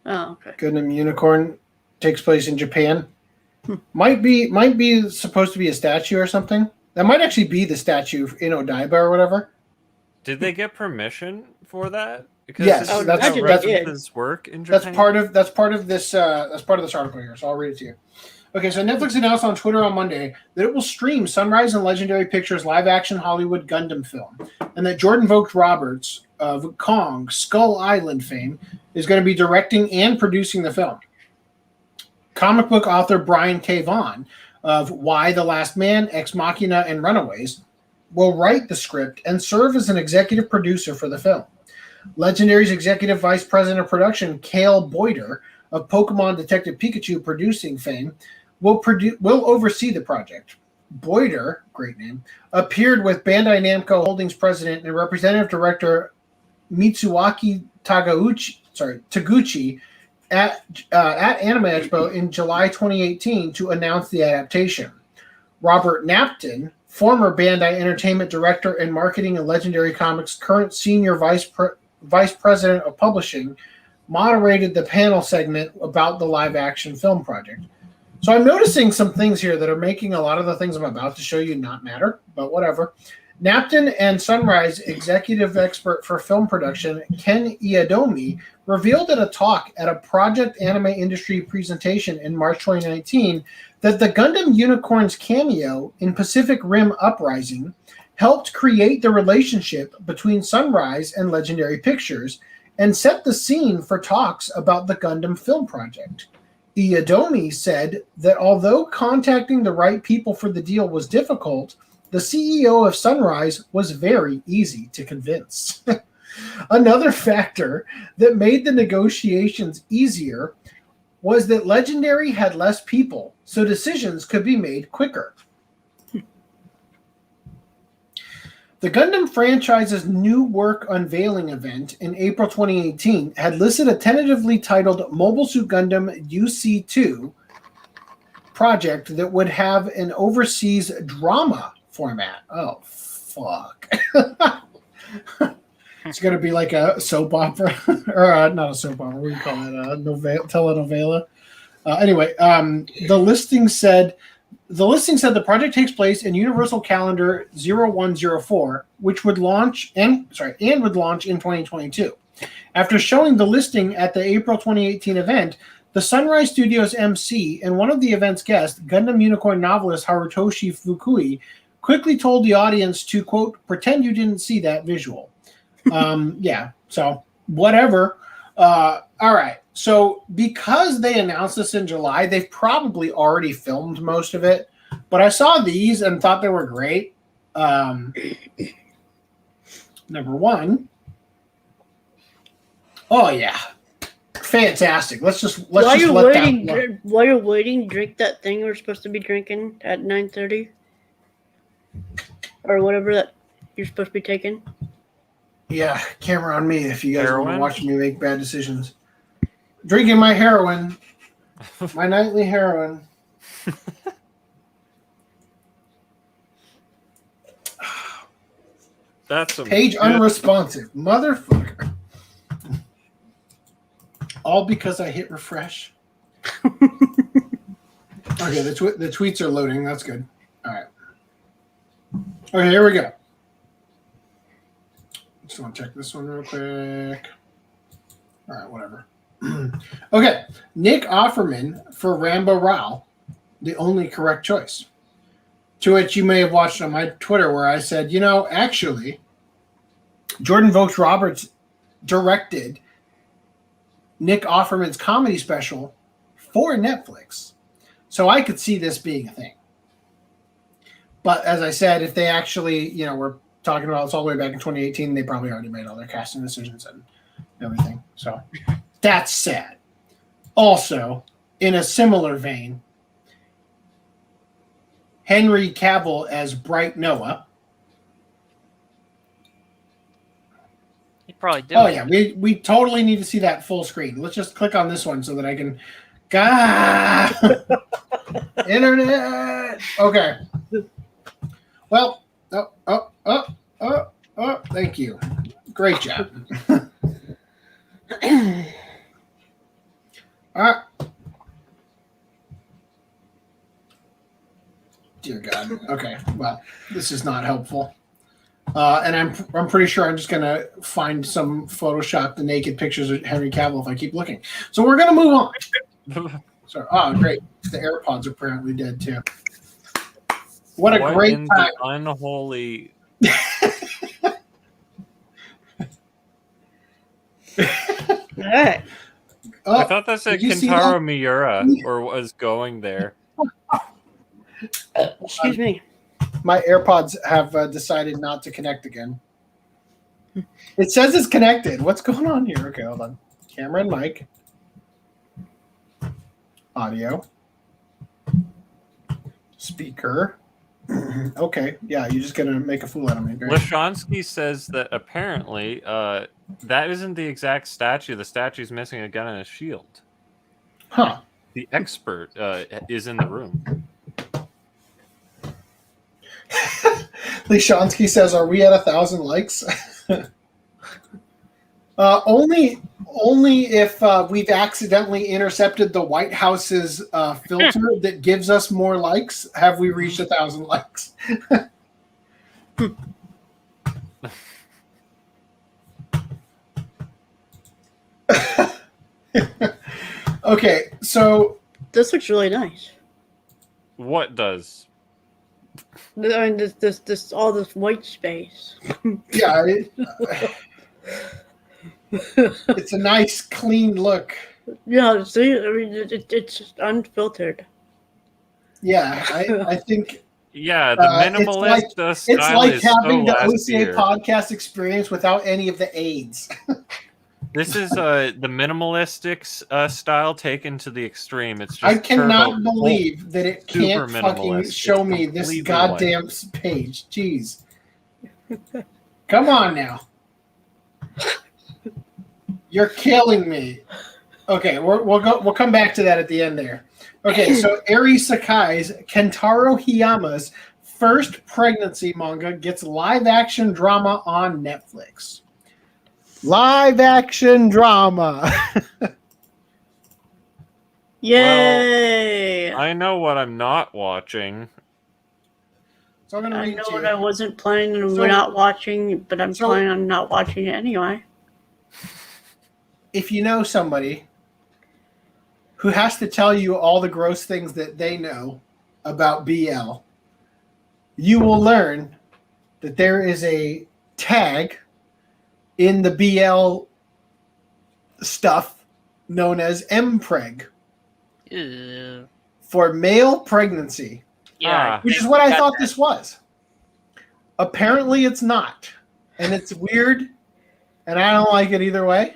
Oh, okay. Gundam Unicorn takes place in Japan. Might be supposed to be a statue or something. That might actually be the statue in Odaiba or whatever. Did they get permission for that? Because Yes, this is that's- how that's- references work in Japan. That's part of this article here. So I'll read it to you. Okay, so Netflix announced on Twitter on Monday that it will stream Sunrise and Legendary Pictures live-action Hollywood Gundam film, and that Jordan Vogt Roberts of Kong Skull Island fame is going to be directing and producing the film. Comic book author Brian K. Vaughan of Why the Last Man, Ex Machina, and Runaways will write the script and serve as an executive producer for the film. Legendary's executive vice president of production, Cale Boyder, of Pokemon Detective Pikachu producing fame, will oversee the project. Boyder, great name, appeared with Bandai Namco Holdings president and representative director Mitsuaki Taguchi at Anime Expo in July 2018 to announce the adaptation. Robert Napton, former Bandai Entertainment director and marketing and Legendary Comics current senior vice president of publishing, moderated the panel segment about the live-action film project. So I'm noticing some things here that are making a lot of the things I'm about to show you not matter, but whatever. Napton and Sunrise executive expert for film production, Ken Iadomi, revealed at a talk at a Project Anime Industry presentation in March 2019 that the Gundam Unicorn's cameo in Pacific Rim Uprising helped create the relationship between Sunrise and Legendary Pictures and set the scene for talks about the Gundam film project. Iadomi said that although contacting the right people for the deal was difficult, the CEO of Sunrise was very easy to convince. Another factor that made the negotiations easier was that Legendary had less people, so decisions could be made quicker. The Gundam franchise's new work unveiling event in April 2018 had listed a tentatively titled Mobile Suit Gundam UC2 project that would have an overseas drama format. Oh, fuck. It's going to be like a soap opera, or not a soap opera, what do you call it? A telenovela. Anyway, the listing said the project takes place in Universal Calendar 0104, which would launch in 2022. After showing the listing at the April 2018 event, the Sunrise Studios MC and one of the event's guests, Gundam Unicorn novelist Harutoshi Fukui, quickly told the audience to, quote, pretend you didn't see that visual. Yeah, so whatever. All right. So because they announced this in July, they've probably already filmed most of it. But I saw these and thought they were great. Number one. Oh yeah, fantastic. Let's just while you're waiting, drink that thing we're supposed to be drinking at 9:30, or whatever that you're supposed to be taking. Yeah, camera on me if you guys want to watch me make bad decisions. Drinking my heroin, my nightly heroin. That's page unresponsive, motherfucker. All because I hit refresh. Okay, the tweets are loading. That's good. All right. Okay, here we go. Just want to check this one real quick. All right, whatever. Okay, Nick Offerman for Rambo Rao, the only correct choice. To which you may have watched on my Twitter where I said, actually, Jordan Vogt Roberts directed Nick Offerman's comedy special for Netflix. So I could see this being a thing. But as I said, if they actually, we're talking about this all the way back in 2018, they probably already made all their casting decisions and everything. So that's sad. Also, in a similar vein, Henry Cavill as Bright Noah. He'd probably do it. Oh, it. yeah. We totally need to see that full screen. Let's just click on this one so that I can... God! Internet! Okay. Well, thank you. Great job. Dear God. Okay. Well, this is not helpful. And I'm pretty sure I'm just gonna find some photoshopped naked pictures of Henry Cavill if I keep looking. So we're gonna move on. So, great. The AirPods are apparently dead too. What a great in time! The unholy. Alright. I thought that said Kentaro Miura or was going there. Excuse me. My AirPods have decided not to connect again. It says it's connected. What's going on here? Okay, hold on. Camera and mic. Audio. Speaker. Okay, yeah, you're just going to make a fool out of me. Great. Lashonsky says that apparently that isn't the exact statue. The statue's missing a gun and a shield. Huh. The expert is in the room. Lishonsky says, "Are we at 1,000 likes?" Only if we've accidentally intercepted the White House's filter that gives us more likes have we reached 1,000 likes. Okay, so this looks really nice. What does? I mean, this all this white space. Yeah, it's a nice, clean look. Yeah, see, I mean, it's unfiltered. Yeah, I think Yeah, the minimalist style it's like is having so the last OCA year. podcast experience without any of the aids. This is the minimalistic style taken to the extreme. It's just I cannot turbo, believe that it super can't fucking minimalist. show It's me this completely goddamn page. Jeez. Come on now. You're killing me. Okay, we'll come back to that at the end there. Okay, so Eri Sakai's Kentaro Hiyama's first pregnancy manga gets live action drama on Netflix. Live action drama. Yay! I know what I'm not watching. So I'm gonna I read know to what you. I wasn't planning on So- not watching, but I'm so- planning on not watching it anyway. If you know somebody who has to tell you all the gross things that they know about BL, you will learn that there is a tag in the BL stuff known as MPreg Ew. for male pregnancy, Yeah, which is what I thought this was. Apparently it's not. And it's weird, and I don't like it either way.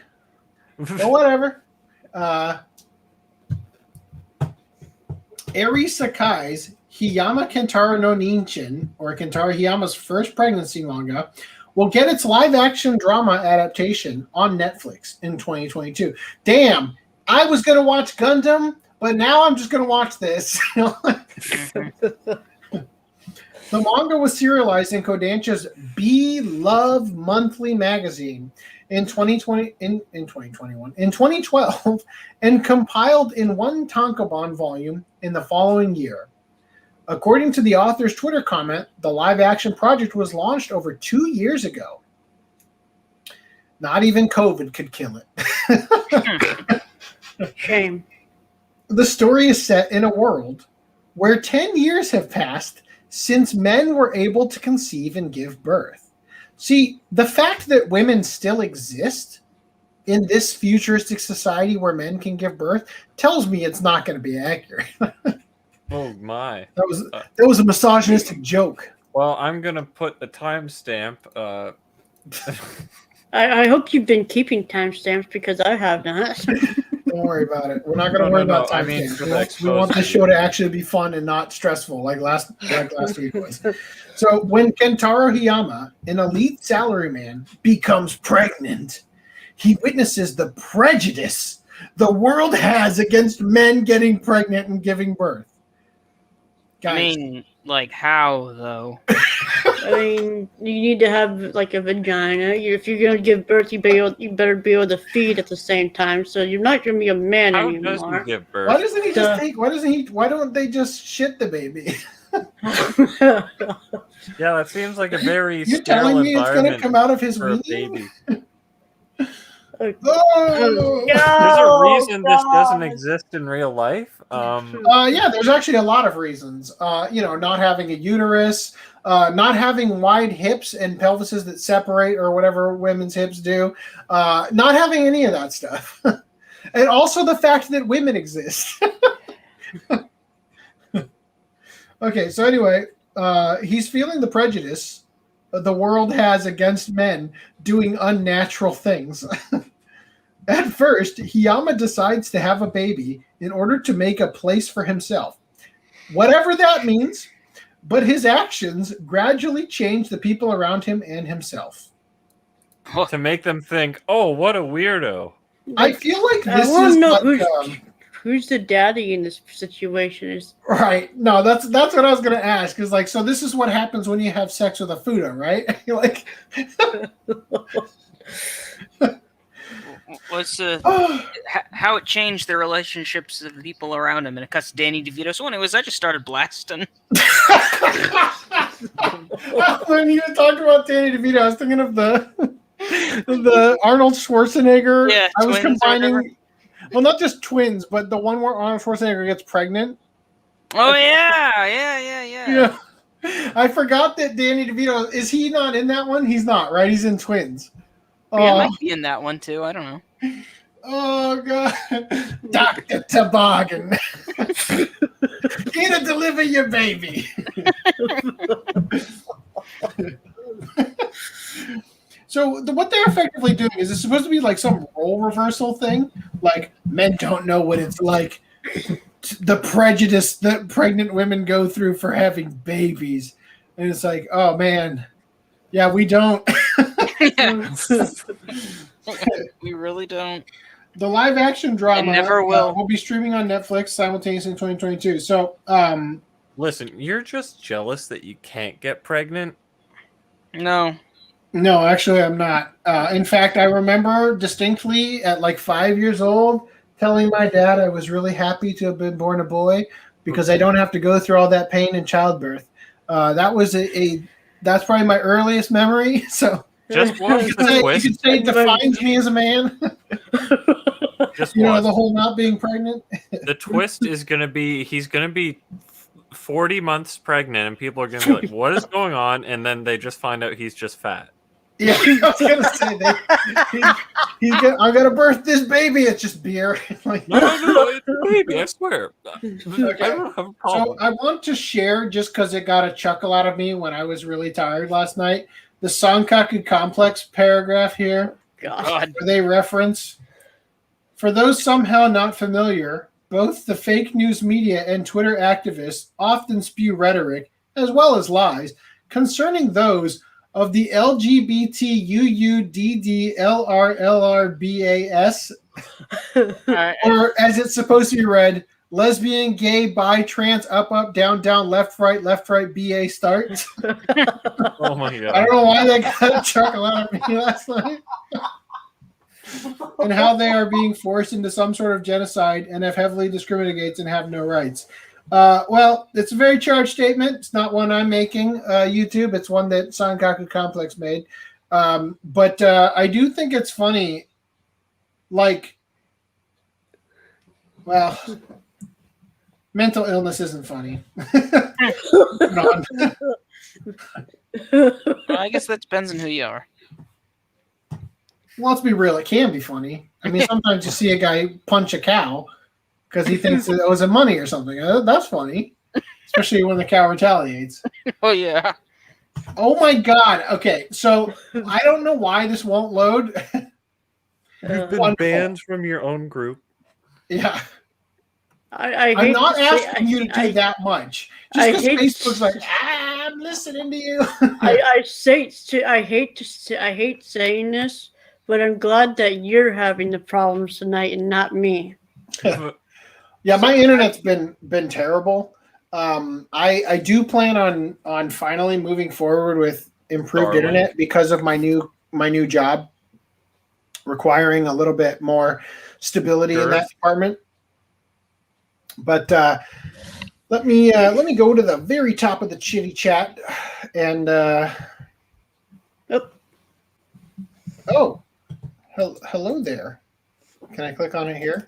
But whatever. Eri Sakai's Hiyama Kentaro no Ninchin, or Kentaro Hiyama's first pregnancy manga, will get its live-action drama adaptation on Netflix in 2022. Damn, I was going to watch Gundam, but now I'm just going to watch this. The manga was serialized in Kodansha's B-Love monthly magazine in 2012 and compiled in one tankobon volume in the following year. According to the author's Twitter comment, the live-action project was launched over 2 years ago. Not even COVID could kill it. Shame. The story is set in a world where 10 years have passed since men were able to conceive and give birth. See, the fact that women still exist in this futuristic society where men can give birth tells me it's not going to be accurate. Oh my! That was a misogynistic joke. Well, I'm gonna put a timestamp. I hope you've been keeping timestamps because I have not. Don't worry about it. We're not going to worry about I time mean, stamps. for the We want the exposed show to actually be fun and not stressful like last week was. So when Kentaro Hiyama, an elite salaryman, becomes pregnant, he witnesses the prejudice the world has against men getting pregnant and giving birth. Guys, I mean, like how though? I mean, you need to have like a vagina. If you're gonna give birth, you better be able to feed at the same time. So you're not gonna be a man How does anymore. he give birth? why doesn't he just take? Why don't they just shit the baby? Yeah, that seems like a very You're sterile telling me it's going to environment come out of his for a weenie? baby. Oh! There's a reason this doesn't exist in real life. Yeah, there's actually a lot of reasons. Not having a uterus, not having wide hips and pelvises that separate or whatever women's hips do, not having any of that stuff. And also the fact that women exist. Okay, so anyway, he's feeling the prejudice the world has against men doing unnatural things. At first, Hiyama decides to have a baby in order to make a place for himself. Whatever that means, but his actions gradually change the people around him and himself. To make them think, oh, what a weirdo. I feel like I this want is to know like, who's the daddy in this situation. Is right. No, that's what I was gonna ask. Is like, so this is what happens when you have sex with a Fuda, right? You're like, What's how it changed the relationships of the people around him, and it cuts Danny DeVito. So anyways, I just started blasting. when you talked about Danny DeVito, I was thinking of the Arnold Schwarzenegger. Yeah, I was twins or whatever. combining. Well, not just twins, but the one where Arnold Schwarzenegger gets pregnant. Oh yeah. Yeah. I forgot that Danny DeVito, is he not in that one? He's not, right? He's in Twins. Yeah, it might be in that one too. I don't know. Oh God, Dr. Toboggan, here to deliver your baby. So what they're effectively doing is it's supposed to be like some role reversal thing. Like men don't know what it's like, the prejudice that pregnant women go through for having babies, and it's like, oh man, yeah, we don't. We really don't. The live action drama never will be streaming on Netflix simultaneously in 2022. So, listen, you're just jealous that you can't get pregnant. No, actually, I'm not. In fact, I remember distinctly at like 5 years old telling my dad I was really happy to have been born a boy because I don't have to go through all that pain in childbirth. That was that's probably my earliest memory. So. Just watch the twist. You could say it defines me as a man. Just you know, the whole not being pregnant. The twist is going to be he's going to be 40 months pregnant, and people are going to be like, "What is going on?" And then they just find out he's just fat. Yeah, I was going to say I'm going to birth this baby. It's just beer. Like, no, it's a baby. I swear. Okay. I don't have a problem. So I want to share, just because it got a chuckle out of me when I was really tired last night, the Sankaku Complex paragraph here. God. Where they reference, for those somehow not familiar, both the fake news media and Twitter activists often spew rhetoric, as well as lies, concerning those of the LGBTUUDDLRLRBAS, or as it's supposed to be read, lesbian, gay, bi, trans, up, down, left, right, BA starts. Oh my God. I don't know why they got a chuckle out of me last night. And how they are being forced into some sort of genocide and have heavily discriminated and have no rights. Well, it's a very charged statement. It's not one I'm making, YouTube. It's one that Sankaku Complex made. But I do think it's funny. Like, well, mental illness isn't funny. I guess that depends on who you are. Well, let's be real. It can be funny. I mean, sometimes you see a guy punch a cow because he thinks it owes him money or something. That's funny, especially when the cow retaliates. Oh, yeah. Oh, my God. Okay, so I don't know why this won't load. You've been banned from your own group. Yeah. I'm not asking you to do that much. Just because Facebook's like, I'm listening to you. I hate saying this, but I'm glad that you're having the problems tonight and not me. Yeah, my internet's been terrible. I do plan on finally moving forward with improved internet because of my new job requiring a little bit more stability in that department. But let me go to the very top of the chitty chat and hello there. Can I click on it here?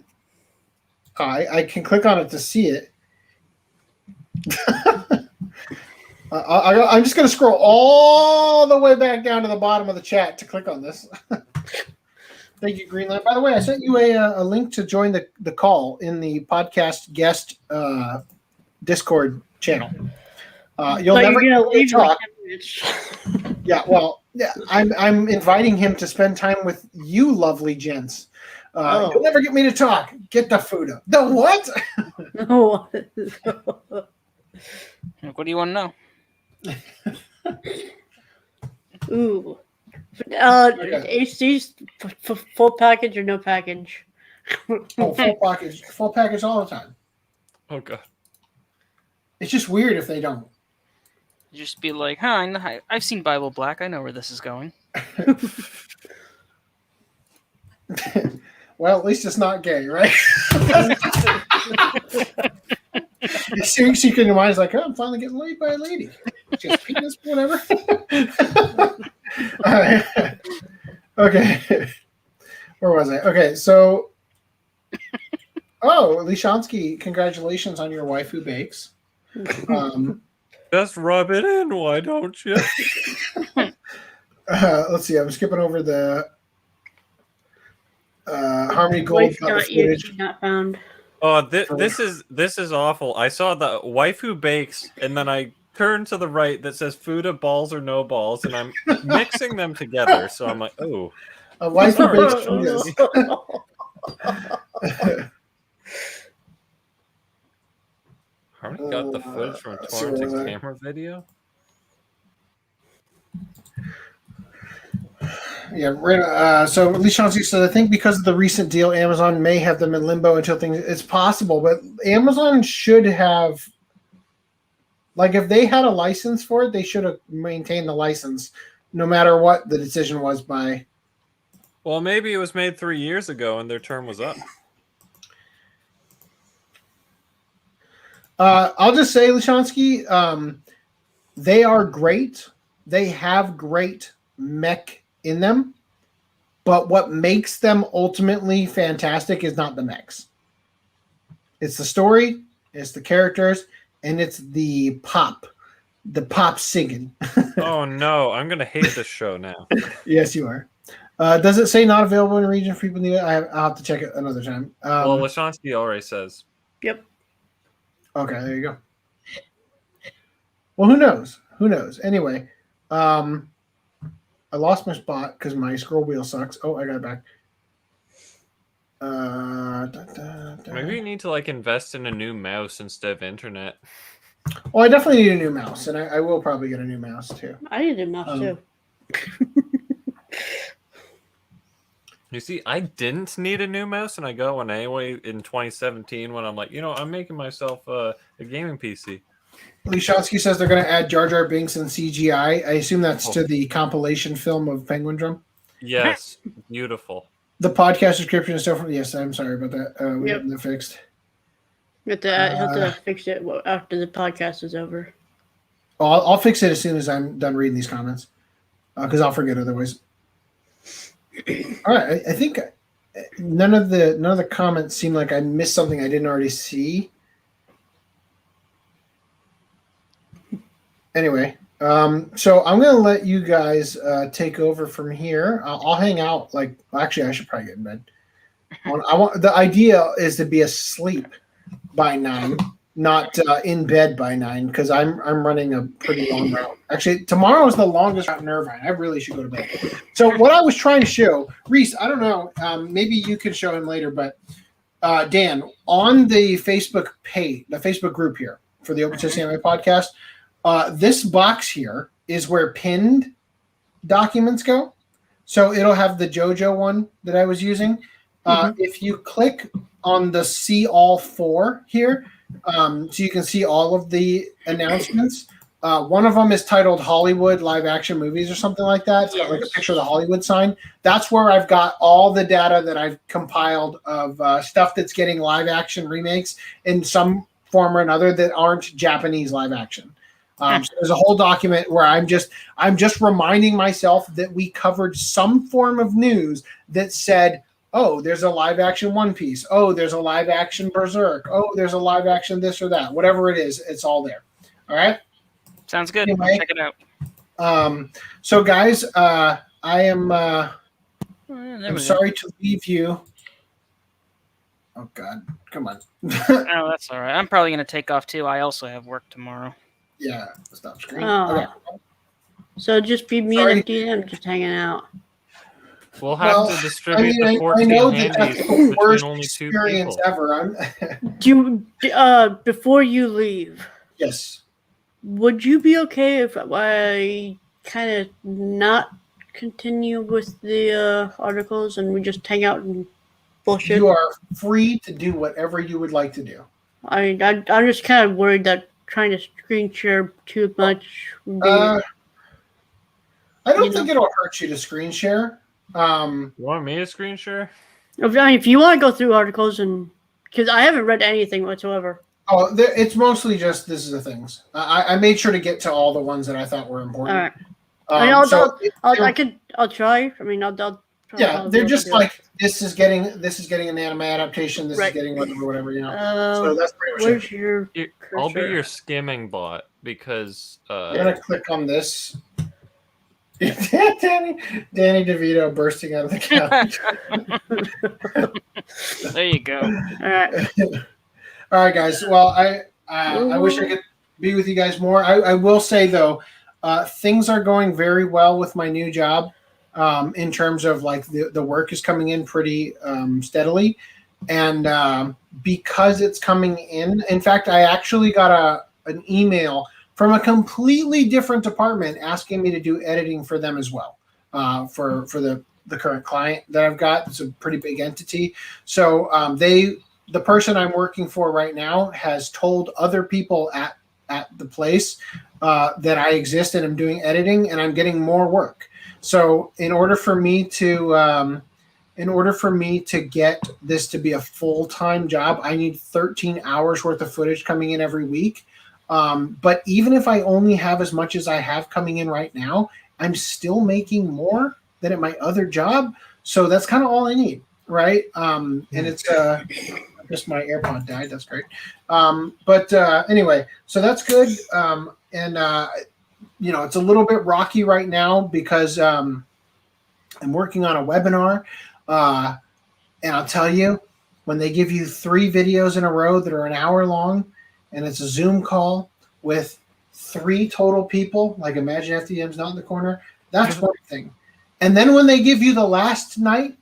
I can click on it to see it. I'm just going to scroll all the way back down to the bottom of the chat to click on this. Thank you, Greenland. By the way, I sent you a link to join the call in the podcast guest Discord channel. You'll never get to talk. Yeah, well, yeah, I'm inviting him to spend time with you, lovely gents. You'll never get me to talk. Get the food up. The what? No. What do you want to know? Ooh. HD's full package or no package? Full package all the time. Oh God. It's just weird if they don't. Just be like, I've seen Bible Black. I know where this is going. Well, at least it's not gay, right? Secret in your mind is like, I'm finally getting laid by a lady. Just penis, whatever. All right. Okay. Where was I? Okay, so Lishansky, congratulations on your waifu bakes. Just rub it in, why don't you? Let's see, I'm skipping over the Harmony Gold got the footage. Not found. Oh, this is awful. I saw the waifu bakes, and then I turned to the right that says Fuda balls or no balls, and I'm mixing them together. So I'm like, oh, A waifu bakes Fudas. Harmony got the footage from a torrented camera video. Yeah, right. So Lee Chauncey says, I think because of the recent deal, Amazon may have them in limbo until things. It's possible, but Amazon should have, like, if they had a license for it, they should have maintained the license, no matter what the decision was by. Well, maybe it was made 3 years ago and their term was up. I'll just say, Lishonsky, they are great. They have great mech in them, but what makes them ultimately fantastic is not the mechs. It's the story, it's the characters, and it's the pop singing. Oh no, I'm gonna hate this show now. Yes, you are. Does it say not available in a region for people need it? I'll have to check it another time. Well, Lashonsky already says. Yep. Okay, there you go. Well, who knows? Who knows? Anyway, I lost my spot because my scroll wheel sucks. Oh, I got it back. Maybe you need to invest in a new mouse instead of internet. Well, I definitely need a new mouse, and I will probably get a new mouse too. I need a mouse too. You see, I didn't need a new mouse, and I got one anyway in 2017 when I'm like, I'm making myself a gaming PC. Lee Shotsky says they're going to add Jar Jar Binks and CGI. I assume that's to the compilation film of Penguin Drum. Yes, beautiful. The podcast description is still from. Yes, I'm sorry about that. We have that fixed. You have to fix it after the podcast is over. I'll fix it as soon as I'm done reading these comments, because I'll forget otherwise. All right, I think none of the comments seem like I missed something I didn't already see. Anyway, so I'm gonna let you guys take over from here. I'll hang out. Actually, I should probably get in bed. The idea is to be asleep by 9, not in bed by 9, because I'm running a pretty long route. Actually, tomorrow is the longest route in Irvine. I really should go to bed. So what I was trying to show, Reese, I don't know, maybe you can show him later, but Dan, on the Facebook page, the Facebook group here for the Open Cestvs Anime Podcast, this box here is where pinned documents go. So it'll have the JoJo one that I was using. If you click on the see all 4 here, so you can see all of the announcements. One of them is titled Hollywood live action movies or something like that. It's got a picture of the Hollywood sign. That's where I've got all the data that I've compiled of stuff that's getting live action remakes in some form or another that aren't Japanese live action. So there's a whole document where I'm just reminding myself that we covered some form of news that said, oh, there's a live action One Piece. Oh, there's a live action Berserk. Oh, there's a live action this or that. Whatever it is, it's all there. All right? Sounds good. Anyway, check it out. So guys, I am I'm sorry to leave you. Oh God, come on. Oh, that's all right. I'm probably gonna take off too. I also have work tomorrow. Yeah, stop screen. Okay. So just be me and FDDNM just hanging out. We'll have to distribute the 14 handies between only 2 people. Ever. Do you, before you leave? Yes. Would you be okay if I kind of not continue with the articles and we just hang out and bullshit? You are free to do whatever you would like to do. I'm just kind of worried that trying to screen share too much would be, I don't think it'll hurt you to screen share. You want me to screen share? If you want to go through articles, and because I haven't read anything whatsoever. Oh, it's mostly just this is the things. I made sure to get to all the ones that I thought were important. All right. I'll try. I mean, yeah, they're just like this is getting an anime adaptation. This is getting whatever. So that's pretty much it. I'll be your skimming bot because I'm gonna click on this. Danny DeVito bursting out of the couch. There you go. All right. All right, guys. Well, I wish I could be with you guys more. I will say though, things are going very well with my new job. In terms of like the work is coming in pretty steadily, and because it's coming in fact, I actually got an email from a completely different department asking me to do editing for them as well, for the current client that I've got. It's a pretty big entity. So the person I'm working for right now has told other people at the place that I exist and I'm doing editing and I'm getting more work. So in order for me to get this to be a full-time job, I need 13 hours worth of footage coming in every week. But even if I only have as much as I have coming in right now, I'm still making more than at my other job. So that's kind of all I need, right? And it's just my AirPod died. That's great. But anyway, so that's good. It's a little bit rocky right now because I'm working on a webinar. And I'll tell you, when they give you 3 videos in a row that are an hour long, and it's a Zoom call with 3 total people, like imagine FDM's not in the corner, that's one thing. And then when they give you the last night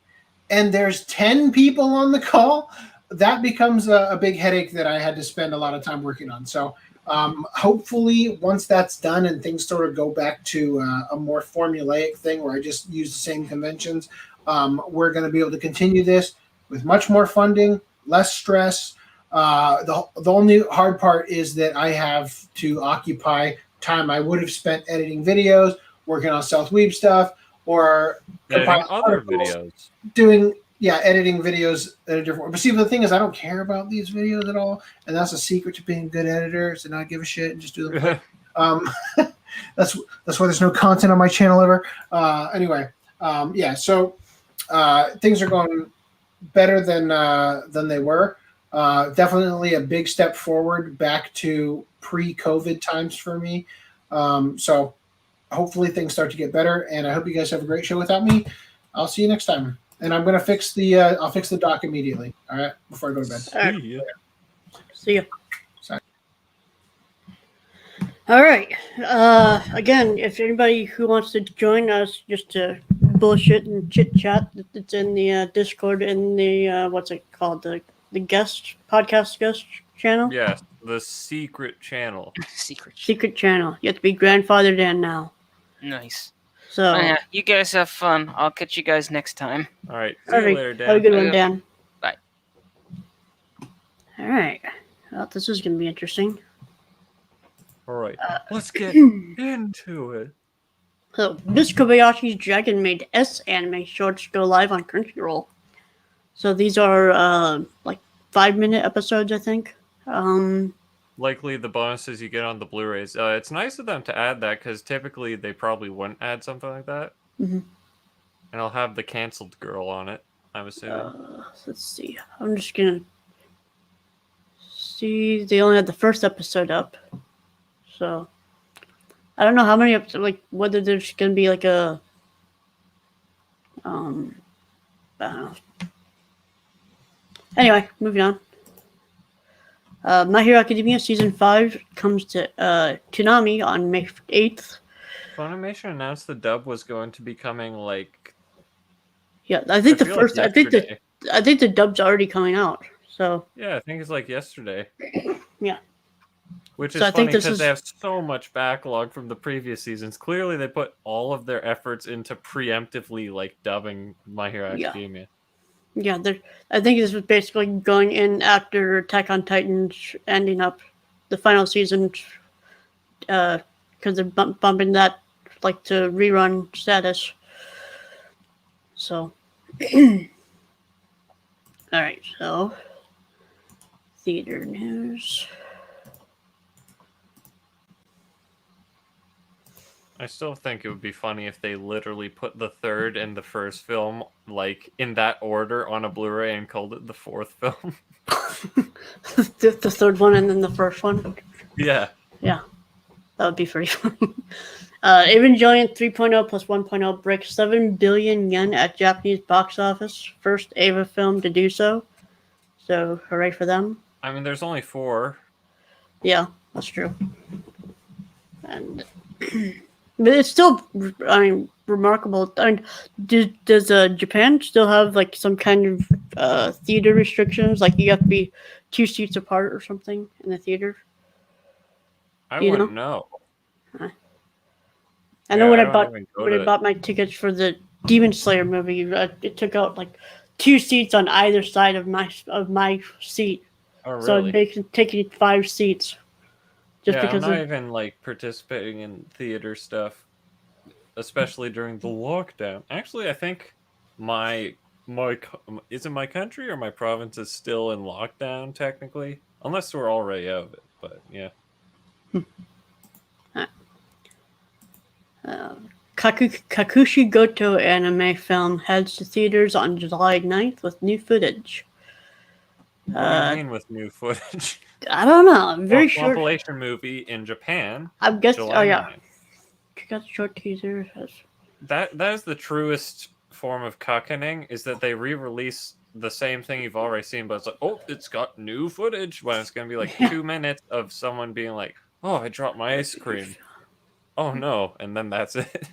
and there's 10 people on the call, that becomes a big headache that I had to spend a lot of time working on. So hopefully once that's done and things sort of go back to a more formulaic thing where I just use the same conventions, we're going to be able to continue this with much more funding, less stress. The only hard part is that I have to occupy time I would have spent editing videos, working on South Weeb stuff, or other videos. Editing videos at a different way. But see, the thing is, I don't care about these videos at all, and that's a secret to being a good editor, is to not give a shit and just do them. That's why there's no content on my channel ever. So things are going better than they were. Definitely a big step forward back to pre-COVID times for me. So hopefully things start to get better, and I hope you guys have a great show without me. I'll see you next time. And I'm gonna fix the dock immediately. All right, before I go to bed. See ya. Sorry. All right. Again, if anybody who wants to join us just to bullshit and chit chat, it's in the Discord in the what's it called, the podcast guest channel. Yes, the secret channel. Secret channel. You have to be grandfathered in now. Nice. So you guys have fun. I'll catch you guys next time. All right. See you later, Dan. Have a good one, Dan. Bye. All right. Well, this is going to be interesting. All right. Let's get into it. So, Miss Kobayashi's Dragon Maid S anime shorts go live on Crunchyroll. So these are like 5-minute episodes, I think. Likely the bonuses you get on the Blu-rays. It's nice of them to add that because typically they probably wouldn't add something like that. Mm-hmm. And I'll have the canceled girl on it, I'm assuming. Let's see. I'm just going to see. They only had the first episode up. So I don't know how many episodes, like whether there's going to be like a I don't know. Anyway, moving on. My Hero Academia Season 5 comes to Toonami on May 8th. Funimation announced the dub was going to be coming like... Yeah, I think I think the dub's already coming out. So yeah, I think it's like yesterday. Yeah. Which is funny because they have so much backlog from the previous seasons. Clearly they put all of their efforts into preemptively like dubbing My Hero Academia. Yeah, I think this was basically going in after Attack on Titan's ending up the final season, because they're bumping that like to rerun status. So, all right. So, theater news. I still think it would be funny if they literally put the third and the first film like in that order on a Blu-ray and called it the fourth film. the third one and then the first one. Yeah. Yeah, that would be pretty funny. Evangelion 3.0 plus 1.0 breaks 7 billion yen at Japanese box office. First Eva film to do so. So, hooray for them. I mean, there's only 4. Yeah, that's true. And but it's still, I mean, remarkable. I mean, does Japan still have like some kind of theater restrictions? Like you have to be 2 seats apart or something in the theater? I wouldn't know. I know when I bought my tickets for the Demon Slayer movie, it took out like 2 seats on either side of my seat. Oh, really? So I'm taking 5 seats. Just because I'm not even like participating in theater stuff, especially during the lockdown. Actually, I think my is it my country or my province is still in lockdown technically, unless we're already out of it. But yeah. Kakushigoto anime film heads to theaters on July 9th with new footage. What do you mean with new footage? I don't know. I'm very sure. Compilation movie in Japan. I guess. July 9th. Check out the short teaser. That is the truest form of cuckening, is that they re-release the same thing you've already seen, but it's like, oh, it's got new footage, when it's going to be like 2 minutes of someone being like, oh, I dropped my ice cream. Oh no, and then that's it.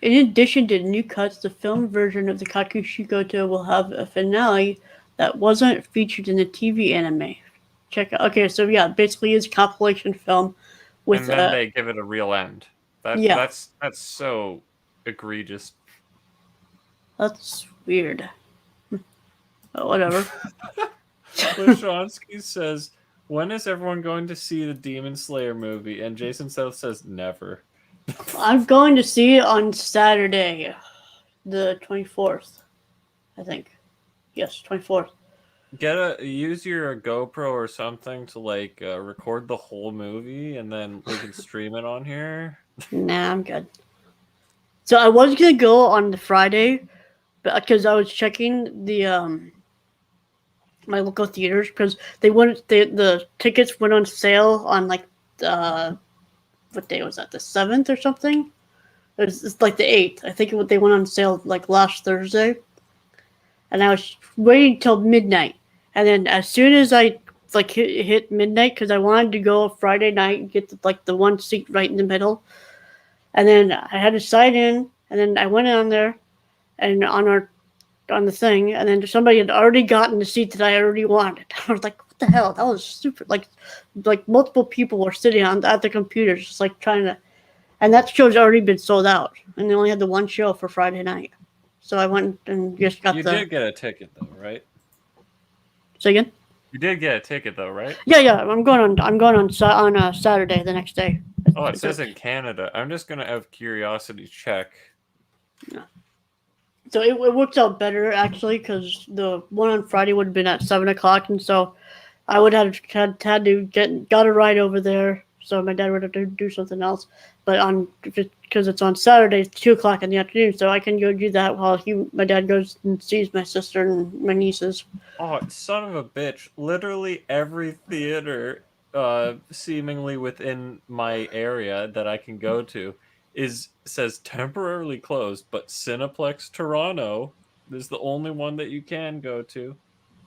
In addition to new cuts, the film version of the Kakushigoto will have a finale that wasn't featured in the TV anime. Check out. Okay, so yeah, basically it's a compilation film with. And then they give it a real end. That's so egregious. That's weird. But whatever. Lashonsky says, when is everyone going to see the Demon Slayer movie? And Jason South says, never. I'm going to see it on Saturday, the 24th, I think. Yes, 24th. Use your GoPro or something to like record the whole movie, and then we can stream it on here. Nah, I'm good. So I was gonna go on the Friday, because I was checking the my local theaters, because the tickets went on sale on like what day was that? The 7th or something? It's like the 8th. I think they went on sale like last Thursday, and I was waiting till midnight. And then as soon as I like hit midnight, because I wanted to go Friday night and get the one seat right in the middle, and then I had to sign in, and then I went on there, and on the thing, and then somebody had already gotten the seat that I already wanted. I was like, what the hell? That was stupid. Like multiple people were sitting at the computers, just like trying to, and that show's already been sold out, and they only had the one show for Friday night. So I went and just got You did get a ticket though, right? Say again? You did get a ticket though, right? Yeah. I'm going on Saturday, the next day. Oh, it says in Canada. I'm just gonna have curiosity check. Yeah. So it worked out better actually, because the one on Friday would have been at 7:00, and so I would have had to got a ride over there. So my dad would have to do something else, but because it's on Saturday, it's 2:00 in the afternoon, so I can go do that while my dad goes and sees my sister and my nieces. Oh, son of a bitch! Literally every theater, seemingly within my area that I can go to, says temporarily closed, but Cineplex Toronto is the only one that you can go to.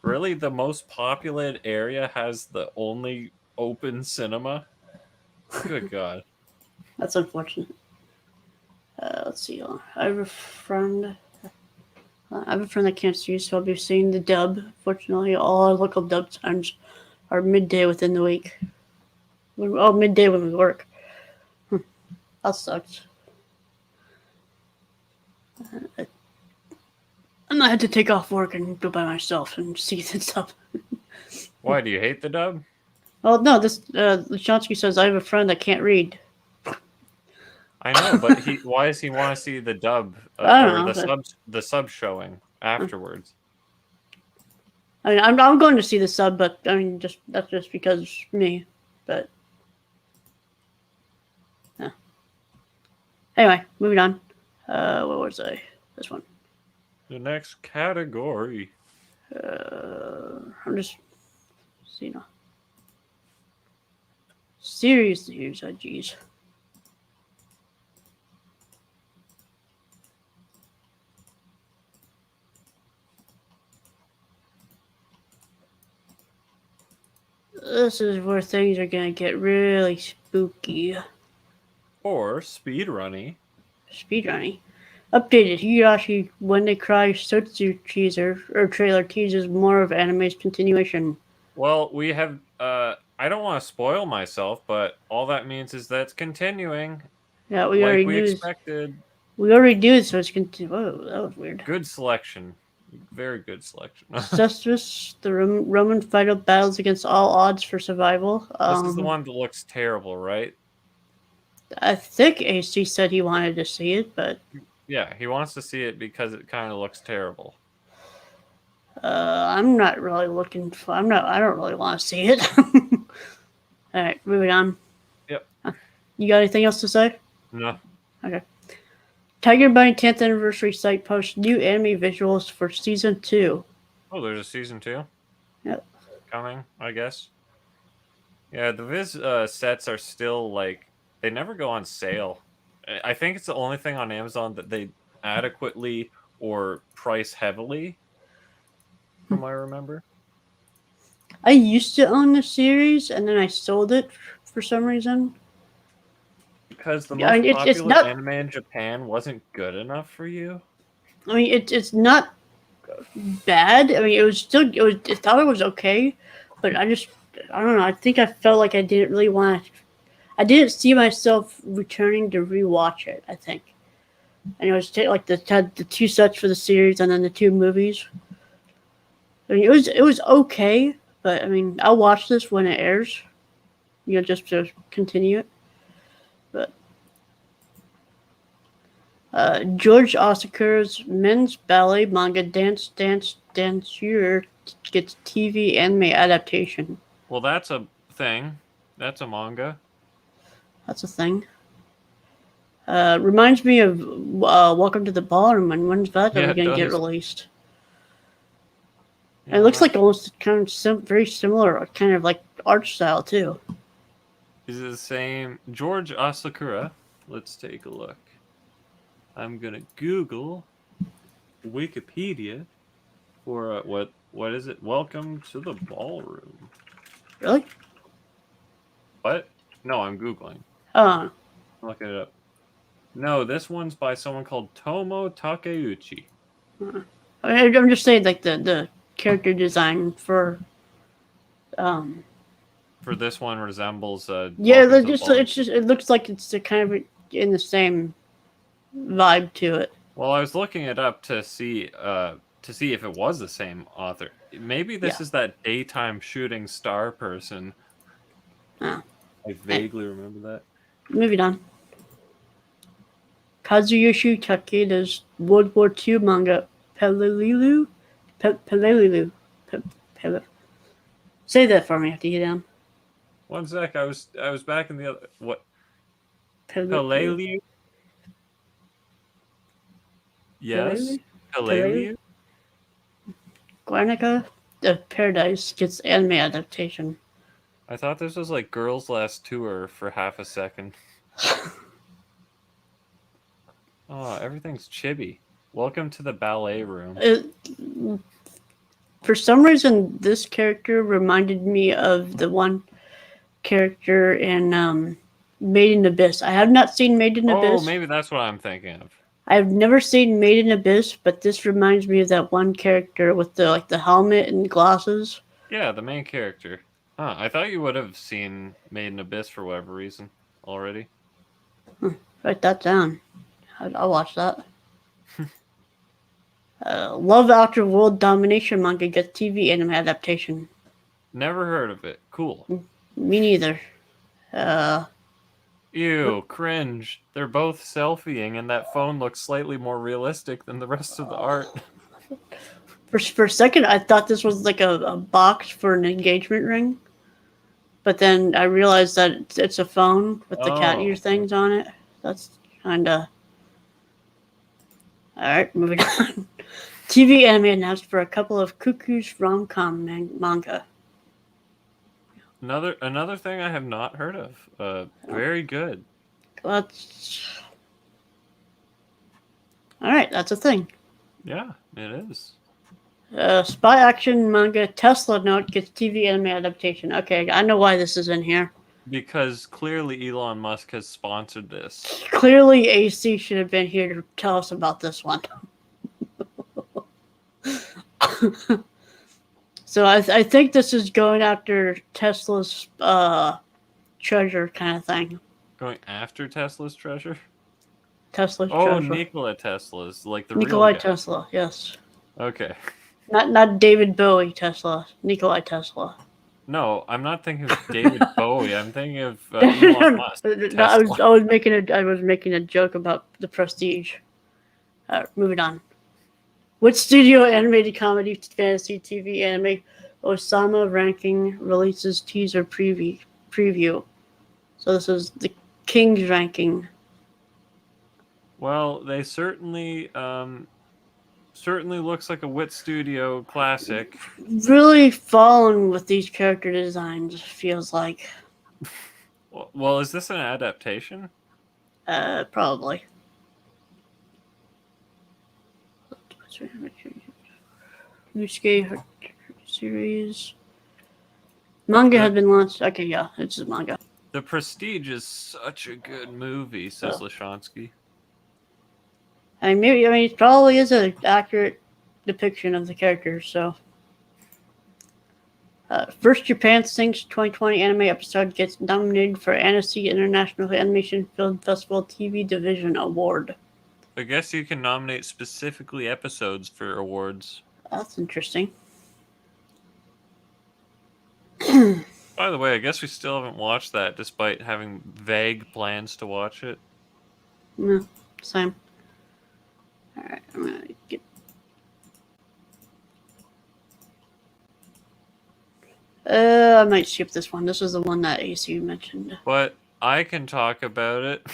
Really, the most populated area has the only open cinema. Good God. That's unfortunate. Let's see. I have a friend that can't see, so I'll be seeing the dub. Fortunately, all our local dub times are midday within the week. Oh, midday when we work. That sucks. I might have to take off work and go by myself and see the dub. Why, do you hate the dub? Well, no, this Lashonsky says I have a friend that can't read. I know, but why does he want to see the dub I don't know, the sub showing afterwards? I mean, I'm going to see the sub, but I mean, that's just because me. But yeah. Anyway, moving on. What was I? This one. The next category. I'm just seeing. Serious news. Oh, jeez. This is where things are gonna get really spooky. Or speedrunny. Speedrunning. Updated Higurashi When They Cry Cestvs teaser or trailer teases more of anime's continuation. Well, we have. I don't want to spoil myself, but all that means is that it's continuing. Yeah, we like already we knew. expected. We already knew, so it's Whoa, that was weird. Good selection. Very good selection. Cestvs, the Roman fighter battles against all odds for survival. This is the one that looks terrible, right? I think AC said he wanted to see it, but Yeah, he wants to see it because it kind of looks terrible. I'm not really looking for. I don't really want to see it. All right, moving on. Yep. You got anything else to say? No. Okay. Tiger Bunny 10th anniversary site posts new anime visuals for season 2. Oh, there's a season 2? Yep. Coming, I guess. Yeah, the Viz sets are still like, they never go on sale. I think it's the only thing on Amazon that they adequately or price heavily, from what I remember. I used to own the series and then I sold it for some reason. Because the most popular anime in Japan wasn't good enough for you? I mean, it's not bad. I mean, I thought it was okay, but I don't know. I think I felt like I didn't really want to. I didn't see myself returning to rewatch it, I think. And it was like the 2 sets for the series and then the 2 movies. I mean, it was okay, but I mean, I'll watch this when it airs. Just to continue it. But George Asakura's men's ballet manga Dance Danseur gets TV anime adaptation. Well, that's a thing. That's a manga. That's a thing. Reminds me of Welcome to the Ballroom, and when's that going to get released? Yeah, it looks like almost kind of very similar, kind of like art style too. Is it the same? George Asakura. Let's take a look. I'm gonna Google Wikipedia for what is it? Welcome to the Ballroom. Really? What? No, I'm Googling. Oh. Looking it up. No, this one's by someone called Tomo Takeuchi. I'm just saying, like the character design for this one resembles it looks like it's kind of in the same vibe to it. Well, I was looking it up to see if it was the same author. Maybe this is that daytime shooting star person. Oh. I vaguely remember that. Moving on. Kazuyoshi Takeda's World War II manga Pelelilu. Say that for me after you get down. One sec, I was back in the other what? Peleliu. Yes. Peleliu. Guernica of Paradise gets anime adaptation. I thought this was like Girls' Last Tour for half a second. Oh, everything's chibi. Welcome to the ballet room. For some reason, this character reminded me of the one character in Made in Abyss. I have not seen Made in Abyss. Oh, maybe that's what I'm thinking of. I've never seen Made in Abyss, but this reminds me of that one character with the helmet and glasses. Yeah, the main character. Huh, I thought you would have seen Made in Abyss for whatever reason already. Write that down. I'll watch that. Love After World Domination manga gets TV anime adaptation. Never heard of it. Cool. Me neither. Ew, cringe. They're both selfieing, and that phone looks slightly more realistic than the rest of the art. For a second, I thought this was like a box for an engagement ring. But then I realized that it's a phone with the cat ear things on it. That's kind of... Alright, moving on. TV anime announced for a couple of Cuckoo's rom-com manga. Another thing I have not heard of. Very good. Alright, that's a thing. Yeah, it is. Spy action manga Tesla Note gets TV anime adaptation. Okay, I know why this is in here. Because clearly Elon Musk has sponsored this. Clearly, AC should have been here to tell us about this one. So I think this is going after Tesla's treasure kind of thing. Going after Tesla's treasure? Tesla's Oh, treasure. Nikola Tesla's, like the Nikolai real guy. Tesla, yes. Okay. Not David Bowie Tesla. Nikolai Tesla. No, I'm not thinking of David Bowie. I'm thinking of Elon Musk. No, I was making a joke about the Prestige. Moving on. Which studio animated comedy fantasy TV anime Osama ranking releases teaser preview? So this is the King's ranking. Well, they certainly looks like a Wit Studio classic. Really following with these character designs, feels like. Well, is this an adaptation? Probably. Yusuke series. Manga has been launched. Okay, yeah, it's a manga. The Prestige is such a good movie, says Lashansky. I mean, it probably is an accurate depiction of the characters. So, first Japan Sings 2020 anime episode gets nominated for Annecy International Animation Film Festival TV Division Award. I guess you can nominate specifically episodes for awards. That's interesting. By the way, I guess we still haven't watched that, despite having vague plans to watch it. No, same. All right, I'm gonna get. I might skip this one. This is the one that AC mentioned. But I can talk about it.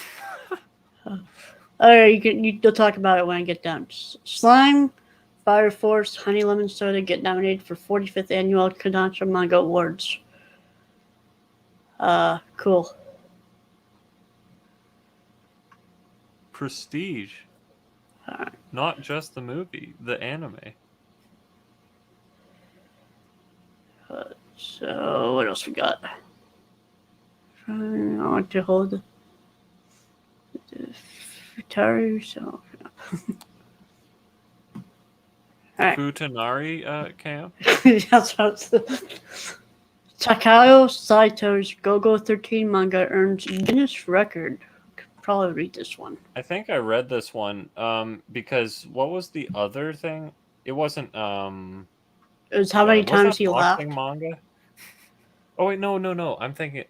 All right, you'll talk about it when I get done. Slime, Fire Force, Honey Lemon Soda get nominated for 45th Annual Kodansha Manga Awards. Cool. Prestige. Not just the movie, the anime. So, what else we got? I want to hold the Futari, so. Alright. Futanari camp? That's what Takao Saito's Go-Go 13 manga earns Guinness record. Could probably read this one. I think I read this one because what was the other thing? It wasn't It was how many times he laughed. Manga? Oh wait, no. I'm thinking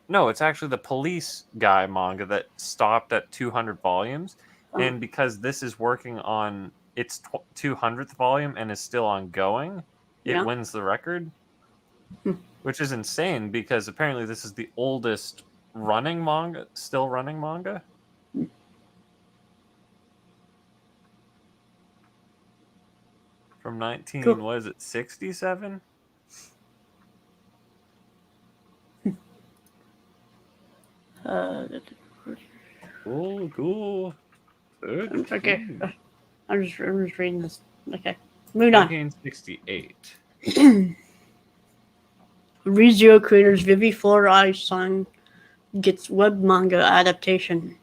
no, it's actually the police guy manga that stopped at 200 volumes. Oh. And because this is working on its 200th volume and is still ongoing, it wins the record. Which is insane because apparently this is the oldest running manga, still running manga. From 67? Cool. Okay. I'm just reading this. Okay. Moving on. 1968. RHYS creators Vivi Flora Ai-san gets web manga adaptation.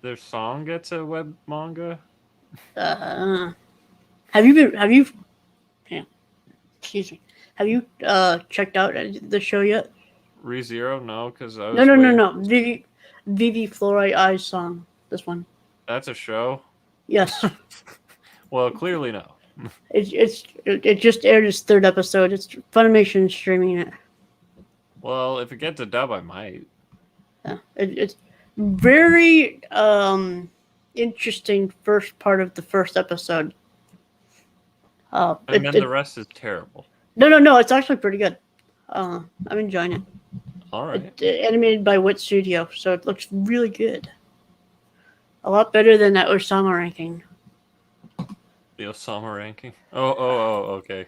Their song gets a web manga? Have you checked out the show yet? ReZero? No, because I was No. Vivi Flora Ai-san. This one. That's a show? Yes. Well, clearly no. It just aired its third episode. It's Funimation streaming it. Well, if it gets a dub, I might. Yeah, it's very interesting first part of the first episode. And then the rest is terrible. No, it's actually pretty good. I'm enjoying it. All right. It's animated by Wit Studio, so it looks really good. A lot better than that Osama ranking. The Osama ranking? Oh, okay.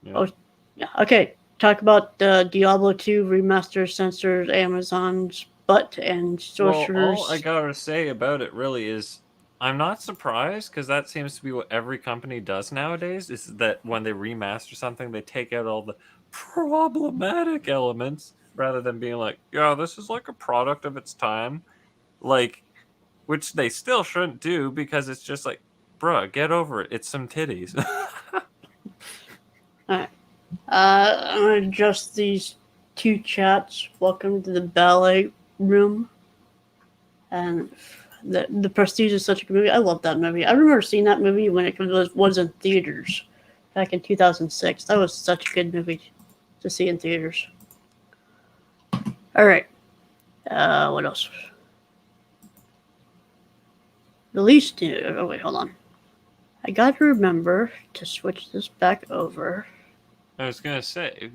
Yeah. Oh, yeah. Okay. Talk about Diablo 2 remaster censors Amazon's butt and sorcerers. Well, all I gotta say about it really is I'm not surprised because that seems to be what every company does nowadays. Is that when they remaster something, they take out all the problematic elements rather than being like, "Yeah, this is like a product of its time," like, which they still shouldn't do because it's just like, bruh, get over it. It's some titties. Alright. I'm gonna adjust these two chats. Welcome to the ballet room. And the Prestige is such a good movie. I love that movie. I remember seeing that movie when it was in theaters back in 2006. That was such a good movie to see in theaters. All right. What else? Release new. Oh wait, hold on. I got to remember to switch this back over. I was gonna say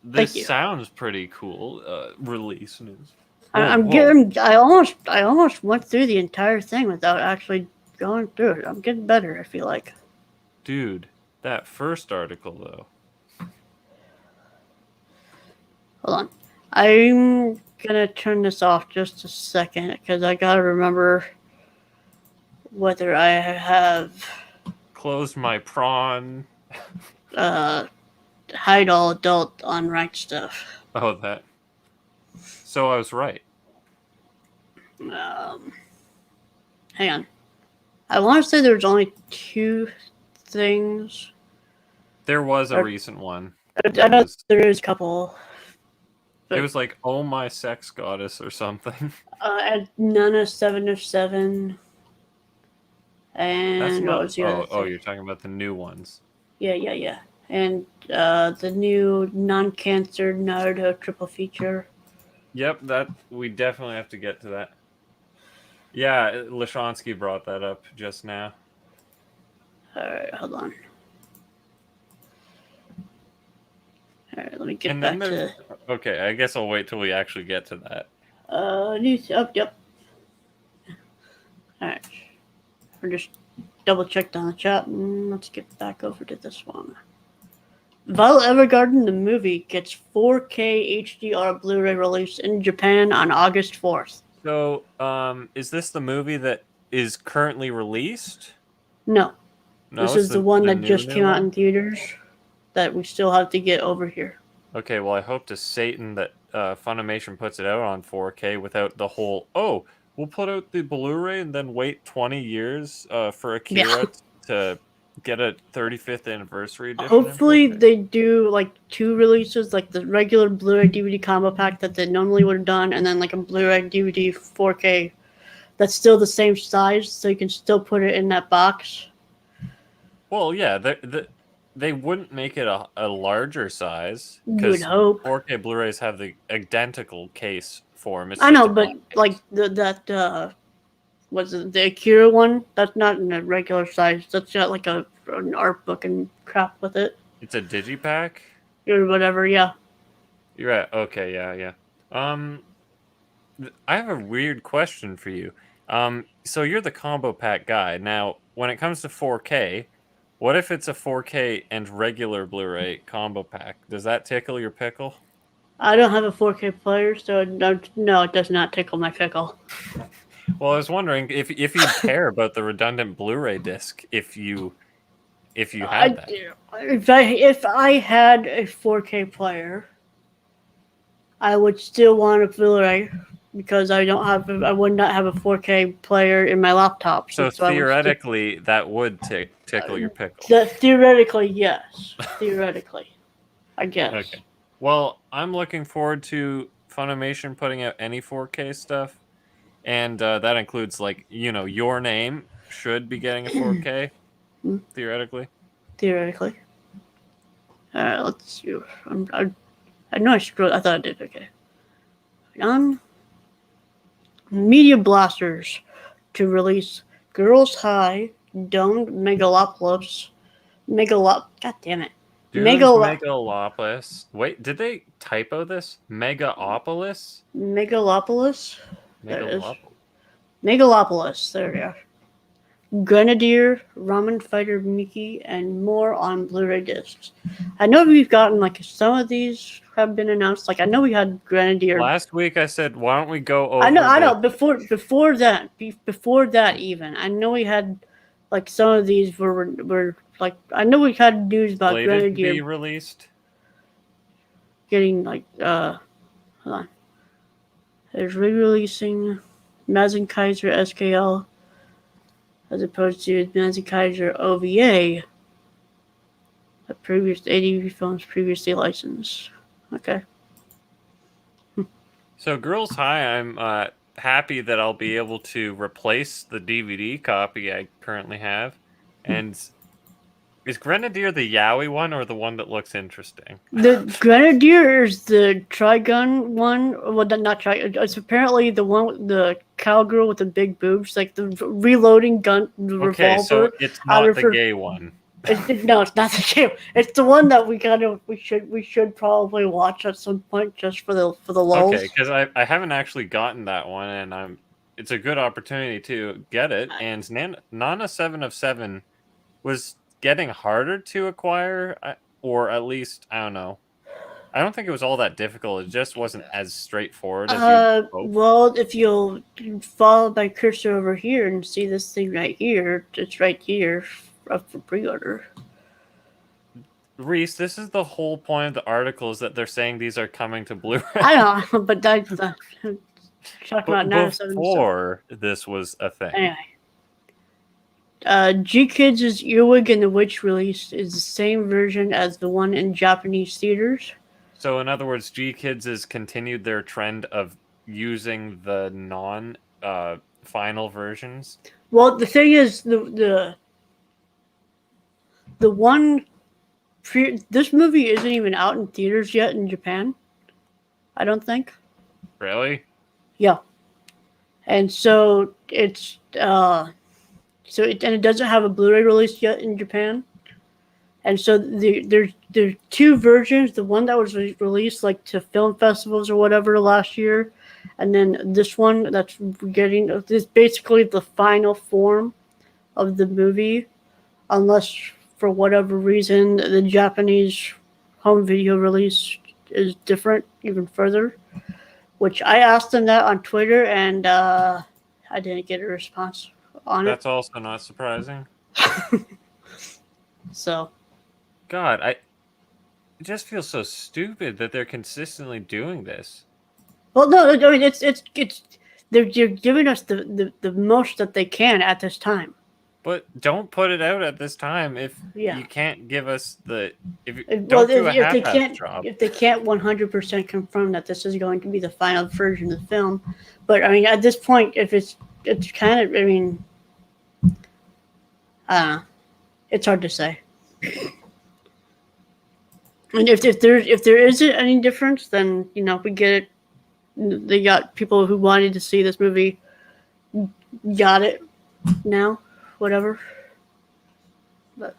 this sounds pretty cool. Release news. I almost went through the entire thing without actually going through it. I'm getting better, I feel like. Dude, that first article though. Hold on. I'm gonna turn this off just a second because I gotta remember whether I have closed my prawn. Hide all adult unranked stuff. Oh, that. So I was right. Hang on. I want to say there's only 2 things. There was a recent one. I know there is a couple. It was like, "Oh my sex goddess" or something. And Nana 7 of 7. And what was the other thing? You're talking about the new ones. Yeah. And the new non-cancer Naruto triple feature. Yep, that we definitely have to get to that. Yeah, Lashonsky brought that up just now. Alright, hold on. Alright, let me get back to... Okay, I guess I'll wait till we actually get to that. Yep. Alright. We're just double checked on the chat. Let's get back over to this one. Violet Evergarden, the movie, gets 4K HDR Blu-ray release in Japan on August 4th. So, is this the movie that is currently released? No. This is the one that just came out in theaters that we still have to get over here. Okay, well, I hope to Satan that Funimation puts it out on 4K without the whole, we'll put out the Blu-ray and then wait 20 years for Akira to get a 35th anniversary edition. Hopefully they do like 2 releases, like the regular Blu-ray DVD combo pack that they normally would have done, and then like a Blu-ray DVD 4K that's still the same size, so you can still put it in that box. Well, yeah, they wouldn't make it a larger size because 4K Blu-rays have the identical case form. I know, but like was it the Akira one? That's not in a regular size. That's got like an art book and crap with it. It's a digipack? Or whatever, yeah. You're right. Okay, yeah. I have a weird question for you. So you're the combo pack guy. Now, when it comes to 4K, what if it's a 4K and regular Blu-ray combo pack? Does that tickle your pickle? I don't have a 4K player, so no, it does not tickle my pickle. Well, I was wondering if you care about the redundant Blu-ray disc if you had that. If I had a 4K player, I would still want a Blu-ray because I would not have a 4K player in my laptop. So theoretically, that would tickle your pickle. Theoretically, yes. Theoretically, I guess. Okay. Well, I'm looking forward to Funimation putting out any 4K stuff. And that includes, like, your name should be getting a 4K, theoretically. Theoretically. All right, let's see. I know I scrolled. I thought I did. Okay. Media Blasters to release Girls High, Domed Megalopolis. God damn it. Megalopolis. Wait, did they typo this? Megalopolis? Megalopolis. Megalopolis. There we are. Grenadier, Ramen Fighter Mickey, and more on Blu-ray discs. I know we've gotten like some of these have been announced. Like I know we had Grenadier Last week I said, why don't we go over? I know. Before that even, I know we had like some of these were like I know we had news about slated to be Grenadier released. getting like hold on. There's re-releasing Mazen Kaiser SKL as opposed to Mazen Kaiser OVA. A previous ADV films previously licensed. Okay. So Girls High, I'm happy that I'll be able to replace the DVD copy I currently have. And is Grenadier the Yaoi one or the one that looks interesting? The Grenadier is the Trigun one. Well, not Trigun. It's apparently the one with the cowgirl with the big boobs, like the reloading gun, the Okay, revolver. so it's not the gay one. No, it's not the gay. It's the one that we should probably watch at some point just for the lulz. Okay, because I haven't actually gotten that one, and it's a good opportunity to get it. And Nana 7 of 7 was getting harder to acquire, or at least I don't know. I don't think it was all that difficult. It just wasn't as straightforward as you hope. Well, if you'll follow my cursor over here and see this thing right here, it's right here up for pre-order. Reese, this is the whole point of the article is that they're saying these are coming to Blu-ray. I know, but that's talking about Nana 7. Before this was a thing. Anyway. G-Kids' Earwig and the Witch release is the same version as the one in Japanese theaters. So, in other words, G-Kids has continued their trend of using the non-final versions. Well, the thing is, the one this movie isn't even out in theaters yet in Japan. I don't think. Really? Yeah. And so it's and it doesn't have a Blu-ray release yet in Japan. And so there's two versions. The one that was released like to film festivals or whatever last year, and then this one that's getting this basically the final form of the movie, unless for whatever reason the Japanese home video release is different even further. Which I asked them that on Twitter, and I didn't get a response on That's also not surprising. So. God, it just feels so stupid that they're consistently doing this. Well, no, I mean it's they're giving us the most that they can at this time. But don't put it out at this time if you can't give us if they can't 100% confirm that this is going to be the final version of the film. But I mean, at this point, if it's kind of, I mean, it's hard to say. And if there isn't any difference, then we get it. They got people who wanted to see this movie, got it now, whatever. But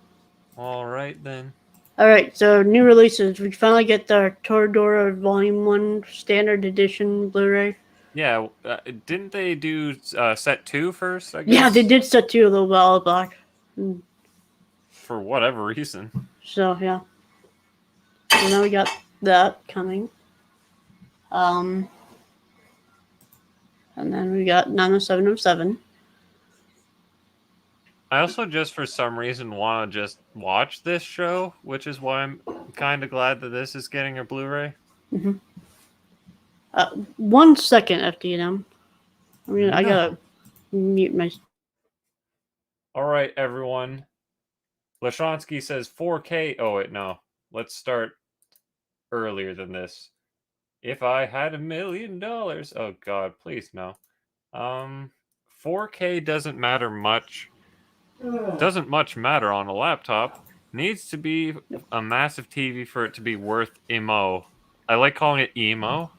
all right then. All right, so new releases. We finally get the Toradora Volume 1 Standard Edition Blu-ray. Yeah, didn't they do set 2 first? I guess? Yeah, they did set 2 a little while back. For whatever reason. So yeah. So now we got that coming. And then we got 90707. I also just for some reason want to just watch this show, which is why I'm kind of glad that this is getting a Blu-ray. Mm-hmm. 1 second, FDDNM. I gotta mute my. All right, everyone. Lashonsky says 4K. Oh wait, no. Let's start earlier than this. If I had $1 million. Oh God, please no. 4K doesn't matter much. Doesn't much matter on a laptop. Needs to be a massive TV for it to be worth emo. I like calling it emo.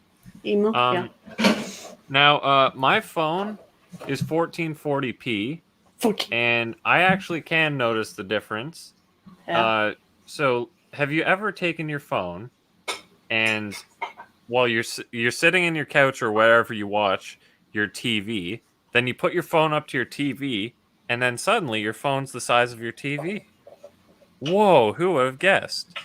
Emo. Yeah. Now, my phone is 1440p, and I actually can notice the difference. Yeah. So, have you ever taken your phone and while you're sitting in your couch or wherever you watch your TV, then you put your phone up to your TV and then suddenly your phone's the size of your TV. Whoa, who would have guessed?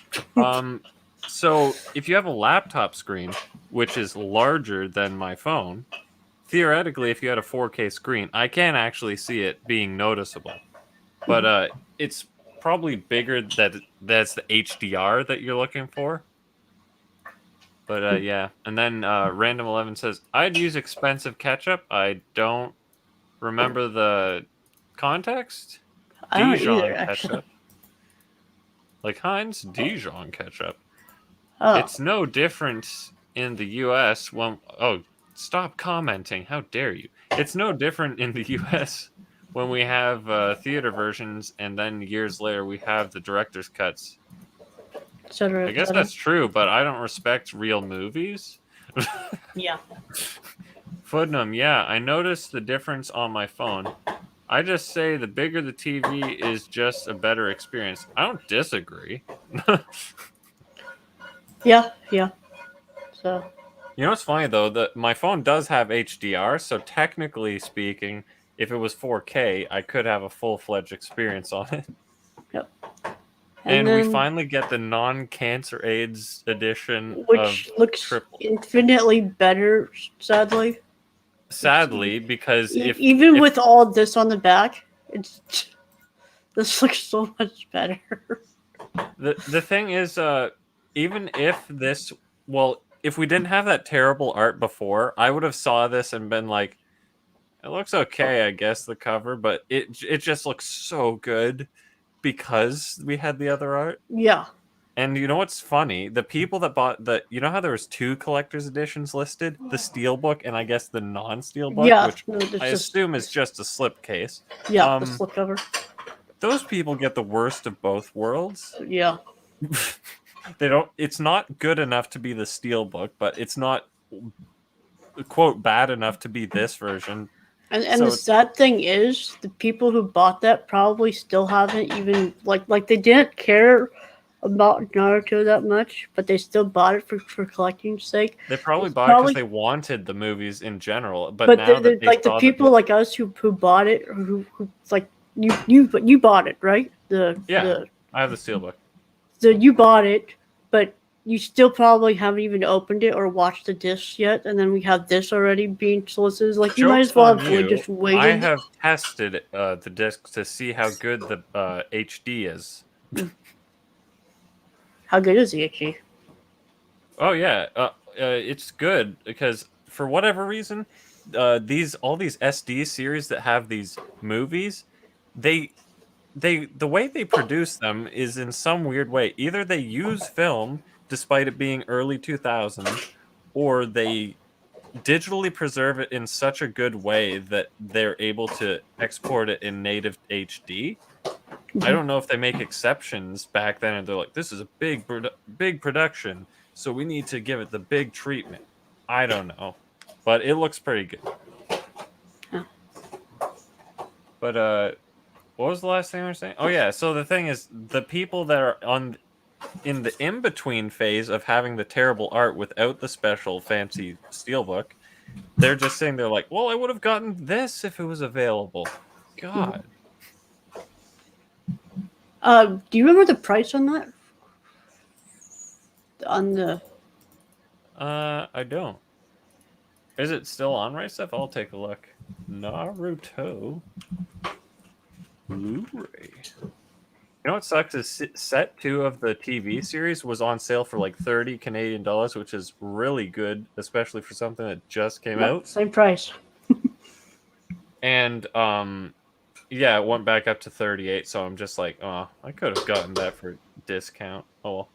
So if you have a laptop screen, which is larger than my phone, theoretically, if you had a 4K screen, I can actually see it being noticeable. But it's probably bigger that's the HDR that you're looking for. But yeah, and then Random 11 says, I'd use expensive ketchup. I don't remember the context. I don't Dijon either, actually. ketchup. Like Heinz Dijon ketchup. Oh, It's no different in the US when... Oh, stop commenting. How dare you? It's no different in the US when we have theater versions and then years later we have the director's cuts. etc. I guess that's true, but I don't respect real movies. Yeah. Footnum, yeah, I noticed the difference on my phone. I just say the bigger the TV is just a better experience. I don't disagree. Yeah. So. You know what's funny though? That my phone does have HDR, so technically speaking, if it was 4K, I could have a full-fledged experience on it. Yep. And then, we finally get the non-cancer AIDS edition, which of looks Triple. infinitely better, sadly. Sadly, because even with all this on the back, this looks so much better. The thing is, even if this, well, if we didn't have that terrible art before, I would have saw this and been like, it looks okay, I guess, the cover, but it just looks so good because we had the other art. Yeah. And you know what's funny? The people that bought you know how there was 2 collector's editions listed? The Steelbook and I guess the non-Steelbook, Yeah, which no, I assume is just a slipcase. Yeah, the slipcover. Those people get the worst of both worlds. Yeah. It's not good enough to be the Steelbook, but it's not, quote, bad enough to be this version. And the sad thing is, the people who bought that probably still haven't even, like they didn't care about Naruto that much, but they still bought it for collecting's sake. They probably bought it because they wanted the movies in general. But now they're, like the people like us who bought it, or who like you bought it, right? I have the Steelbook. So you bought it, but you still probably haven't even opened it or watched the discs yet, and then we have this already being solicited. Like, you might as well have just waited. I have tested the discs to see how good the HD is. How good is the HD? Oh yeah, it's good because for whatever reason, all these SD series that have these movies, the way they produce them is in some weird way. Either they use film despite it being early 2000s, or they digitally preserve it in such a good way that they're able to export it in native HD. I don't know if they make exceptions back then and they're like, this is a big production, so we need to give it the big treatment. I don't know, but it looks pretty good. Huh. But what was the last thing I was saying? Oh yeah, so the thing is, the people that are in the in-between phase of having the terrible art without the special fancy steelbook, they're just saying, they're like, well, I would have gotten this if it was available. God. Do you remember the price on that? On the... I don't. Is it still on RHYS? I'll take a look. Naruto Blu-ray. You know what sucks is set 2 of the TV series was on sale for like 30 Canadian dollars, which is really good, especially for something that just came out. Same price. And yeah, it went back up to 38, so I'm just like, oh, I could have gotten that for discount. Oh well.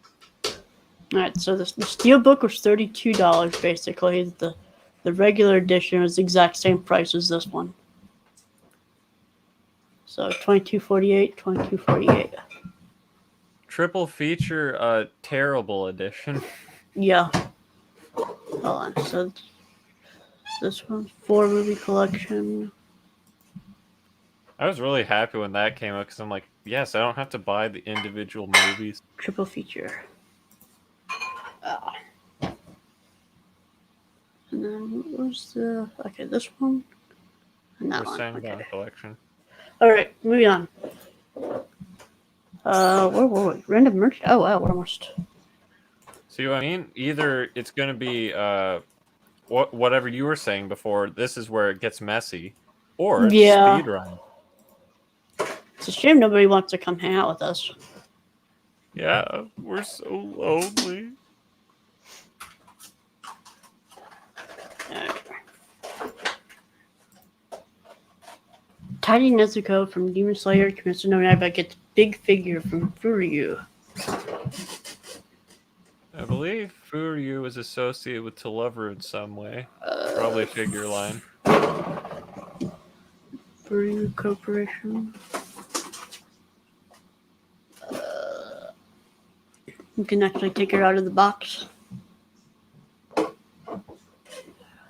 Alright, so the Steelbook was $32 basically. The regular edition was the exact same price as this one. So $22.48, $22.48. Triple feature, terrible edition. Yeah. Hold on. So this one's 4 movie collection. I was really happy when that came out because I'm like, yes, I don't have to buy the individual movies. Triple feature. And then what was the... Okay, this one. And that one. Okay. Collection. All right, moving on. Where were we? Random merch. Oh wow, we're almost. See what I mean? Either it's going to be whatever you were saying before. This is where it gets messy, or it's Yeah. speed run. It's a shame nobody wants to come hang out with us. Yeah, we're so lonely. Tiny Nezuko from Demon Slayer commits to no Naiba gets big figure from Furyu. I believe Furyu is associated with Telever in some way. Probably figure line. Furyu Corporation. You can actually take her out of the box.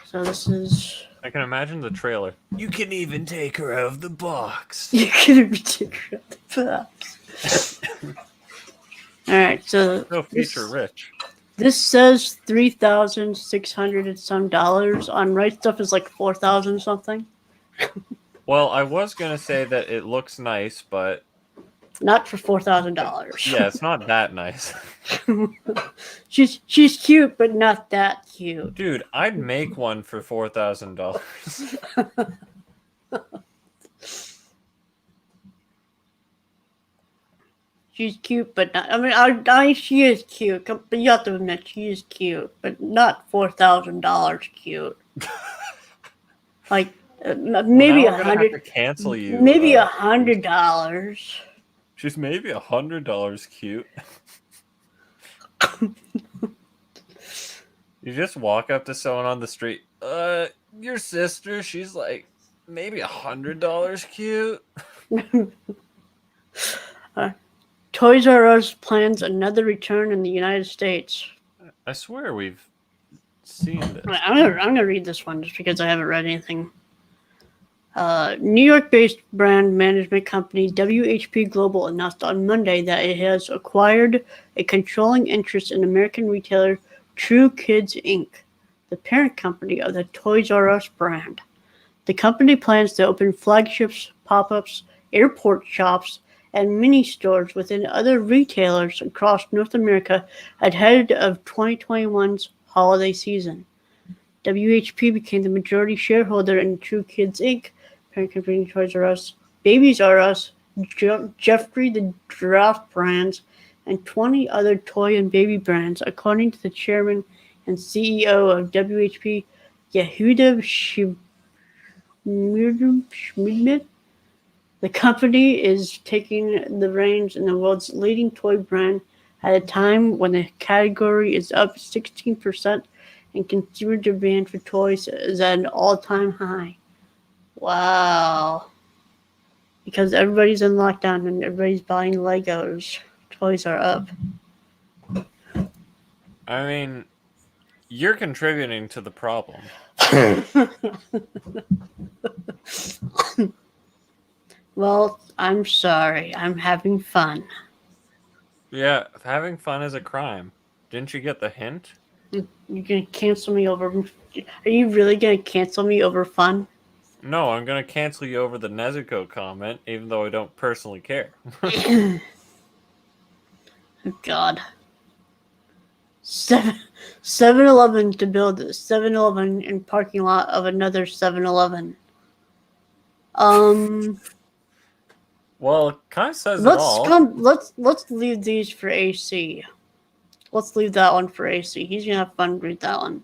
So this is. I can imagine the trailer. You can even take her out of the box. You can even take her out of the box. Alright, so. So feature rich. This says 3,600 and some dollars. On Right Stuff is like 4,000 something. Well, I was gonna say that it looks nice, but not for $4,000. Yeah, it's not that nice. she's cute, but not that cute. Dude, I'd make one for $4,000. She's cute, but not. I mean, she is cute, but you have to admit she is cute, but not $4,000 cute. Like maybe well, $100. Cancel you. Uh, maybe $100. She's maybe $100 cute. You just walk up to someone on the street. Your sister. She's like maybe $100 cute. Toys R Us plans another return in the United States. I swear we've seen this. I'm gonna read this one just because I haven't read anything. New York-based brand management company WHP Global announced on Monday that it has acquired a controlling interest in American retailer True Kids Inc., the parent company of the Toys R Us brand. The company plans to open flagships, pop-ups, airport shops, and mini stores within other retailers across North America ahead of 2021's holiday season. WHP became the majority shareholder in True Kids Inc., parent company Toys R Us, Babies R Us, Jeffrey the Giraffe brands, and 20 other toy and baby brands, according to the chairman and CEO of WHP, Yehuda Schmidman. The company is taking the reins in the world's leading toy brand at a time when the category is up 16% and consumer demand for toys is at an all-time high. Wow. Because everybody's in lockdown and everybody's buying Legos. Toys are up. I mean, you're contributing to the problem. Well, I'm sorry. I'm having fun. Yeah, having fun is a crime. Didn't you get the hint? You're going to cancel me over... Are you really going to cancel me over fun? No, I'm going to cancel you over the Nezuko comment, even though I don't personally care. Oh, God. 7-Eleven to build 7-Eleven in parking lot of another 7-Eleven. Well, it kind of says it all. Let's leave these for AC. Let's leave that one for AC. He's gonna have fun with that one.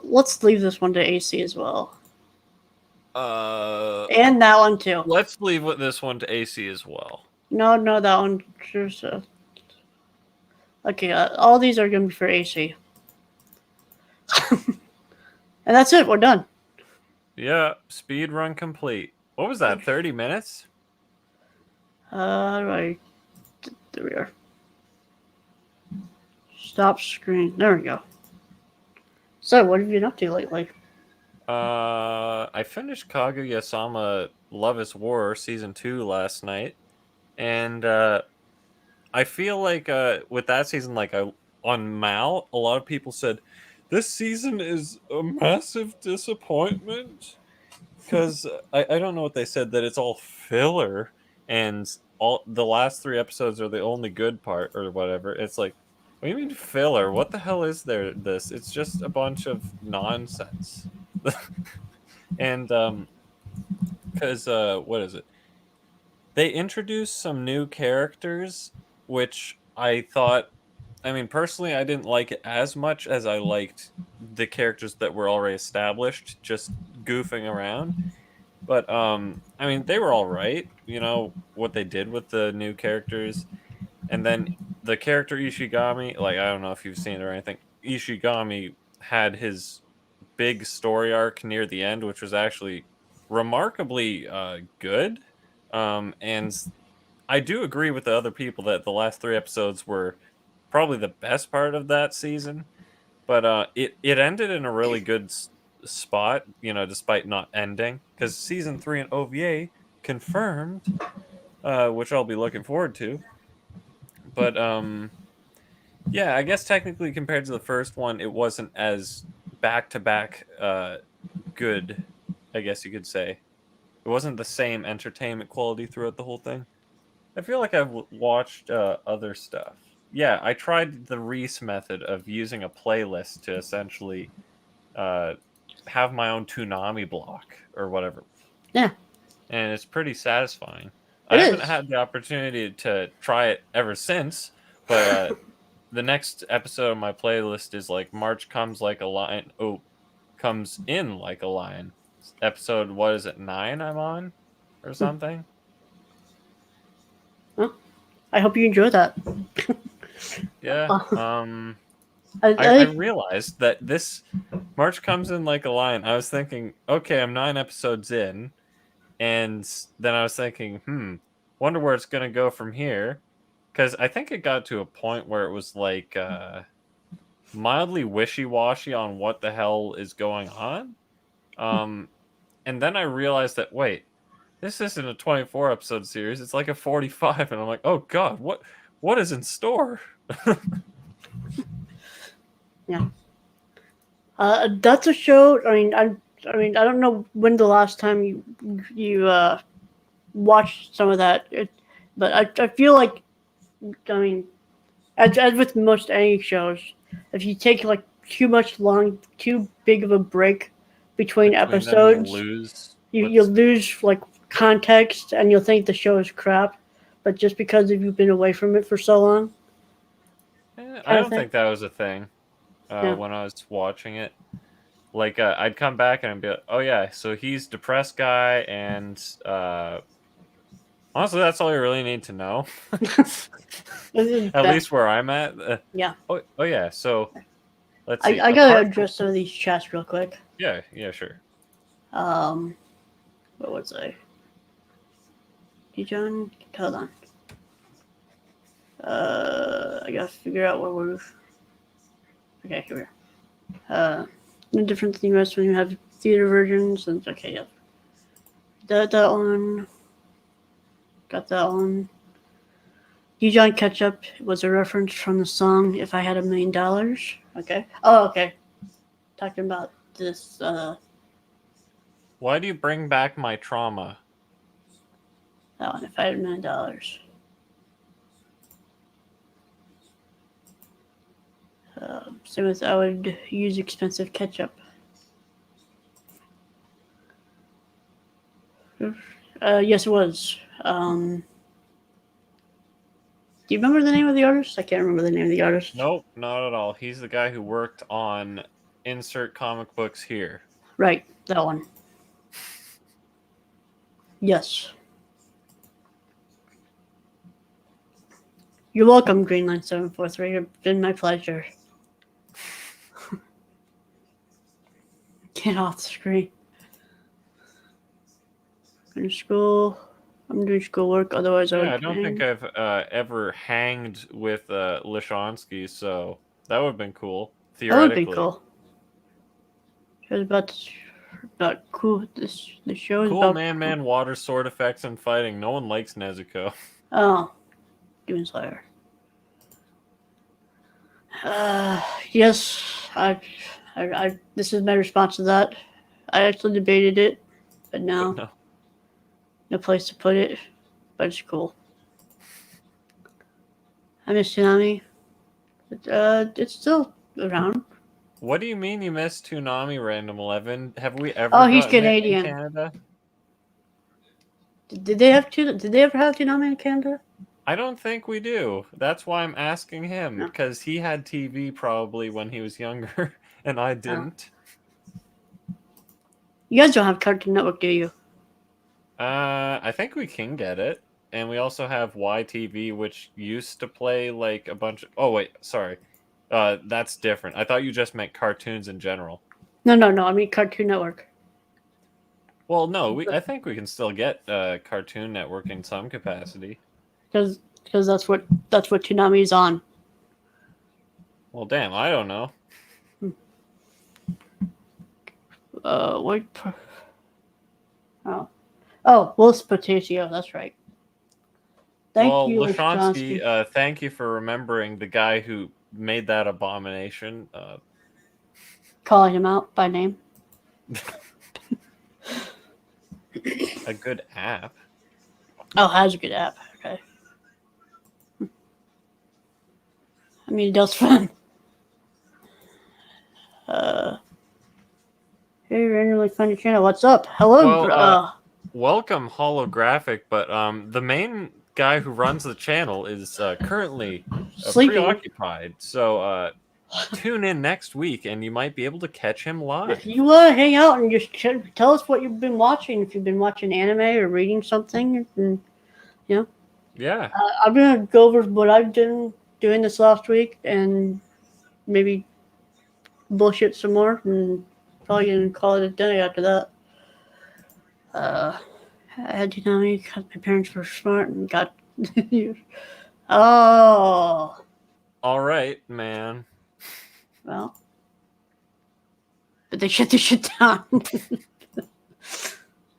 Let's leave this one to AC as well. And that one too. Let's leave with this one to AC as well. No, that one. Okay, all these are gonna be for AC. And that's it. We're done. Yeah, speed run complete. What was that? 30 minutes? Right. There we are. Stop screen. There we go. So, what have you been up to lately? I finished Kaguya-sama Love is War Season 2 last night. And, I feel like, with that season, like, on Mal, a lot of people said, this season is a massive disappointment. because I don't know what they said, that it's all filler, and all the last 3 episodes are the only good part or whatever. It's like, what do you mean filler? What the hell is there? It's just a bunch of nonsense. And because what is it? They introduced some new characters, which I thought. I mean, personally, I didn't like it as much as I liked the characters that were already established, just goofing around. But I mean, they were all right. You know what they did with the new characters, and then the character Ishigami. Like, I don't know if you've seen it or anything. Ishigami had his big story arc near the end, which was actually remarkably good. And I do agree with the other people that the last 3 episodes were probably the best part of that season. But it ended in a really good spot, you know, despite not ending, because season 3 in OVA confirmed, which I'll be looking forward to. But yeah, I guess technically compared to the first one, it wasn't as back to back good, I guess you could say. It wasn't the same entertainment quality throughout the whole thing. I feel like I've watched other stuff. Yeah, I tried the RHYS method of using a playlist to essentially have my own Toonami block or whatever. Yeah. And it's pretty satisfying. It I haven't is. had the opportunity to try it ever since, but the next episode of my playlist is like March Comes Like a Lion. Oh, Comes In Like a Lion. Episode, what is it, 9 I'm on? Or something? Well, I hope you enjoy that. Yeah. I I realized that this March Comes In Like a Lion. I was thinking, okay, I'm 9 episodes in, and then I was thinking, wonder where it's gonna go from here, because I think it got to a point where it was like mildly wishy-washy on what the hell is going on. And then I realized that wait, this isn't a 24 episode series; it's like a 45, and I'm like, oh god, what is in store? Yeah. That's a show. I mean, I don't know when the last time you watched some of that, but I feel like, I mean, as with most any shows, if you take like too big of a break between Them, episodes, you'll lose. you'll lose like context, and you'll think the show is crap. But just because you've been away from it for so long, I don't think that was a thing when I was watching it. Like, I'd come back and I'd be like, oh yeah, so he's depressed guy, and honestly, that's all you really need to know. At least where I'm at. Yeah. Oh yeah, so let's see. I gotta address some of these chats real quick. Yeah, sure. What was I? Hey, John, hold on. I gotta figure out what we're. Okay, here we are. The difference in the US when you have theater versions, and okay, yep. That one. Got that one. Dijon Ketchup was a reference from the song "If I Had $1 Million." Okay. Oh, okay. Talking about this. Why do you bring back my trauma? That one. If I had $1 million. Same as I would use expensive ketchup. Yes, it was. Do you remember the name of the artist? I can't remember the name of the artist. Nope, not at all. He's the guy who worked on insert comic books here. Right, that one. Yes. You're welcome, Greenline743. It's been my pleasure. Get off the screen. I'm doing schoolwork, otherwise I don't think I've ever hanged with Lishonsky, so that would have been cool. Theoretically. That would be cool. It was about cool. The show is cool about man, water, sword effects, and fighting. No one likes Nezuko. Oh, Demon Slayer. Yes, I. This is my response to that. I actually debated it. but no place to put it. But it's cool. I miss Toonami. It's still around. What do you mean you missed Toonami, Random 11? Have we ever? Oh, he's gotten it in Canadian. Canada? Did they ever have Toonami in Canada? I don't think we do. That's why I'm asking him, because he had TV probably when he was younger, and I didn't. You guys don't have Cartoon Network, do you? I think we can get it. And we also have YTV, which used to play like a bunch of... Oh, wait, sorry. That's different. I thought you just meant cartoons in general. No. I mean Cartoon Network. Well, no, I think we can still get Cartoon Network in some capacity. Because that's what Toonami is on. Well, damn, I don't know. Willis Potasio, that's right. Thank you, Lashonsky, thank you for remembering the guy who made that abomination. Calling him out by name. A good app. Oh, has a good app. Okay. I mean, it does fun. Hey, randomly funny channel. What's up? Hello. Well, welcome, Holographic. But the main guy who runs the channel is currently preoccupied. So tune in next week, and you might be able to catch him live. If you want to hang out and just tell us what you've been watching, if you've been watching anime or reading something, and, Yeah. I'm gonna go over what I've been doing this last week, and maybe bullshit some more, and probably gonna call it a day after that. I had Toonami because my parents were smart and got. Oh. All right, man. Well, but they shut the shit down.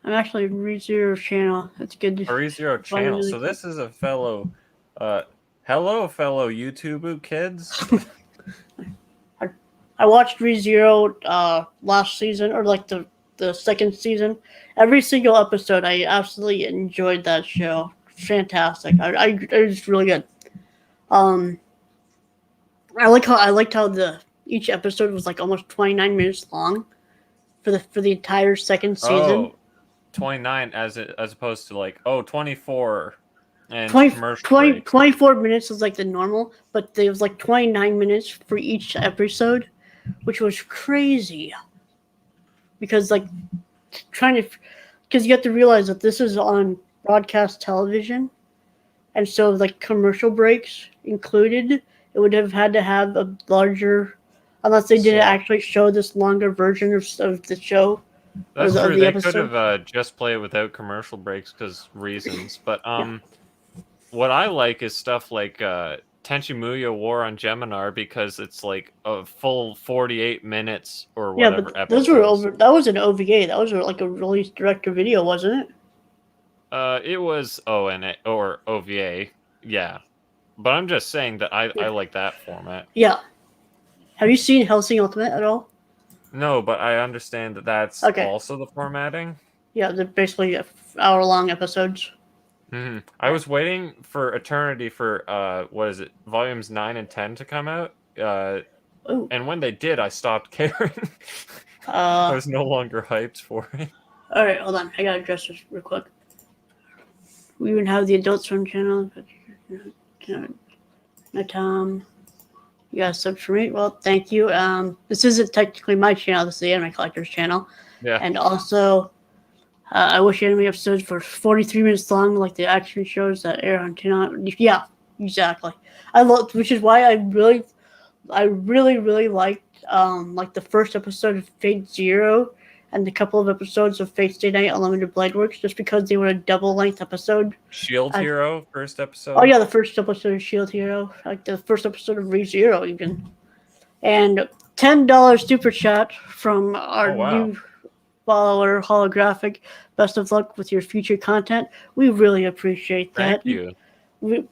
I'm actually RHYS channel. It's good to RHYS channel. Really so this is a fellow. Hello, fellow YouTube kids. I watched ReZero last season, or like the second season. Every single episode, I absolutely enjoyed that show. Fantastic. It was really good. I liked how each episode was like almost 29 minutes long for the entire second season. Oh, 29 as opposed to like 24 and 24 minutes was like the normal, but there was like 29 minutes for each episode, which was crazy. Because because you have to realize that this is on broadcast television, and so like commercial breaks included, it would have had to have a larger, unless they didn't actually show this longer version of the show. That's true. They could have just played it without commercial breaks because reasons. But what I like is stuff like Tenchi Muyo War on Geminar, because it's like a full 48 minutes or whatever. Yeah, but those were that was an OVA. That was like a released direct to video, wasn't it? It was ONA or OVA, yeah. But I'm just saying that I like that format. Yeah. Have you seen Hellsing Ultimate at all? No, but I understand that that's also the formatting. Yeah, they're basically hour-long episodes. Mm-hmm. I was waiting for eternity for volumes 9 and 10 to come out. And when they did, I stopped caring. I was no longer hyped for it. All right, hold on. I gotta address this real quick. We even have the Adult Swim channel. Tom, you got a sub for me? Well, thank you. This isn't technically my channel. This is the Anime Collector's channel. Yeah. And also, I wish anime episodes were 43 minutes long, like the action shows that air on Toonami. Yeah, exactly. Which is why I really liked like the first episode of Fate Zero and a couple of episodes of Fate Stay Night Unlimited Blade Works, just because they were a double-length episode. Shield Hero, first episode? Oh, yeah, the first episode of Shield Hero. Like the first episode of ReZero, even. And $10 super chat from our new follower, Holographic. Best of luck with your future content. We really appreciate that. Thank you.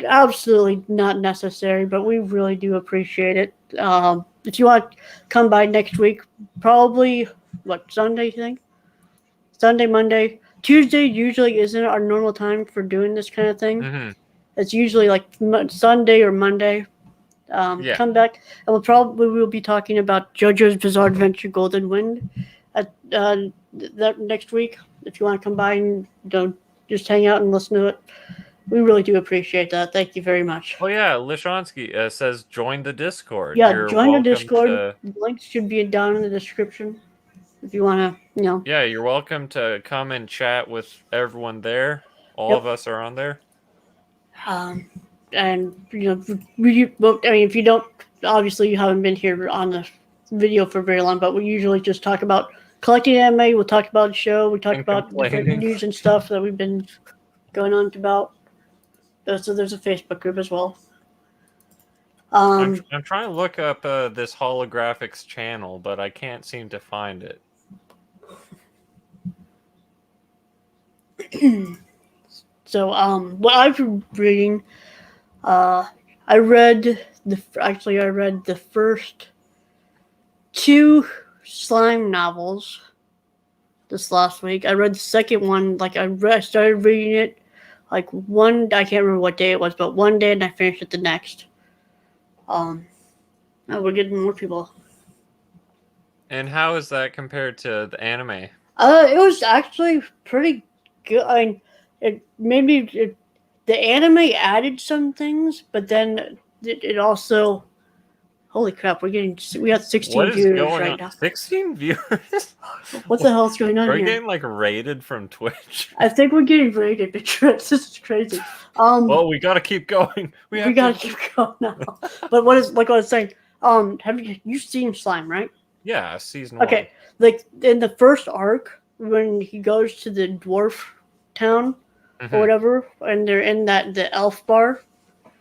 Absolutely not necessary, but we really do appreciate it. If you want to come by next week, probably... Sunday, you think? Sunday, Monday. Tuesday usually isn't our normal time for doing this kind of thing. Mm-hmm. It's usually like Sunday or Monday. Yeah. Come back, and we'll be talking about JoJo's Bizarre Adventure Golden Wind at that next week. If you want to come by and just hang out and listen to it, we really do appreciate that. Thank you very much. Oh yeah, Lishonsky says join the Discord. Yeah, You're join the welcome Discord. to- Links should be down in the description if you want to, Yeah, you're welcome to come and chat with everyone there. All of us are on there. And if you don't, obviously you haven't been here on the video for very long, but we usually just talk about collecting anime. We'll talk about the show. We talk about different news and stuff that we've been going on about. So there's a Facebook group as well. I'm trying to look up this holographics channel, but I can't seem to find it. So what I've been reading, I read the first 2 slime novels this last week. I read the second one, I started reading it I can't remember what day it was, but one day and I finished it the next. We're getting more people. And how is that compared to the anime? It was actually pretty good. I mean, the anime added some things, but then it also. Holy crap! We got 16 viewers right now. 16 viewers? What the hell is going on We're here? getting raided from Twitch. I think we're getting raided, but this is crazy. Well, we gotta keep going. We gotta keep going now. But what I was saying? Have you seen Slime, right? Yeah, season 1. Okay, like in the first arc when he goes to the dwarf town or whatever, and they're in the elf bar.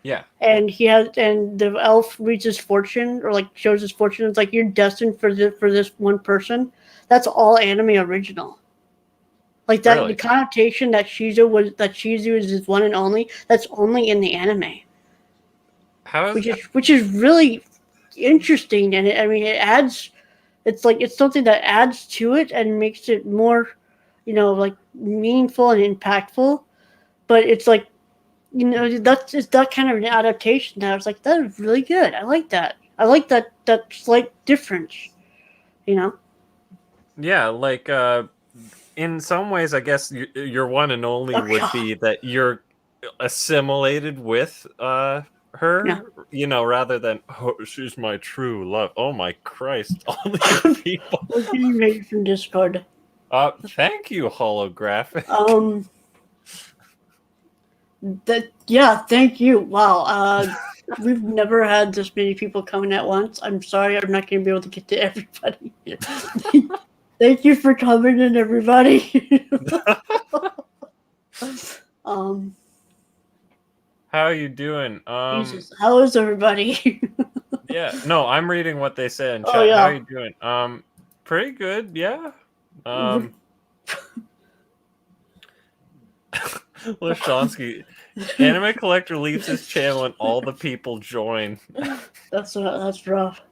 Yeah. And the elf reads his fortune or shows his fortune. It's like you're destined for this one person. That's all anime original. Like that, really? The connotation that Shizu is his one and only. That's only in the anime. Which is really interesting, and it adds. It's something that adds to it and makes it more, meaningful and impactful. But it's that's that kind of an adaptation that I was like, that is really good. I like that. I like that slight difference, Yeah, in some ways, I guess your one and only would be that you're assimilated with her, rather than, oh, she's my true love. Oh my Christ, all these people. We're getting ready from Discord. Thank you, holographic. Thank you. Wow. We've never had this many people coming at once. I'm sorry, I'm not going to be able to get to everybody. Thank you for coming in, everybody. How are you doing? Jesus, how is everybody? Yeah, no, I'm reading what they said in chat. Oh, yeah. How are you doing? Pretty good, yeah. Lishonsky, anime collector leaves his channel and all the people join. That's rough.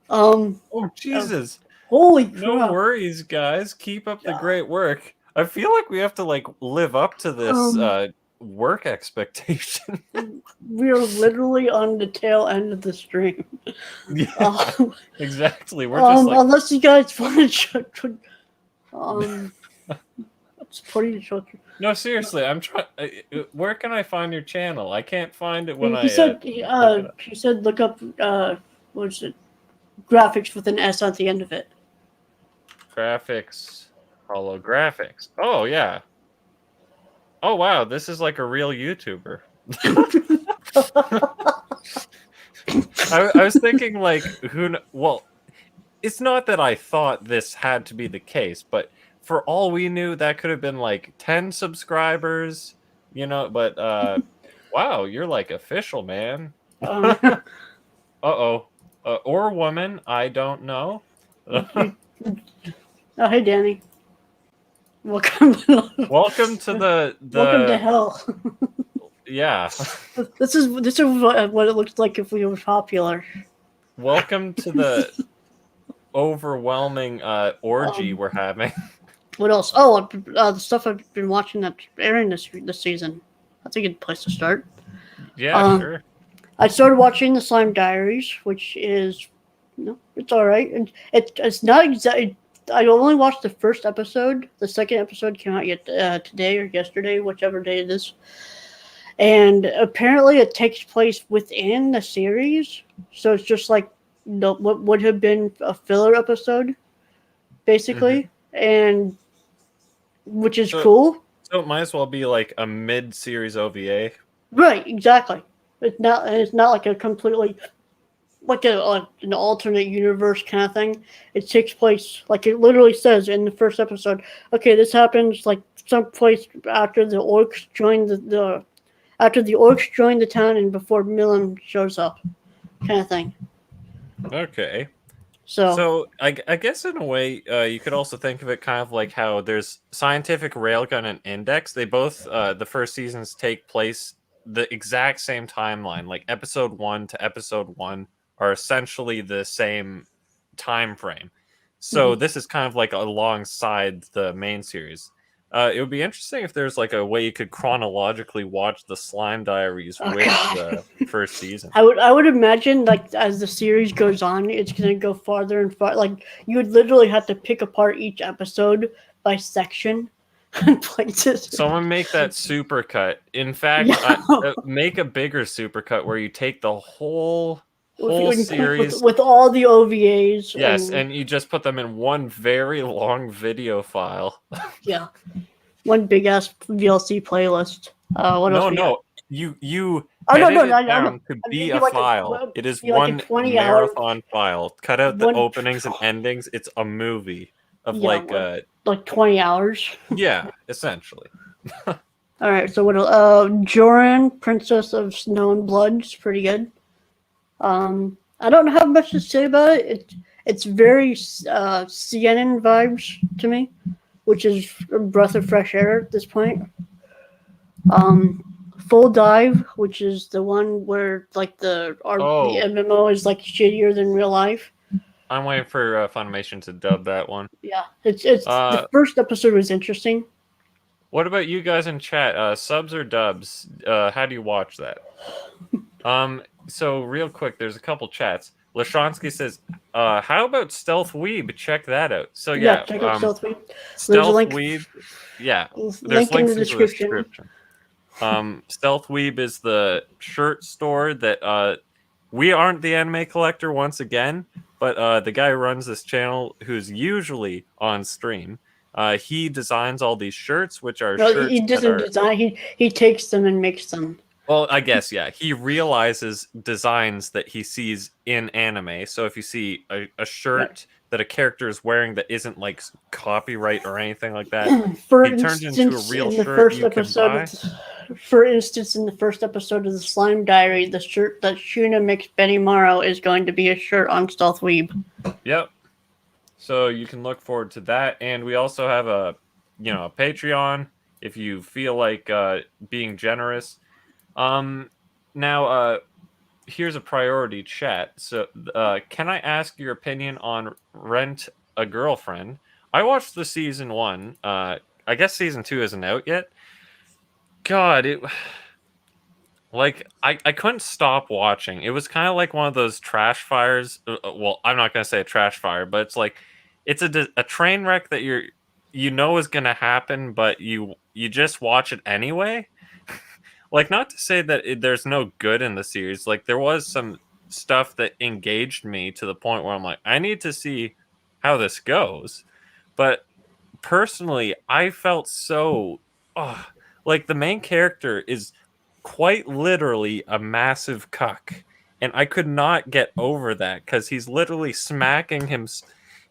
Oh Jesus! Holy crap! No worries, guys. Keep up the great work. I feel like we have to live up to this work expectation. We are literally on the tail end of the stream. Yeah, exactly. We're just unless you guys want to. Supporting the children. No, seriously, I'm trying. Where can I find your channel? I can't find it when he said look up what is it? Graphics with an S at the end of it. Graphics, holographics. Oh yeah. Oh wow, this is like a real YouTuber. I was thinking well, it's not that I thought this had to be the case, but for all we knew, that could have been 10 subscribers, but wow, you're official, man. Uh-oh. Or woman, I don't know. Oh, hey, Danny. Welcome to Welcome to hell. Yeah. This is what it looks like if we were popular. Welcome to the overwhelming orgy we're having. What else? Oh, the stuff I've been watching that's airing this season. That's a good place to start. Yeah, sure. I started watching the Slime Diaries, which is, it's all right. And it's not exactly. I only watched the first episode. The second episode came out today or yesterday, whichever day it is. And apparently, it takes place within the series, so it's just like what would have been a filler episode, basically, and which is cool. So it might as well be like a mid-series OVA. Right, exactly. It's not like a completely like an alternate universe kind of thing. It takes place like it literally says in the first episode. Okay, this happens like someplace after the orcs join after the orcs join the town and before Milim shows up, kind of thing. Okay. So I guess in a way, you could also think of it kind of like how there's Scientific Railgun and Index. They both, the first seasons take place the exact same timeline. Like episode 1 to episode 1 are essentially the same time frame. So this is kind of like alongside the main series. It would be interesting if there's like a way you could chronologically watch the Slime Diaries with the first season. I would imagine like as the series goes on, it's gonna go farther and farther. Like you would literally have to pick apart each episode by section and places. Someone make that supercut. In fact, make a bigger supercut where you take the whole series with all the OVAs. Yes, and you just put them in one very long video file. Yeah, one big ass VLC playlist. What else? No, you edit it down to be a file. It is one marathon file. Cut out the openings and endings. It's a movie of like 20 hours. Yeah, essentially. All right, so what? Joran, Princess of Snow and Blood, is pretty good. I don't have much to say about it. It's very CNN vibes to me, which is a breath of fresh air at this point. Full Dive, which is the one where like the MMO is like shittier than real life. I'm waiting for Funimation to dub that one. Yeah, it's the first episode was interesting. What about you guys in chat? Subs or dubs? How do you watch that? So real quick, there's a couple chats. Lashonsky says, how about Stealth Weeb? Check that out. So yeah, check out Stealth Weeb. Stealth Weeb. Yeah, there's links in the description. Stealth Weeb is the shirt store that we aren't the anime collector once again, but the guy who runs this channel, who's usually on stream, he designs all these shirts, which are shirts. He doesn't design. He takes them and makes them. Well, I guess, yeah. He realizes designs that he sees in anime. So if you see a shirt that a character is wearing that isn't like copyright or anything like that, he turns into a real shirt you can buy. For instance, in the first episode of the Slime Diary, the shirt that Shuna makes Benny Morrow is going to be a shirt on Stealth Weeb. Yep. So you can look forward to that. And we also have a Patreon if you feel like being generous. Now, here's a priority chat. So, can I ask your opinion on Rent a Girlfriend? I watched the season 1. I guess season 2 isn't out yet. God, I couldn't stop watching. It was kind of like one of those trash fires. Well, I'm not gonna say a trash fire, but it's like it's a train wreck that you know is gonna happen, but you just watch it anyway. Like, not to say that there's no good in the series. Like, there was some stuff that engaged me to the point where I'm like, I need to see how this goes. But personally, I felt so... like, the main character is quite literally a massive cuck. And I could not get over that, because he's literally smacking him...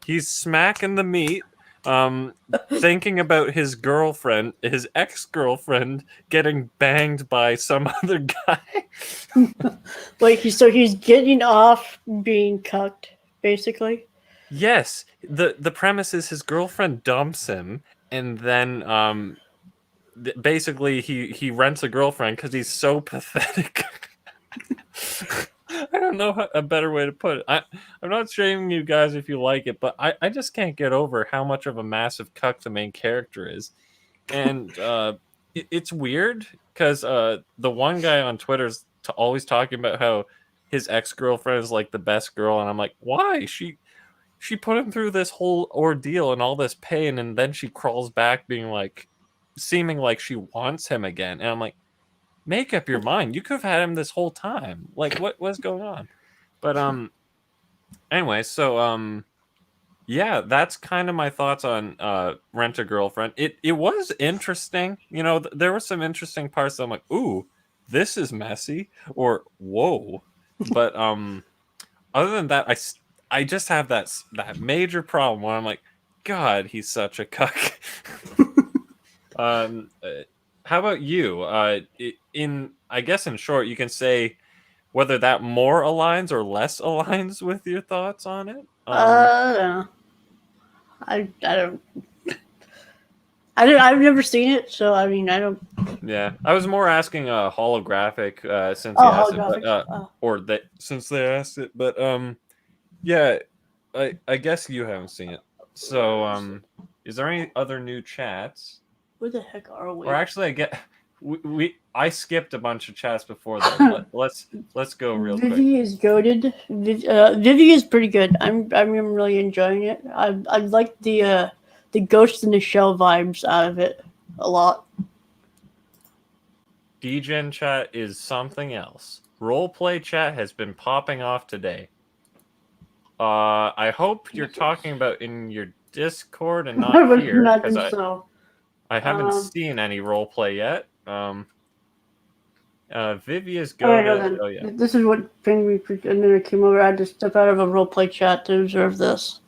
He's smacking the meat, thinking about his girlfriend, his ex-girlfriend, getting banged by some other guy. He's getting off being cucked, basically. Yes, the premise is his girlfriend dumps him, and then basically he rents a girlfriend because he's so pathetic. I don't don't know a better way to put it. I'm not shaming you guys if you like it, but I just can't get over how much of a massive cuck the main character is. And it's weird because the one guy on Twitter's always talking about how his ex-girlfriend is like the best girl, and I'm like, why? She put him through this whole ordeal and all this pain, and then she crawls back being like, seeming like she wants him again. And I'm like, make up your mind. You could have had him this whole time. Like, what's going on? But anyway, so yeah, that's kind of my thoughts on Rent a Girlfriend. It was interesting. You know, there were some interesting parts that I'm like, ooh, this is messy, or whoa. But other than that, I just have that major problem where I'm like, God, he's such a cuck. How about you? I guess in short, you can say whether that more aligns or less aligns with your thoughts on it. I don't. I've never seen it, so I mean, I don't. Yeah, I was more asking holographic since you asked it, but, or that since they asked it, but yeah, I guess you haven't seen it. So is there any other new chats? Where the heck are we? Or actually, I skipped a bunch of chats before that. Let's go real quick. Vivi is goated. Vivi is pretty good. I'm really enjoying it. I like the Ghost in the Shell vibes out of it a lot. DGen chat is something else. Roleplay chat has been popping off today. I hope you're talking about in your Discord and not here, because I haven't seen any roleplay yet. Vivi is good. Oh, yeah. This is what thing and then I came over. I had to step out of a roleplay chat to observe this.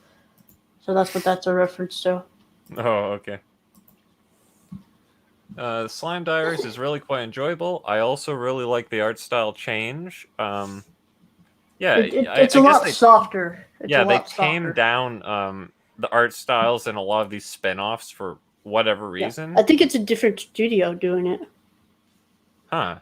So that's what that's a reference to. Oh, okay. Slime Diaries is really quite enjoyable. I also really like the art style change. Yeah, it's a lot softer. They came down the art styles in a lot of these spin-offs for whatever reason. Yeah. I think it's a different studio doing it. Huh.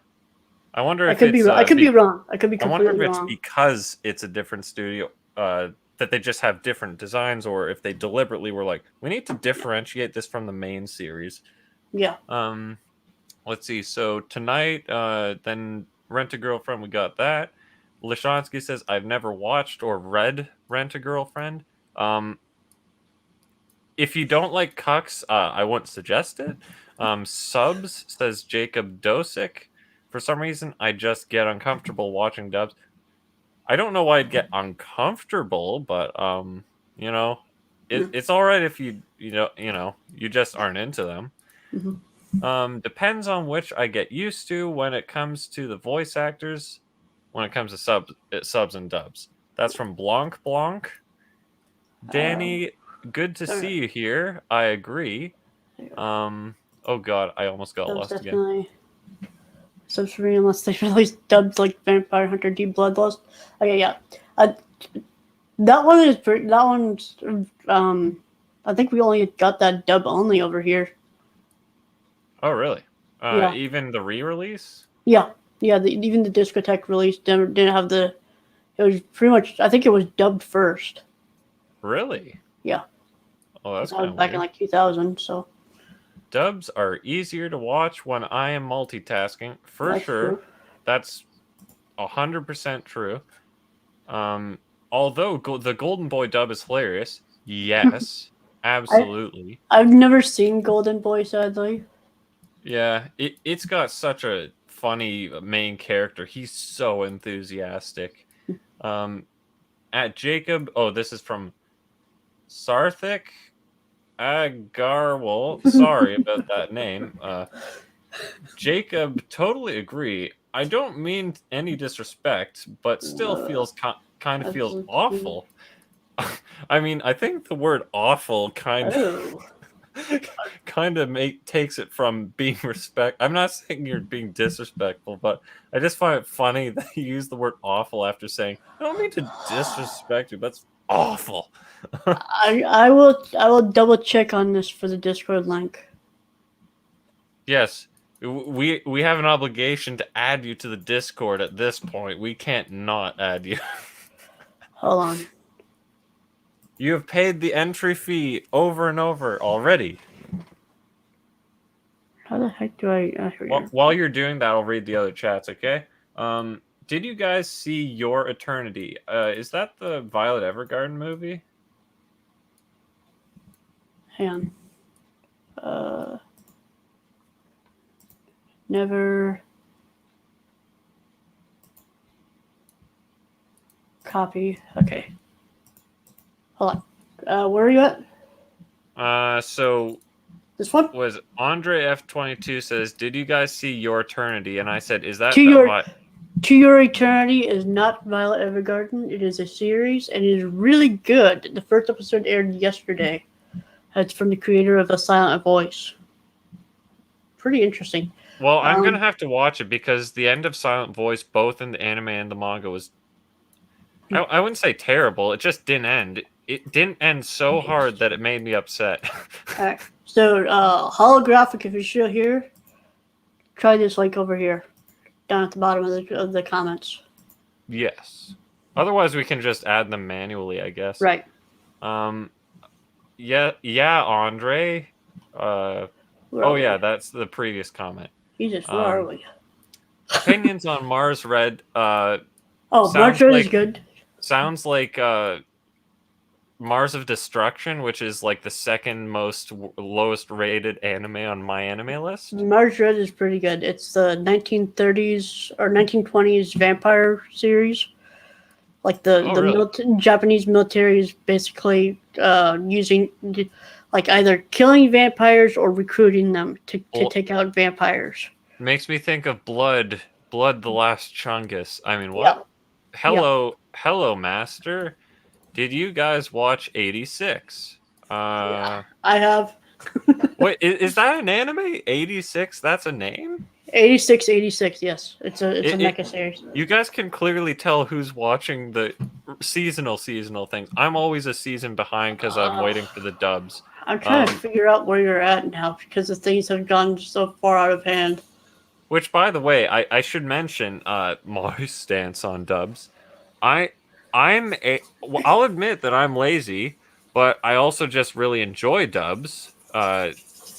I wonder if I could be wrong. I could be wrong. I wonder if it's because it's a different studio that they just have different designs, or if they deliberately were like, we need to differentiate this from the main series. Yeah. Let's see. So tonight, then Rent a Girlfriend, we got that. Lishonsky says, I've never watched or read Rent a Girlfriend. If you don't like cucks, I wouldn't suggest it. Subs says Jacob Dosick. For some reason, I just get uncomfortable watching dubs. I don't know why I'd get uncomfortable, but you know, it's all right if you just aren't into them. Mm-hmm. Depends on which I get used to when it comes to the voice actors. When it comes to subs and dubs. That's from Blanc. Danny, good to see you here. I agree. Oh god, I almost got lost again. Subs for me unless they release dubs like Vampire Hunter D Bloodlust. Okay, yeah. That one is pretty. That one's. I think we only got that dub only over here. Oh really? Yeah. Even the re-release? Yeah. Yeah, even the Discotheque release didn't have the. It was pretty much. I think it was dubbed first. Really? Yeah. Oh, that's kind of back in like 2000. So. Dubs are easier to watch when I am multitasking, for sure. True. That's 100% true. Although the Golden Boy dub is hilarious, yes, absolutely. I've never seen Golden Boy, sadly. Yeah, it's got such a funny main character. He's so enthusiastic. At Jacob, this is from Sarthik Agarwal. Sorry about that name. Jacob, totally agree. I don't mean any disrespect, but still feels kind of feels awful. I mean, I think the word awful kind of takes it from being I'm not saying you're being disrespectful, but I just find it funny that you use the word awful after saying, I don't mean to disrespect you, but it's awful. I will double check on this for the Discord link. Yes. We have an obligation to add you to the Discord at this point. We can't not add you. Hold on. You have paid the entry fee over and over already. How the heck do I... While you're doing that, I'll read the other chats, okay? Did you guys see Your Eternity? Is that the Violet Evergarden movie? Hang on. Never... Copy. Okay. Hold on. Where are you at? So... This one? Was Andre F22 says, did you guys see Your Eternity? And I said, is that... To Your Eternity is not Violet Evergarden. It is a series, and it is really good. The first episode aired yesterday. It's from the creator of The Silent Voice. Pretty interesting. Well, I'm going to have to watch it because the end of Silent Voice, both in the anime and the manga, was... I wouldn't say terrible. It just didn't end. It didn't end so hard that it made me upset. Alright. So, holographic, if you're still here, try this link over here, down at the bottom of the comments. Yes. Otherwise, we can just add them manually, I guess. Right. Yeah, Andre. Yeah, that's the previous comment. Jesus, where are we? Opinions on Mars Red. Mars Red is good. Sounds like Mars of Destruction, which is like the second lowest rated anime on my anime list. Mars Red is pretty good. It's the 1930s or 1920s vampire series. Like the Japanese military is basically using, like, either killing vampires or recruiting them to take out vampires. Makes me think of Blood the Last Chungus. I mean, what? Yep. Hello, Master. Did you guys watch 86? Yeah, I have. Wait, is that an anime? 86? That's a name? 86, yes. It's a mecha series. You guys can clearly tell who's watching the seasonal things. I'm always a season behind because I'm waiting for the dubs. I'm trying to figure out where you're at now because the things have gone so far out of hand. Which, by the way, I should mention my stance on dubs. I'll admit that I'm lazy, but I also just really enjoy dubs.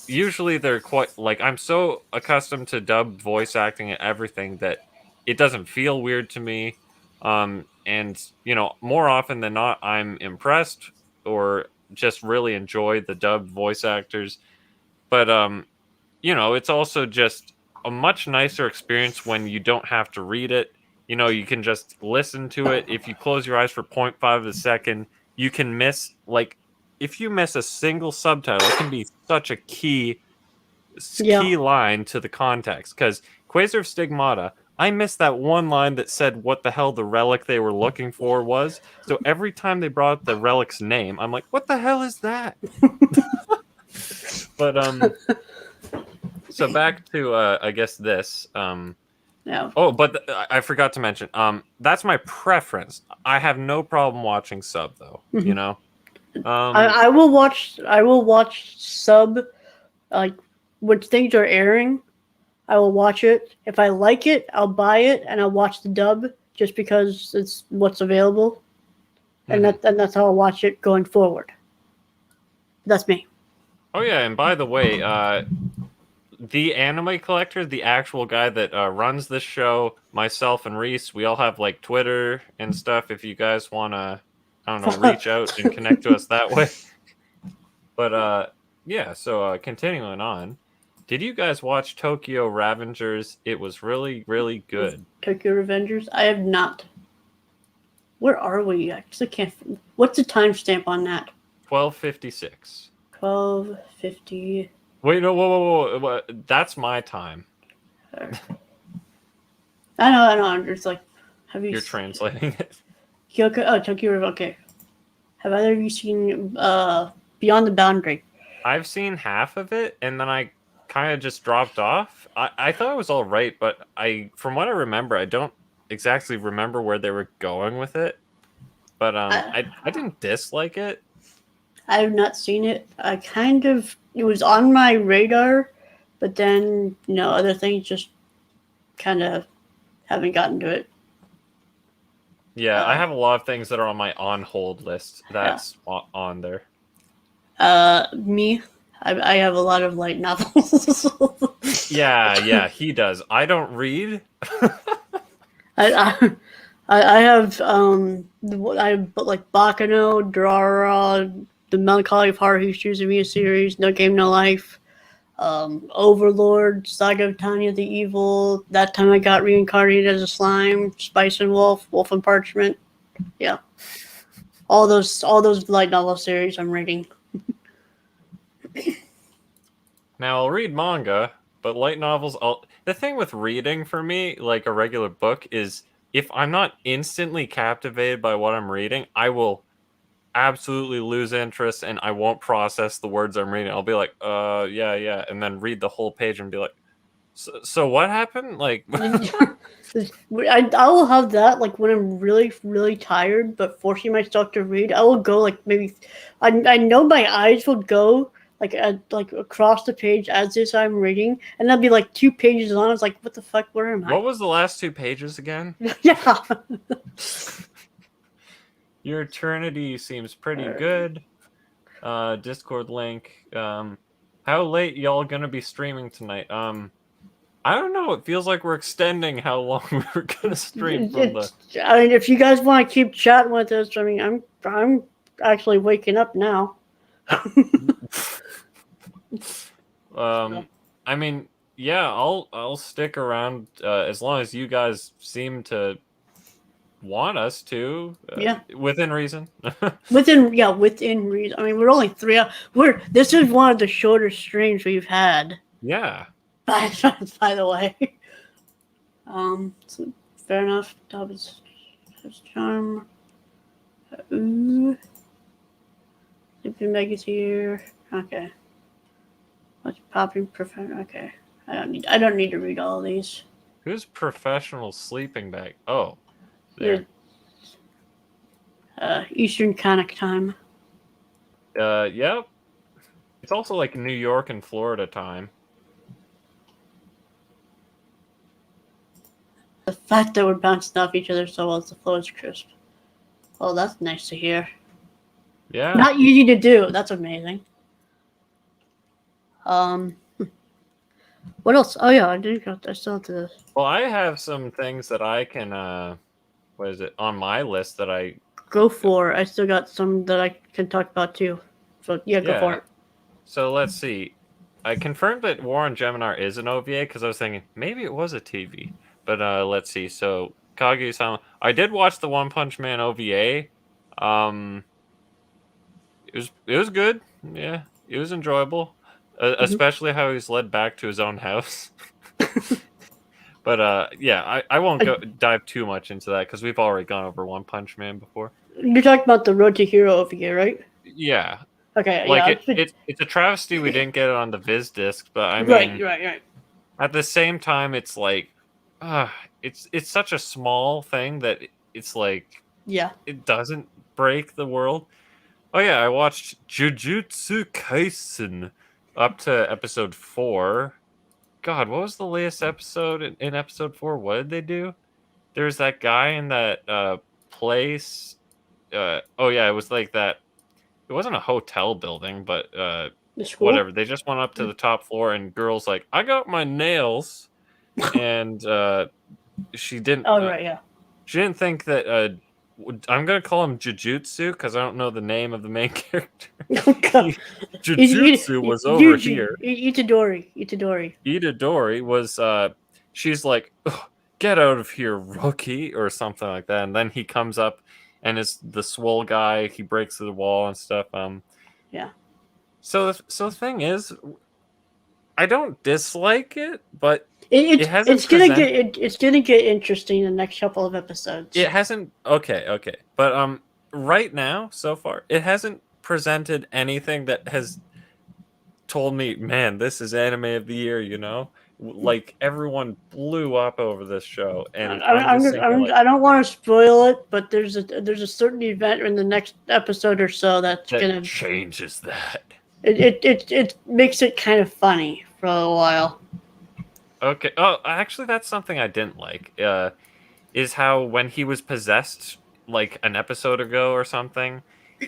Usually they're quite, like, I'm so accustomed to dub voice acting and everything that it doesn't feel weird to me. And, you know, more often than not, I'm impressed or just really enjoy the dubbed voice actors. But, you know, it's also just a much nicer experience when you don't have to read it. You know, you can just listen to it. If you close your eyes for 0.5 of a second, you can miss, like, if you miss a single subtitle, it can be such a key line to the context. Because Quasar of Stigmata, I missed that one line that said what the hell the relic they were looking for was. So every time they brought up the relic's name, I'm like, what the hell is that? But, so back to, I guess this. No. Oh, but I forgot to mention, that's my preference. I have no problem watching sub, though, you know? I will watch sub, like, when things are airing. I will watch it. If I like it, I'll buy it and I'll watch the dub just because it's what's available, and that's how I'll watch it going forward. That's me. Oh yeah, and by the way, the Anime Collector, the actual guy that runs this show, myself and Reese, we all have like Twitter and stuff. If you guys want to, I don't know, reach out and connect to us that way. But yeah, so continuing on, did you guys watch Tokyo Revengers? It was really, really good. Tokyo Revengers? I have not. Where are we? I actually can't. What's the timestamp on that? 12:56. 12:50. Wait, no, whoa. That's my time. I know. I'm just like, have you? You're translating it. Tokyo Revengers. Okay. Have either of you seen Beyond the Boundary? I've seen half of it, and then I kind of just dropped off. I thought it was all right, but from what I remember, I don't exactly remember where they were going with it. But I didn't dislike it. I have not seen it. It was on my radar, but then other things just kind of haven't gotten to it. Yeah, I have a lot of things that are on my on hold list. That's on there. Me, I have a lot of light novels. Yeah, he does. I don't read. I have like Bakano, Drara, The Melancholy of Haruhi Suzumiya series, No Game No Life, Overlord, Saga of Tanya the Evil, That Time I Got Reincarnated as a Slime, Spice and Wolf, Wolf and Parchment. Yeah. All those light novel series I'm reading. Now I'll read manga, but light novels the thing with reading for me, like a regular book, is if I'm not instantly captivated by what I'm reading, I will absolutely lose interest and I won't process the words I'm reading. I'll be like, yeah, and then read the whole page and be like, so what happened? Like, I will have that like when I'm really, really tired, but forcing myself to read. I will go like maybe, I know my eyes will go like across the page as I'm reading, and that'll be like 2 pages long. It's like, what the fuck? Where am I? What was the last 2 pages again? Yeah. Your Eternity seems pretty good. Discord link. How late y'all gonna be streaming tonight? I don't know. It feels like we're extending how long we were gonna stream from the. I mean, if you guys want to keep chatting with us, I mean, I'm actually waking up now. I mean, yeah, I'll stick around as long as you guys seem to want us to. Yeah, within reason. within reason. I mean, we're only 3 hours. This is one of the shorter streams we've had. Yeah. By the way. So fair enough. That was his charm. Sleeping Meg is here. Okay. What's popping professional? Okay. I don't need to read all of these. Who's professional sleeping bag? Oh. There. Eastern Conic time. Yep. It's also like New York and Florida time. The fact that we're bouncing off each other so well as the flow is crisp. Oh, that's nice to hear. Yeah. Not easy to do. That's amazing. What else? Oh yeah, I still have to. Well, I have some things that I can on my list that I go for. I still got some that I can talk about too. So yeah, go for it. So let's see. I confirmed that War on Geminar is an OVA because I was thinking maybe it was a TV. But let's see. So Kaguya-sama, I did watch the One Punch Man OVA. It was good. Yeah, it was enjoyable. Especially how he's led back to his own house. But yeah, I won't dive too much into that because we've already gone over One Punch Man before. You're talking about the Road to Hero OVA, right? Yeah. Okay. Like yeah, it's a travesty we didn't get it on the Viz disc, but I mean, right. At the same time, it's like, it's such a small thing that it's like, it doesn't break the world. Oh yeah, I watched Jujutsu Kaisen up to episode 4. God, what was the latest episode in episode 4? What did they do? There's that guy in that place. Oh yeah, it was like that. It wasn't a hotel building, but whatever. They just went up to the top floor, and girl's like, "I got my nails," and she didn't. Oh right, yeah. She didn't think that. I'm gonna call him Jujutsu because I don't know the name of the main character. Jujutsu was over here. Itadori was. She's like, "Get out of here, rookie," or something like that. And then he comes up, and is the swole guy. He breaks through the wall and stuff. Yeah. So the thing is, I don't dislike it, but it's gonna get interesting in the next couple of episodes. It hasn't. Okay, but right now so far, it hasn't presented anything that has told me, man, this is anime of the year. You know, like everyone blew up over this show, and I don't want to spoil it, but there's a certain event in the next episode or so that gonna changes that. It makes it kind of funny for a little while. Okay. Oh, actually, that's something I didn't like. Is how when he was possessed, like an episode ago or something.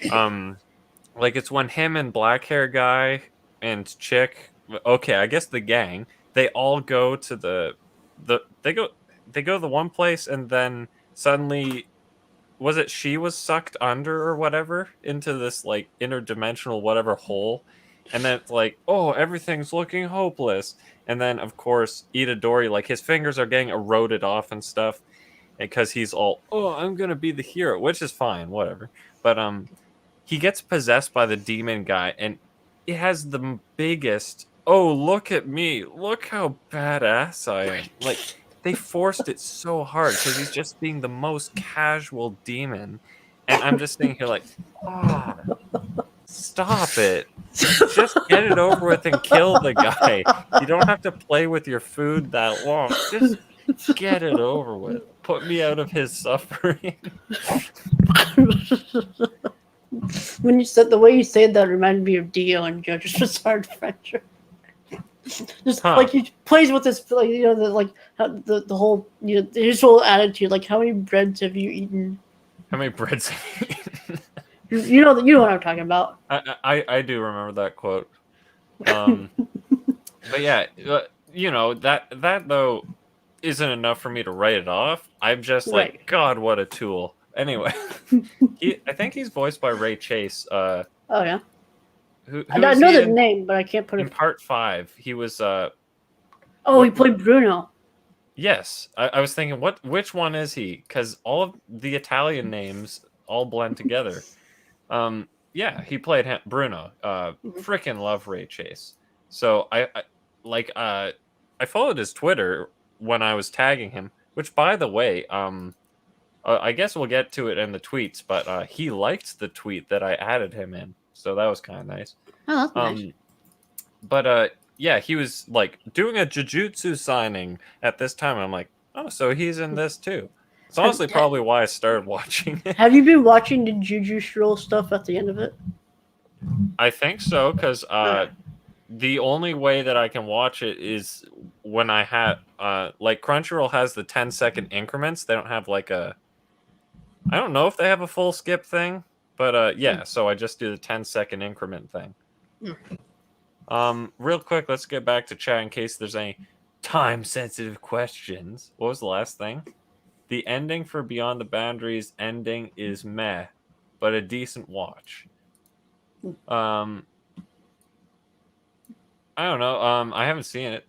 Like it's when him and black hair guy and chick. Okay, I guess the gang. They all go to they go to the one place and then suddenly was it she was sucked under or whatever into this like interdimensional whatever hole, and then it's like, oh, everything's looking hopeless, and then of course Itadori, like his fingers are getting eroded off and stuff because he's all, oh, I'm gonna be the hero, which is fine, whatever, but he gets possessed by the demon guy and it has the biggest, oh, look at me, look how badass I am, like they forced it so hard because he's just being the most casual demon. And I'm just sitting here like, ah, stop it. Just get it over with and kill the guy. You don't have to play with your food that long. Just get it over with. Put me out of his suffering. When you said the way you said that reminded me of Dio and JoJo's Bizarre Adventure. Just like he plays with this, like, you know, the whole, you know, his whole attitude. Like, how many breads have you eaten? How many breads have you eaten? You know what I'm talking about. I do remember that quote. But yeah, you know, that though isn't enough for me to write it off. I'm just like, God, what a tool. Anyway, I think he's voiced by RHYS. Oh yeah. I know the name, but I can't put it. In part 5, he was. He played Bruno. Yes, I was thinking, which one is he? Because all of the Italian names all blend together. Yeah, he played Bruno. Freaking love RHYS. So I followed his Twitter when I was tagging him. Which, by the way, I guess we'll get to it in the tweets, but he liked the tweet that I added him in. So that was kind of nice. Oh, that's nice. But yeah, he was like doing a Jujutsu signing at this time. I'm like, oh, so he's in this too. It's honestly probably why I started watching it. Have you been watching the Juju Stroll stuff at the end of it? I think so, because the only way that I can watch it is when I have like Crunchyroll has the 10-second increments. They don't have like I don't know if they have a full skip thing. But yeah, so I just do the 10-second increment thing. Real quick, let's get back to chat in case there's any time-sensitive questions. What was the last thing? The ending for Beyond the Boundaries ending is meh, but a decent watch. I don't know. I haven't seen it,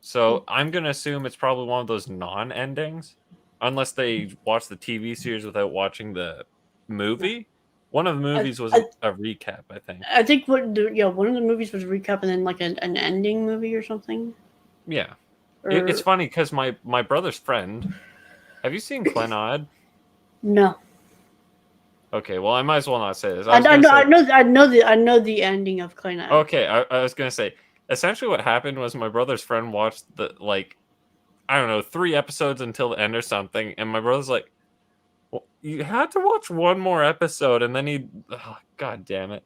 so I'm gonna assume it's probably one of those non-endings, unless they watch the TV series without watching the movie. One of the movies was a recap, I think. I think one of the movies was a recap and then like an ending movie or something. Yeah. It's funny because my brother's friend, have you seen Clenod? No. Okay, well I might as well not say this. I know the ending of Clenod. Okay, I was gonna say essentially what happened was my brother's friend watched the I don't know 3 episodes until the end or something, and my brother's like, well, you had to watch one more episode, and then God damn it.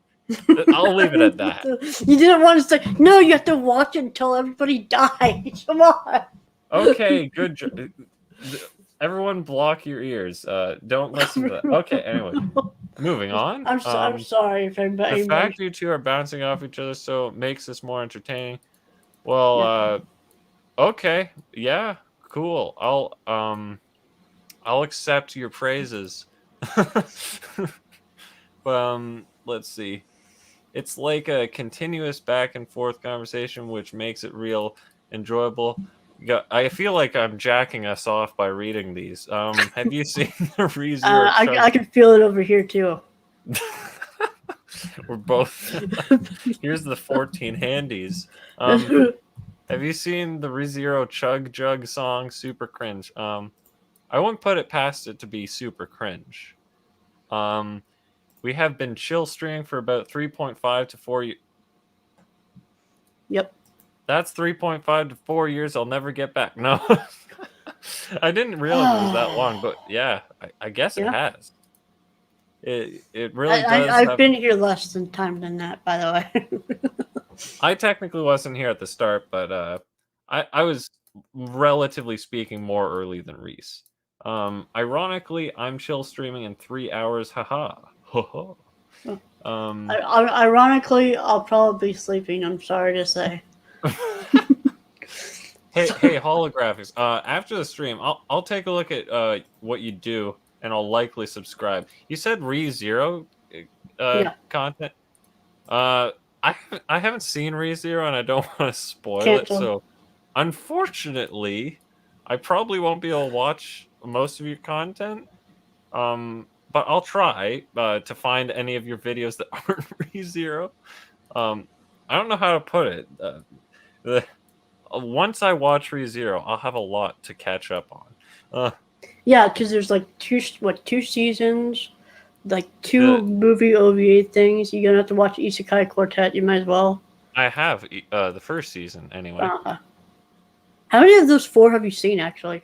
I'll leave it at that. You didn't want to say, no, you have to watch it until everybody dies. Come on. Okay, good. Everyone block your ears. Don't listen to that. Okay, anyway. Moving on. I'm sorry if everybody... The fact you two are bouncing off each other so it makes this more entertaining. Well, okay. Yeah, cool. I'll accept your praises. Let's see. It's like a continuous back and forth conversation, which makes it real enjoyable. I feel like I'm jacking us off by reading these. Have you seen the RHYS? I can feel it over here too. We're both. Here's the 14 handies. Have you seen the ReZero Chug Jug song? Super cringe. I wouldn't put it past it to be super cringe. We have been chill streaming for about 3.5 to 4 years. Yep. That's 3.5 to 4 years I'll never get back. No. I didn't realize it was that long, but yeah, I guess it has. It really does. I've been here less than time than that, by the way. I technically wasn't here at the start, but I was relatively speaking more early than Reese. Ironically, I'm chill streaming in 3 hours. Haha. Ironically, I'll probably be sleeping. I'm sorry to say. Hey, holographics. After the stream, I'll take a look at what you do, and I'll likely subscribe. You said ReZero Yeah. content. I haven't seen ReZero, and I don't want to spoil it. Cancel. So, unfortunately, I probably won't be able to watch most of your content. But I'll try to find any of your videos that aren't ReZero. I don't know how to put it. Once I watch ReZero, I'll have a lot to catch up on. Yeah, because there's like two seasons, like two movie OVA things. You're gonna have to watch Isekai Quartet. You might as well. I have the first season anyway. How many of those 4 have you seen actually?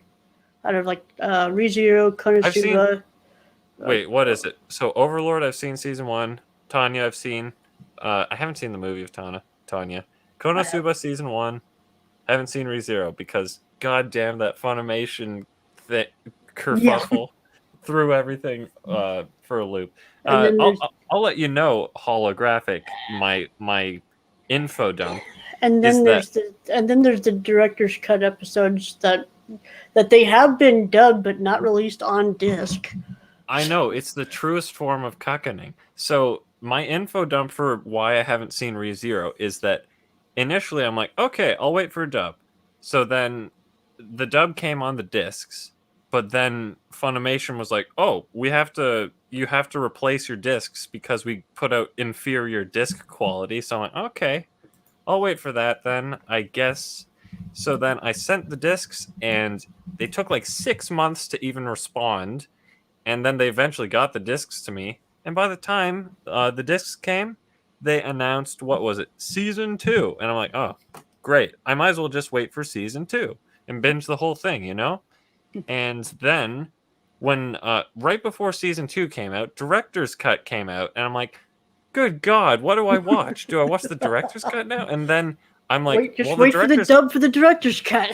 Out of like ReZero, Konosuba. Wait, what is it? So Overlord, I've seen season 1. Tanya, I've seen. I haven't seen the movie of Tanya. Konosuba season 1. I haven't seen ReZero because goddamn that Funimation kerfuffle threw everything for a loop. I'll let you know, holographic, my info dump. And then there's the director's cut episodes that they have been dubbed but not released on disc. I know, it's the truest form of cuckoning. So my info dump for why I haven't seen ReZero is that initially I'm like, okay, I'll wait for a dub. So then the dub came on the discs, but then Funimation was like, oh, you have to replace your discs because we put out inferior disc quality. So I'm like, okay, I'll wait for that then, I guess. So then I sent the discs and they took like 6 months to even respond. And then they eventually got the discs to me. And by the time the discs came, they announced, what was it, season 2. And I'm like, oh, great. I might as well just wait for season 2 and binge the whole thing, you know? And then when right before season 2 came out, director's cut came out. And I'm like, good God, what do I watch? Do I watch the director's cut now? And then I'm like, wait for the dub for the director's cut.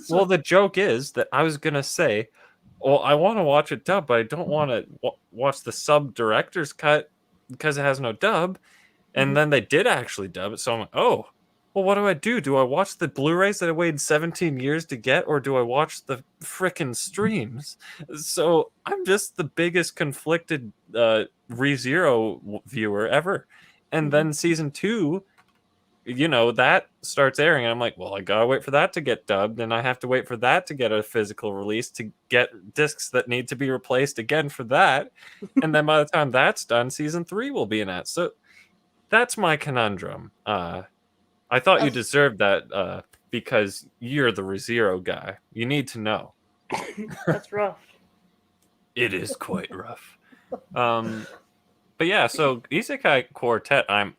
Well, the joke is that I was going to say, well, I want to watch a dub, but I don't want to watch the sub director's cut because it has no dub. And then they did actually dub it. So I'm like, oh, well, what do? Do I watch the Blu-rays that I waited 17 years to get, or do I watch the frickin' streams? So I'm just the biggest conflicted ReZero viewer ever. And then season 2, you know, that starts airing, and I'm like, well, I gotta wait for that to get dubbed, and I have to wait for that to get a physical release to get discs that need to be replaced again for that. And then by the time that's done, season 3 will be announced. So that's my conundrum. I thought you deserved that because you're the ReZero guy. You need to know. That's rough. It is quite rough. But yeah, so Isekai Quartet, I'm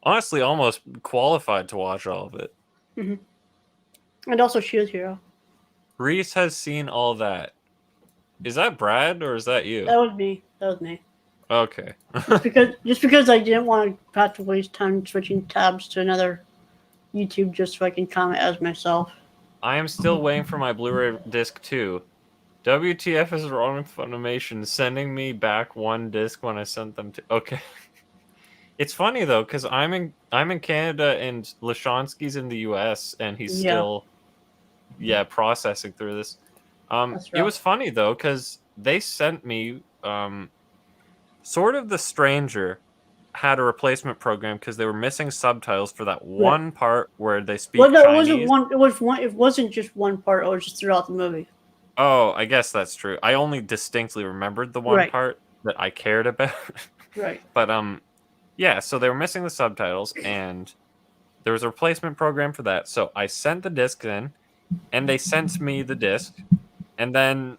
honestly almost qualified to watch all of it. Mm-hmm. And also Shield Hero. Reese has seen all that. Is that Brad or is that you? That was me. Okay. just because I didn't want to have to waste time switching tabs to another YouTube just so I can comment as myself. I am still waiting for my Blu-ray disc too. WTF is wrong with Funimation sending me back one disc when I sent them to. Okay. It's funny though, because I'm in Canada and Lashonsky's in the US and he's still processing through this. It was funny though, because they sent me Sort of the Stranger had a replacement program because they were missing subtitles for that one part where they speak Chinese. It wasn't just one part, it was just throughout the movie. Oh, I guess that's true. I only distinctly remembered the one part that I cared about. Right. But yeah, so they were missing the subtitles, and there was a replacement program for that. So I sent the disc in, and they sent me the disc, and then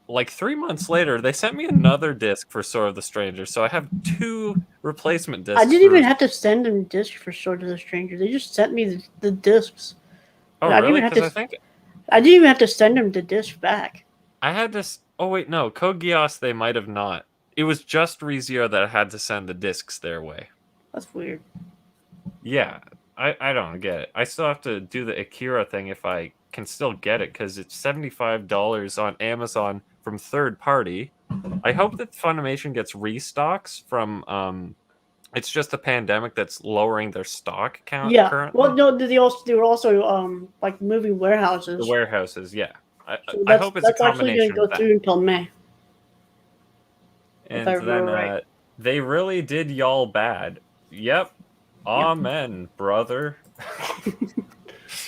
like 3 months later, they sent me another disc for Sword of the Stranger. So I have 2 replacement discs. I didn't even have to send them discs for Sword of the Stranger. They just sent me the discs. Oh, really? Because I didn't even have to send them the disc back. I had to. Oh wait, no, Code Geass they might have not. It was just ReZero that I had to send the discs their way. That's weird. Yeah, I don't get it. I still have to do the Akira thing if I can still get it because it's $75 on Amazon from third party. I hope that Funimation gets restocks from. It's just the pandemic that's lowering their stock count Yeah. currently. Well, no, they were also like moving warehouses. The warehouses, yeah. So I hope it's a that's actually combination going to of go that. through until May. And if I remember then right. they really did y'all bad. Yep. Amen, brother.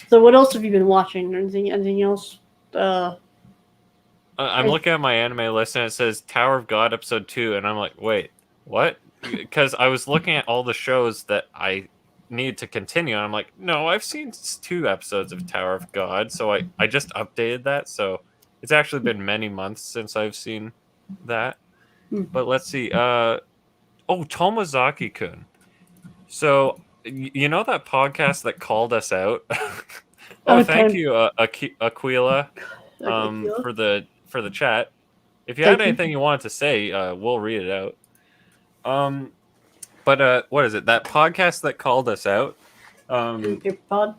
So what else have you been watching? Anything else? I'm looking at my anime list and it says Tower of God episode 2, and I'm like, wait, what? Because I was looking at all the shows that I need to continue, and I'm like, no, I've seen 2 episodes of Tower of God, so I just updated that, so it's actually been many months since I've seen that. But let's see. Tomozaki-kun. So, you know that podcast that called us out? Thank you, Aquila, for the chat. If you had anything you wanted to say, we'll read it out. But what is it? That podcast that called us out? Your pod?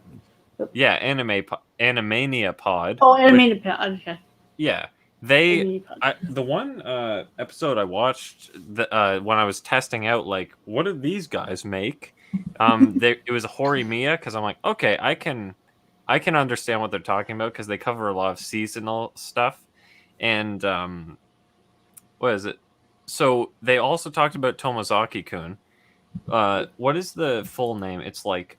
Yeah, Animania Pod. Oh, Animania Pod. Okay. Yeah, the one episode I watched when I was testing out, like, what do these guys make? It was a Horimiya because I'm like, okay, I can understand what they're talking about because they cover a lot of seasonal stuff, and what is it? So they also talked about Tomozaki-kun. What is the full name? It's like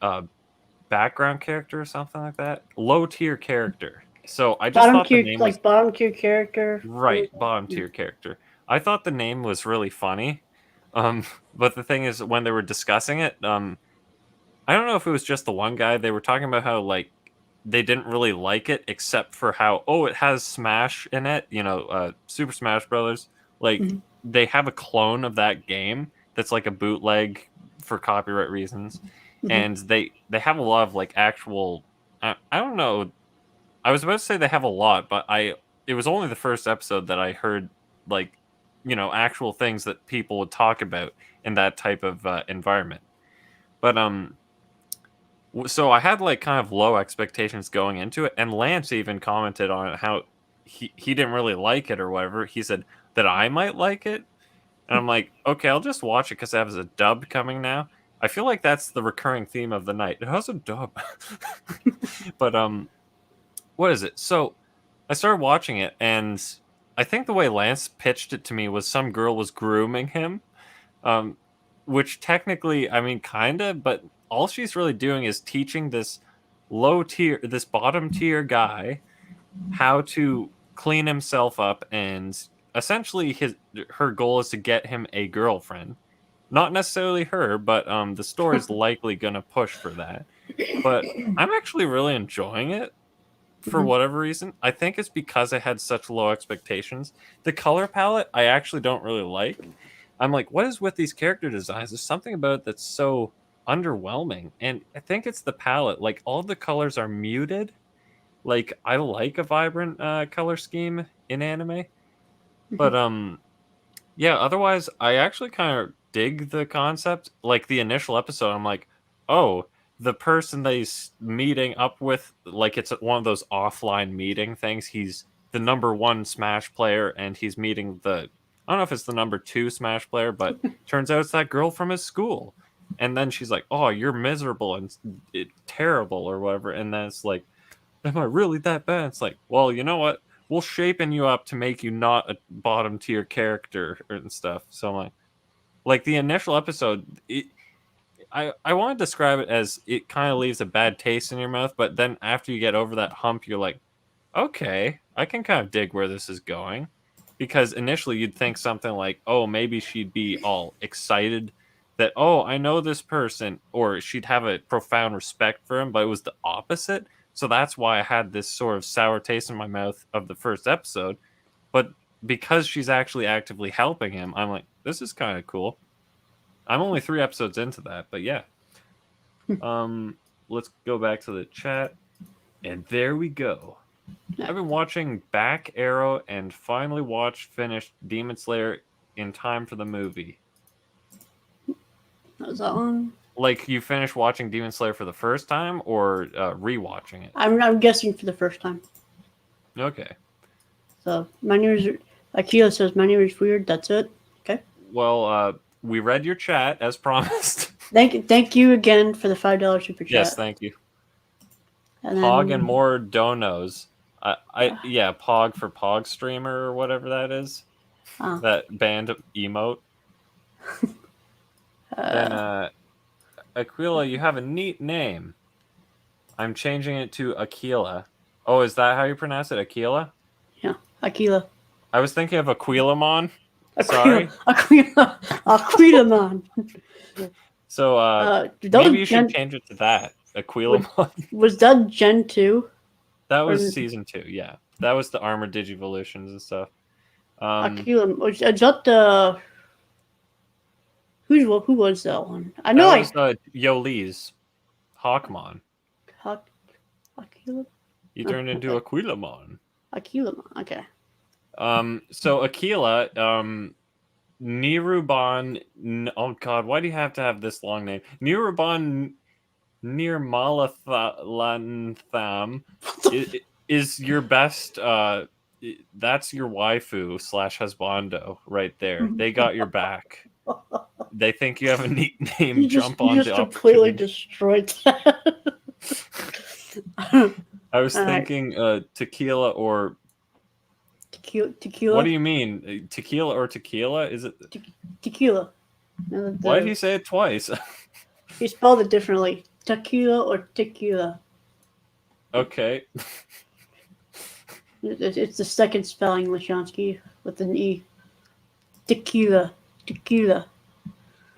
background character or something like that. Low tier character. So I just thought the name was bottom tier character. Right, bottom tier character. I thought the name was really funny. But the thing is, when they were discussing it, I don't know if it was just the one guy. They were talking about how like they didn't really like it, except for how it has Smash in it. You know, Super Smash Brothers. Like they have a clone of that game that's like a bootleg for copyright reasons, and they have a lot of like actual. I don't know. I was about to say they have a lot, but it was only the first episode that I heard like, you know, actual things that people would talk about in that type of environment. But so I had like kind of low expectations going into it, and Lance even commented on it how he didn't really like it or whatever. He said that I might like it, and I'm like, okay, I'll just watch it because it has a dub coming now. I feel like that's the recurring theme of the night. It has a dub, but what is it? So I started watching it, and I think the way Lance pitched it to me was some girl was grooming him, which technically, I mean, kind of, but all she's really doing is teaching this bottom tier guy how to clean himself up, and essentially her goal is to get him a girlfriend. Not necessarily her, but the story's likely going to push for that. But I'm actually really enjoying it. For whatever reason, I think it's because I had such low expectations. The color palette I actually don't really like. I'm like, what is with these character designs? There's something about it that's so underwhelming, and I think it's the palette. Like all the colors are muted. Like I like a vibrant color scheme in anime, but yeah. Otherwise, I actually kind of dig the concept. Like the initial episode, I'm like, oh. The person that he's meeting up with, like it's one of those offline meeting things. He's the number 1 Smash player, and he's meeting I don't know if it's the number 2 Smash player, but turns out it's that girl from his school. And then she's like, oh, you're miserable and terrible or whatever. And then it's like, am I really that bad? It's like, well, you know what? We'll shaping you up to make you not a bottom tier character and stuff. So I'm like the initial episode, I want to describe it as it kind of leaves a bad taste in your mouth, but then after you get over that hump, you're like, okay, I can kind of dig where this is going. Because initially you'd think something like, oh, maybe she'd be all excited that, oh, I know this person, or she'd have a profound respect for him, but it was the opposite. So that's why I had this sort of sour taste in my mouth of the first episode. But because she's actually actively helping him, I'm like, this is kind of cool. I'm only 3 episodes into that, but yeah. Let's go back to the chat. And there we go. I've been watching Back Arrow and finally finished Demon Slayer in time for the movie. That was that one. Like you finished watching Demon Slayer for the first time, or rewatching it? I'm guessing for the first time. Okay. So my name is Akila says my name is weird. That's it. Okay. Well, we read your chat as promised. Thank you again for the $5 super chat. Yes, thank you. And Pog then, and more donos. Yeah, Pog for Pog streamer or whatever that is. That band emote. Then Aquila, you have a neat name. I'm changing it to Aquila. Oh, is that how you pronounce it? Aquila? Yeah, Aquila. I was thinking of Aquilamon. Sorry. Aquilamon. So maybe you should change it to that. Aquilamon. Was that Gen 2? That was season 2, yeah. That was the armored digivolutions and stuff. Aquilamon. Is that the... Who was that one? I know that was Yolis. Hawkmon. Aquila? You turned into Aquilamon. Aquilamon, okay. So Aquila, Niruban, oh god, why do you have to have this long name? Niruban Nirmalathantham is your best, that's your waifu / husbando right there. They got your back. They think you have a neat name. You just completely destroyed that. I was thinking tequila or tequila. What do you mean? Tequila or tequila? Is it tequila? Why did he say it twice? He spelled it differently. Tequila or tequila. Okay. It's the second spelling, Lashonsky, with an E. Tequila.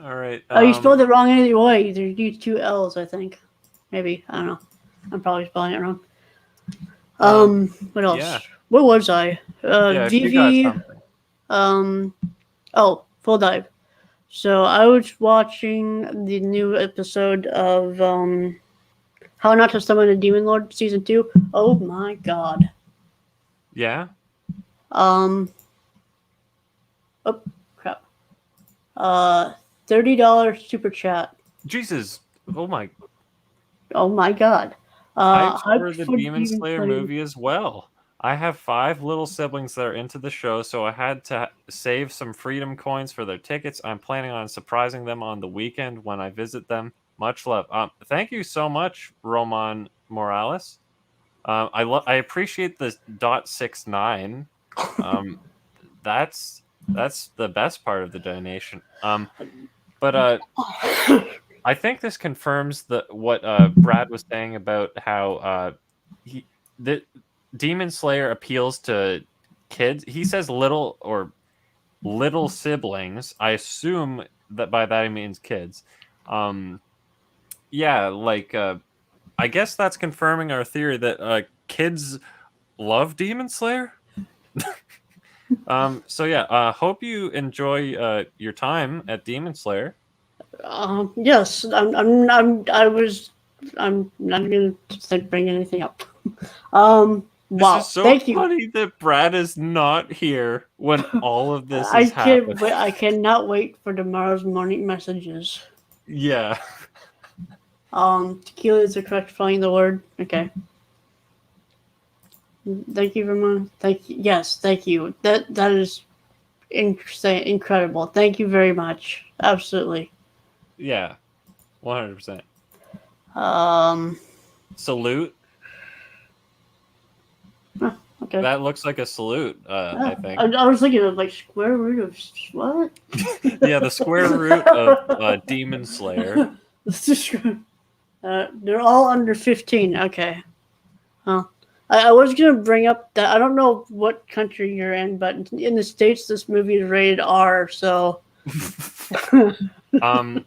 All right. You spelled it wrong anyway. There's 2 L's, I think. Maybe. I don't know. I'm probably spelling it wrong. What else? Yeah. What was I? VV. Full dive. So I was watching the new episode of How Not to Summon a Demon Lord season 2. Oh my god. Yeah. Oh crap. $30 super chat. Jesus. Oh my God. Hyped for the Demon Slayer movie as well. I have 5 little siblings that are into the show, so I had to save some freedom coins for their tickets. I'm planning on surprising them on the weekend when I visit them. Much love. Thank you so much, Roman Morales. I appreciate the .69. That's the best part of the donation. But I think this confirms what Brad was saying about how the Demon Slayer appeals to kids. He says little siblings. I assume that by that he means kids. Yeah, like I guess that's confirming our theory that kids love Demon Slayer. So yeah, hope you enjoy your time at Demon Slayer. Yes, I'm not gonna bring anything up. Wow, This is so thank you. funny that Brad is not here when all of this is happening. I cannot wait for tomorrow's morning messages. Yeah. Tequila is the correct spelling of the word. Okay. Thank you very much. Thank you. Yes, thank you. That is incredible. Thank you very much. Absolutely. Yeah. 100%. Salute. Okay. That looks like a salute, I think. I was thinking of like square root of what? Yeah, the square root of Demon Slayer. They're all under 15. Okay. Well, I was gonna bring up that I don't know what country you're in, but in the States this movie is rated R. So. I'm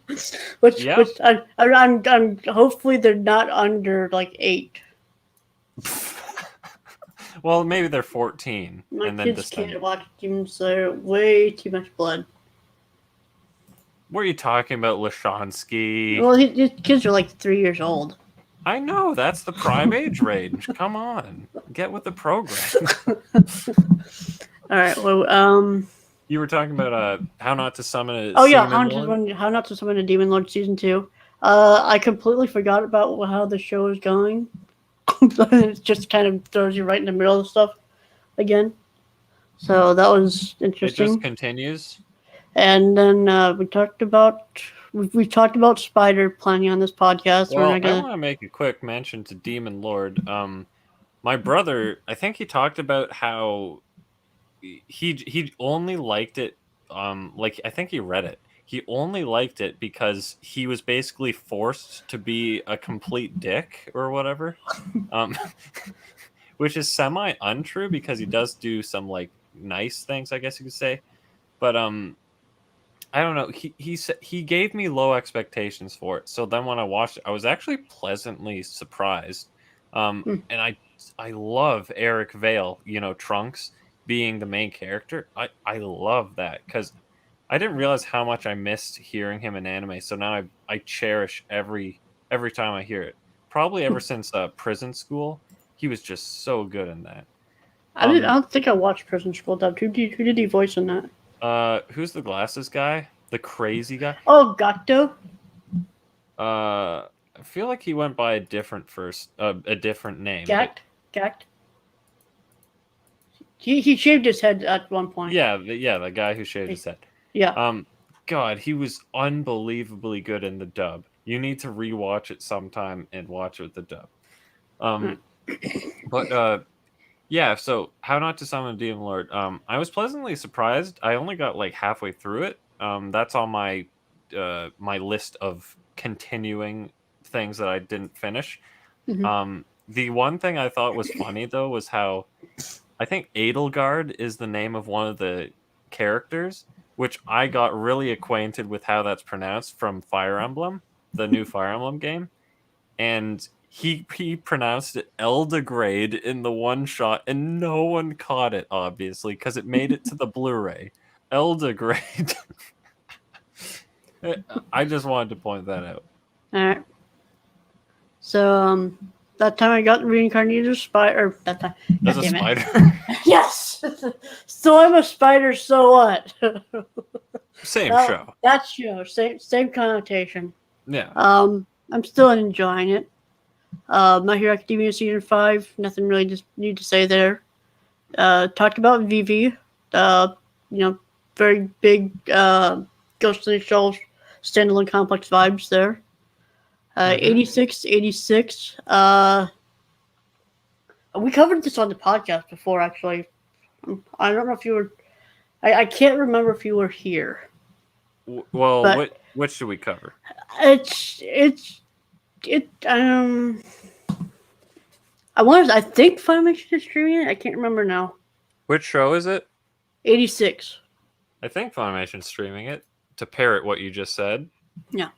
hopefully they're not under like 8. Well, maybe they're 14. My and kids can't watch Demon Slayer. Way too much blood. What are you talking about, Lashonsky? Well, his kids are like 3 years old. I know, that's the prime age range. Come on, get with the program. All right. Well, you were talking about how not to summon a How Not to Summon a Demon Lord season 2. I completely forgot about how the show is going. It just kind of throws you right in the middle of stuff again. So that was interesting. It just continues. And then we talked about Spider plenty on this podcast. Well, I want to make a quick mention to Demon Lord. My brother, I think he talked about how he only liked it. Like I think he read it. He only liked it because he was basically forced to be a complete dick or whatever. Which is semi untrue because he does do some like nice things, I guess you could say. But I don't know. He gave me low expectations for it. So then when I watched it, I was actually pleasantly surprised. And I love Eric Vale, Trunks being the main character. I love that because I didn't realize how much I missed hearing him in anime. So now I cherish every time I hear it. Probably ever since Prison School, he was just so good in that. I don't think I watched Prison School dubbed. Who did he voice in that? Who's the glasses guy? The crazy guy? Oh, Gato. I feel like he went by a different name. Gact. He shaved his head at one point. Yeah, the guy who shaved his head. Yeah. God, he was unbelievably good in the dub. You need to rewatch it sometime and watch it with the dub. But yeah, so How Not to Summon a Demon Lord. I was pleasantly surprised. I only got like halfway through it. That's on my my list of continuing things that I didn't finish. Mm-hmm. The one thing I thought was funny though was how I think Edelgard is the name of one of the characters, which I got really acquainted with how that's pronounced from Fire Emblem, the new Fire Emblem game, and he pronounced it Eldegrade in the one shot, and no one caught it, obviously, because it made it to the Blu-ray. Eldegrade. I just wanted to point that out. All right. So that time I got reincarnated as a spider. That time. As a spider. Yes. So I'm a spider. So what? Same show. That show. Same connotation. Yeah. I'm still enjoying it. My Hero Academia Season 5, nothing really just need to say there. Talked about VV, very big Ghost in the Shell standalone complex vibes there. 86. We covered this on the podcast before, actually. I don't know if you were... I can't remember if you were here. Well, what should we cover? I think Funimation is streaming it. I can't remember now. Which show is it? 86. I think Funimation's streaming it to parrot what you just said. Yeah.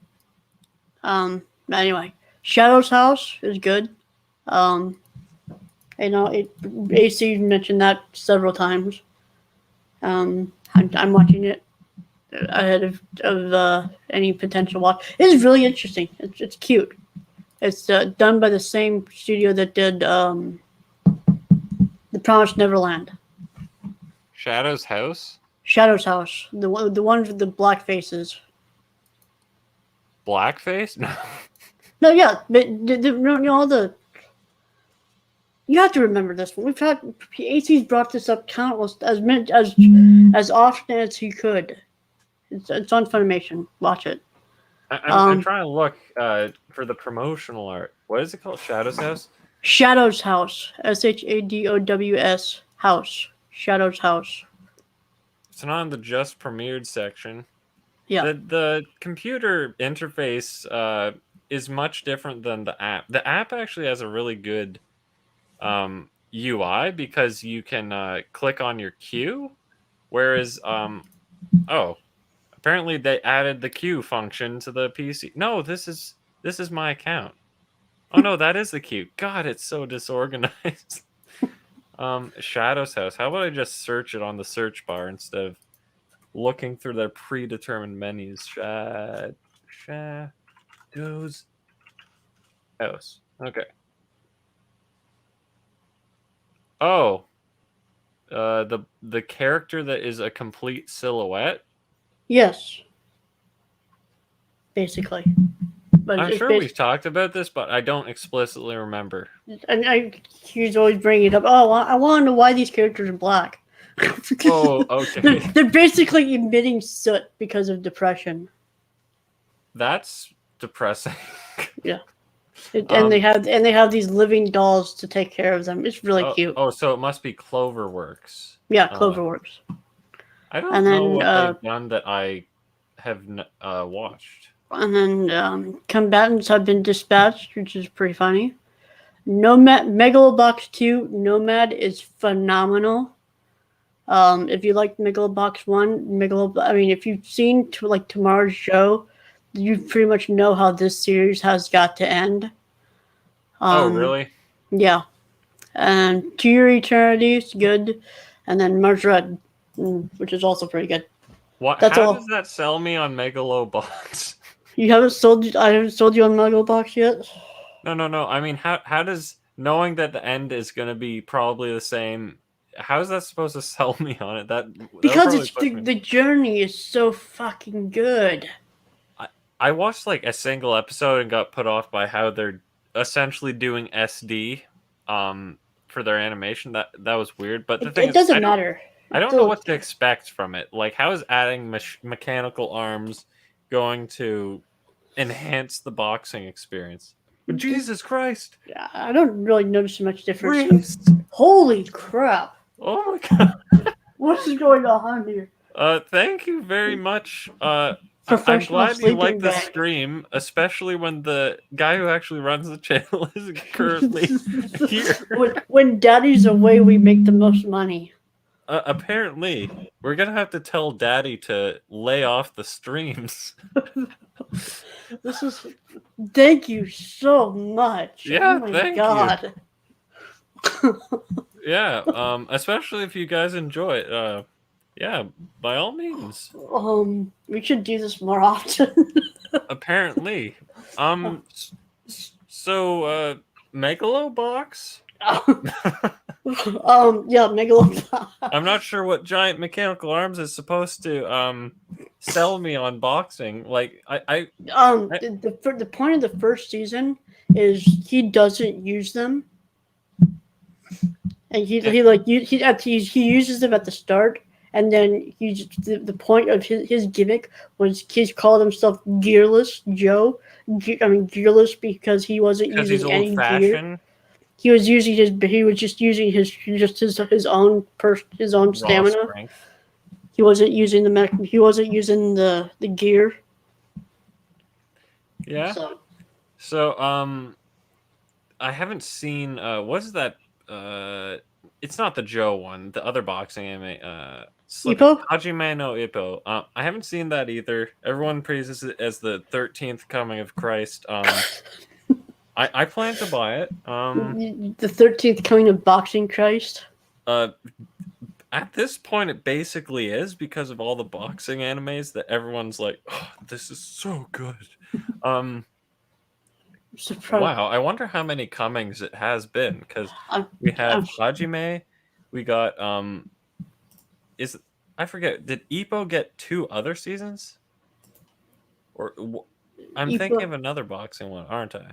Anyway, Shadow's House is good. AC mentioned that several times. I'm watching it ahead of any potential watch. It is really interesting. It's cute. It's done by the same studio that did The Promised Neverland. Shadow's House? Shadow's House. The ones with the black faces. Blackface? No. No, yeah. But all the... You have to remember this one. AC's brought this up countless, as often as he could. It's on Funimation. Watch it. I'm trying to look for the promotional art. What is it called? Shadow's House? Shadow's House. SHADOWS House. Shadow's House. It's not in the just premiered section. Yeah. The computer interface is much different than the app. The app actually has a really good UI because you can click on your queue, whereas apparently they added the queue function to the PC. No, this is my account. Oh no, that is the queue. God, it's so disorganized. Shadow's House. How about I just search it on the search bar instead of looking through their predetermined menus? Shadow's House. Okay. Oh. The character that is a complete silhouette? Yes. Basically. But I'm it's sure we've talked about this, but I don't explicitly remember. and he's always bringing it up. Oh, I want to know why these characters are black. Oh, okay. They're basically emitting soot because of depression. That's depressing. Yeah. And they have these living dolls to take care of them. It's really cute. Oh, so it must be Cloverworks. Yeah, Cloverworks. I don't know what they've done that I have watched. And then combatants have been dispatched, which is pretty funny. Megalobox 2 Nomad is phenomenal. If you like Megalobox 1, if you've seen Tomorrow's Show, you pretty much know how this series has got to end. Oh, really? Yeah. And To Your Eternity is good. And then Margaret, which is also pretty good. How does that sell me on Megalobox? I haven't sold you on Megalobox yet? No. I mean, how does knowing that the end is going to be probably the same, how is that supposed to sell me on it? Because the journey is so fucking good. I watched like a single episode and got put off by how they're essentially doing SD for their animation. That was weird, but the thing it doesn't matter. I don't know what to expect from it. Like, how is adding mechanical arms going to enhance the boxing experience? But Jesus Christ! Yeah, I don't really notice much difference. Holy crap! Oh my god! What is going on here? Thank you very much. I'm Professional glad you like the bag. stream, especially when the guy who actually runs the channel is currently here. When Daddy's away, we make the most money. Apparently, we're gonna have to tell Daddy to lay off the streams. Thank you so much. Yeah, oh my thank God. you. Yeah, especially if you guys enjoy it. Yeah, by all means. We should do this more often. Apparently. So, Megalobox? Yeah, Megalobox. I'm not sure what giant mechanical arms is supposed to sell me on boxing. Like The point of the first season is he doesn't use them, and he uses them at the start, and then the point of his gimmick was he's called himself Gearless Joe. Gearless because he wasn't using any gear. He was just using his own stamina. Strength. He wasn't using the gear. Yeah. So I haven't seen what is that? It's not the Joe one, the other boxing anime. Ippo? Hajime no Ippo. I haven't seen that either. Everyone praises it as the 13th coming of Christ. I plan to buy it. The 13th coming of Boxing Christ. At this point, it basically is because of all the boxing animes that everyone's like, oh, this is so good. Wow, I wonder how many comings it has been because we have Hajime, we got I forget, did Ippo get 2 other seasons? Or I'm thinking of another boxing one, aren't I?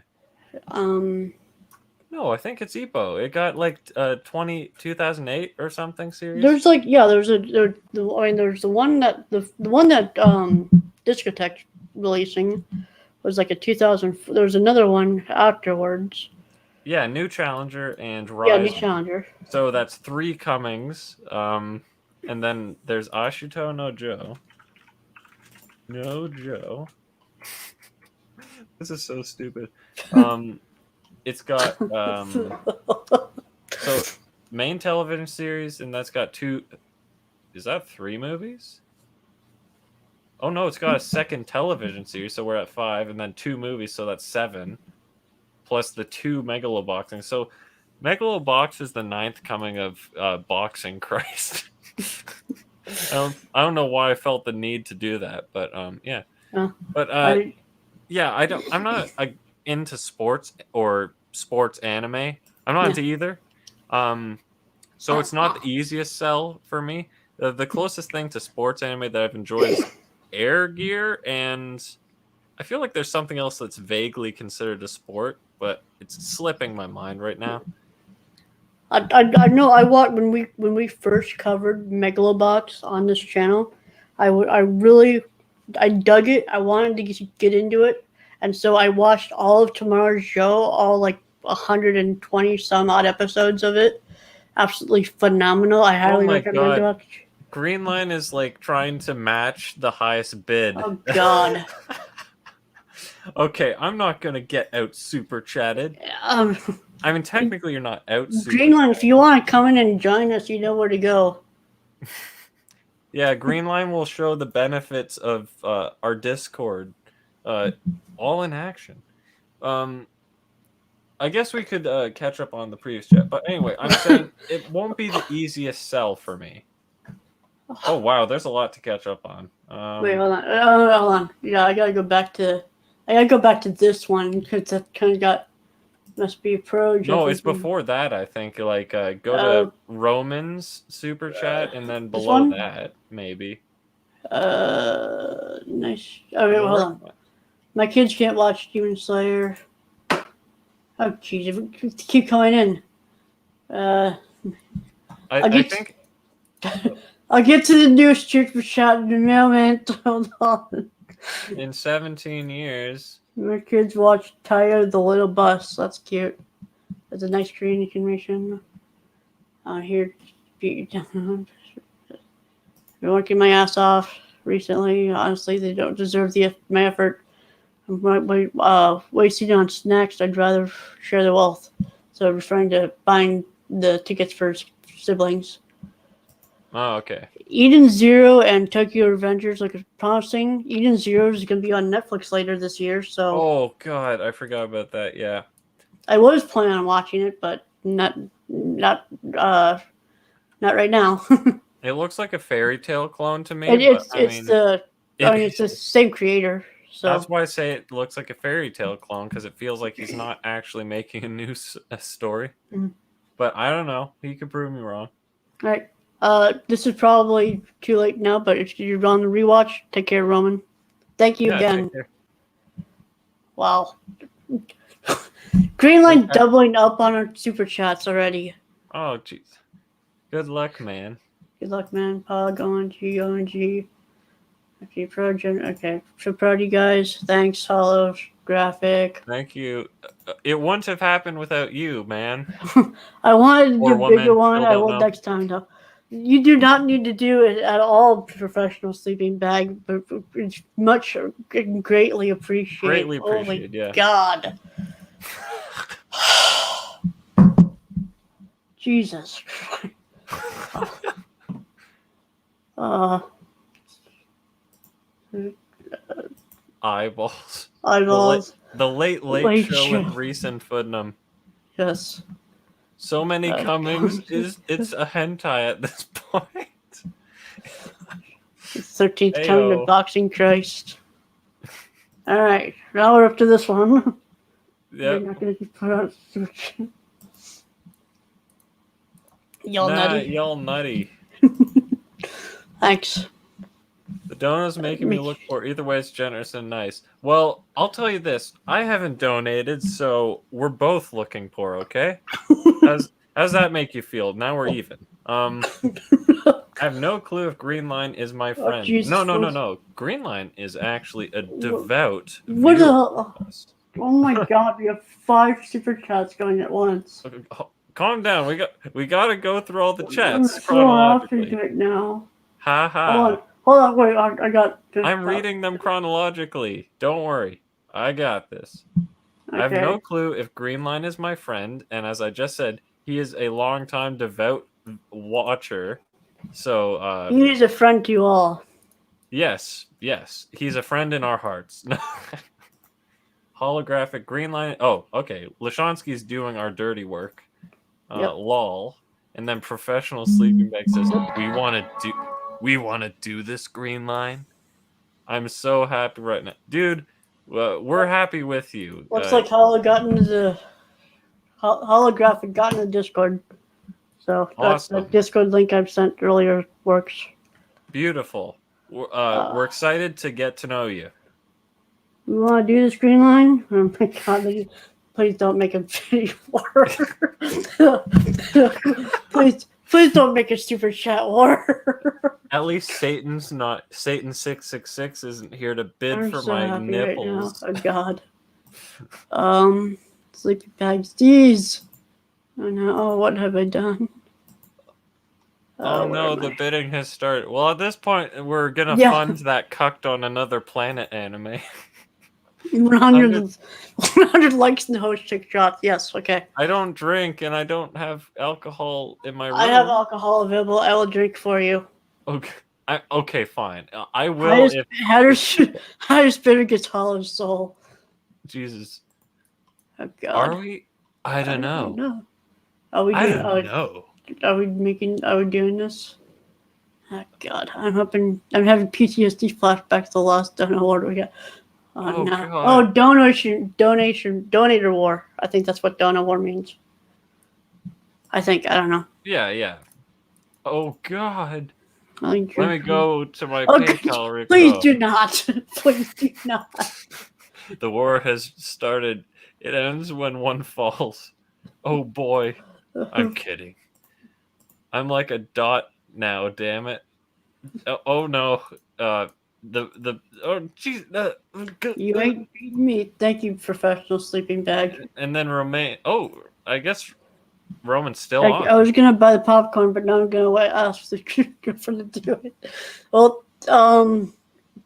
No, I think it's Ippo. It got like 2008 or something series. There's the one that the one that Discotech releasing was like a 2000. There was another one afterwards. Yeah, New Challenger and RHYS. Yeah, New Challenger. So that's 3 comings. And then there's Ashuto no Joe. No Joe. This is so stupid. It's got so main television series, and that's got 2. Is that 3 movies? Oh no, it's got a second television series, so we're at 5, and then 2 movies, so that's 7, plus the 2 Megaloboxing. So Megalobox is the 9th coming of Boxing Christ. I don't know why I felt the need to do that, but yeah. Yeah, I'm not into sports or sports anime. I'm not into either. So it's not the easiest sell for me. The closest thing to sports anime that I've enjoyed is Air Gear and I feel like there's something else that's vaguely considered a sport, but it's slipping my mind right now. I know. I watched when we first covered Megalobox on this channel. I dug it. I wanted to get into it, and so I watched all of Tomorrow's Show, all like 120 some odd episodes of it. Absolutely phenomenal. I highly recommend it. Green Line is like trying to match the highest bid. Oh God. Okay, I'm not gonna get out super chatted. I mean, technically, you're not out. Green Line, if you want to come in and join us, you know where to go. Yeah, Green Line will show the benefits of our Discord, all in action. I guess we could catch up on the previous chat, but anyway, I'm saying it won't be the easiest sell for me. Oh wow, there's a lot to catch up on. Wait, hold on, hold on. Yeah, I gotta go back to this one because that kind of must be a pro. No, it's before that. I think like go to Roman's super chat and then below that maybe. Nice. Okay, well, hold on. My kids can't watch Demon Slayer. Oh jeez, keep coming in. I think I'll get to the news super chat in a moment. Hold on. In 17 years. My kids watch Tayo the Little Bus. That's cute. That's a nice Korean animation. Here, been working my ass off recently. Honestly, they don't deserve my effort. I'm wasting on snacks. I'd rather share the wealth. So I'm referring to buying the tickets for siblings. Oh, okay. Eden Zero and Tokyo Revengers look promising. Eden Zero is going to be on Netflix later this year. So. Oh God, I forgot about that. Yeah. I was planning on watching it, but not right now. It looks like a fairy tale clone to me. It's the same creator. So that's why I say it looks like a fairy tale clone, because it feels like he's not actually making a new story. Mm-hmm. But I don't know. He could prove me wrong. All right. This is probably too late now, but if you're on the rewatch, take care, Roman. Thank you again. Wow. Greenline doubling up on our super chats already. Oh, jeez. Good luck, man. Good luck, man. Pog, ONG. Okay, okay. So proud of you guys. Thanks, Holo, Graphic. Thank you. It wouldn't have happened without you, man. I wanted to do a bigger one. I will next time, though. You do not need to do it at all, professional sleeping bag, but it's much greatly appreciated. Greatly appreciated, yeah. God. Jesus Christ. Eyeballs. The late show with Reese and Footnum. Yes. So many comings. It's a hentai at this point. 13th coming of Boxing Christ. All right, now we're up to this one. Yeah. Y'all nutty. Thanks. The donut's making me look poor. Either way, it's generous and nice. Well, I'll tell you this. I haven't donated, so we're both looking poor, okay? How's that make you feel? Now we're even. I have no clue if Green Line is my friend. No. Green Line is actually a devout What the hell? Oh my God, we have 5 super chats going at once. Calm down. We got to go through all the chats I'm so happy right now. Ha ha. Hold on, wait, I got... I'm reading them chronologically. Don't worry. I got this. Okay. I have no clue if Greenline is my friend, and as I just said, he is a longtime devout watcher. So, he's a friend to you all. Yes. He's a friend in our hearts. Holographic Greenline. Oh, okay. Lashansky's doing our dirty work. Lol. And then Professional Sleeping Bag says, we want to do this, Green Line. I'm so happy right now. Dude, we're happy with you. Looks like Holographic got in the Discord. So awesome. That Discord link I've sent earlier works. Beautiful. We're excited to get to know you. You want to do this green line? Oh my god, please don't make a video war. please don't make a super chat war. At least Satan 666 isn't here to bid I'm for so my happy nipples. right now. Oh god. Sleepy bags. Jeez. Oh no. Oh, what have I done? Oh no, the bidding has started. Well, at this point, we're gonna Yeah. fund that cucked on another planet anime. 100 likes and host chick shots. Yes, okay. I don't drink and I don't have alcohol in my room. I have alcohol available. I will drink for you. Okay. Okay, fine. I will if Highest bidder gets Hollow Soul. Jesus. Oh god. Are we? I don't know. Are we I doing, don't know. Are we doing this? Oh god. I'm having PTSD flashbacks to the last Dono War we got. Oh, no. God. Oh, donator war. I think that's what Dono War means. I don't know. Yeah. Oh god. Let me go to my Okay, PayPal recall. please do not. Please do not. The war has started. It ends when one falls. Oh boy. I'm kidding. I'm like a dot now, damn it. Oh no. Oh jeez. You ain't beating me. Thank you, professional sleeping bag. And then Romain. Oh, I guess Roman's still on. I was gonna buy the popcorn, but now I'm gonna ask the girlfriend to do it. Well,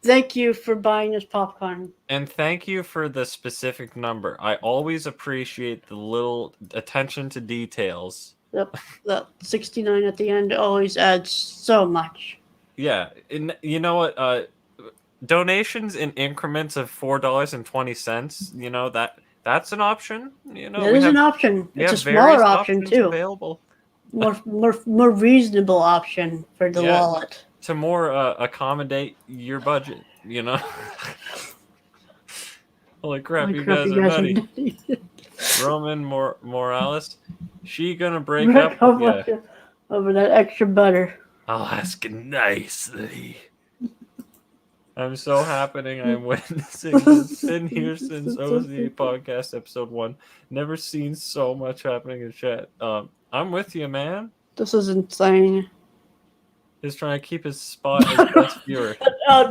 thank you for buying this popcorn. And thank you for the specific number. I always appreciate the little attention to details. Yep, that 69 at the end always adds so much. Yeah, and you know what? Donations in increments of $4.20. You know that's an option. You know, That is an option. It's a smaller option too. Available. More reasonable option for the wallet. To more accommodate your budget. You know. Holy crap! You guys are nutty. Roman Morales, she gonna break up with you over that extra butter. I'll ask nicely. I'm so happening. I'm witnessing this. Been here since OCA Podcast episode 1. Never seen so much happening in chat. I'm with you, man. This is insane. He's trying to keep his spot as best viewer.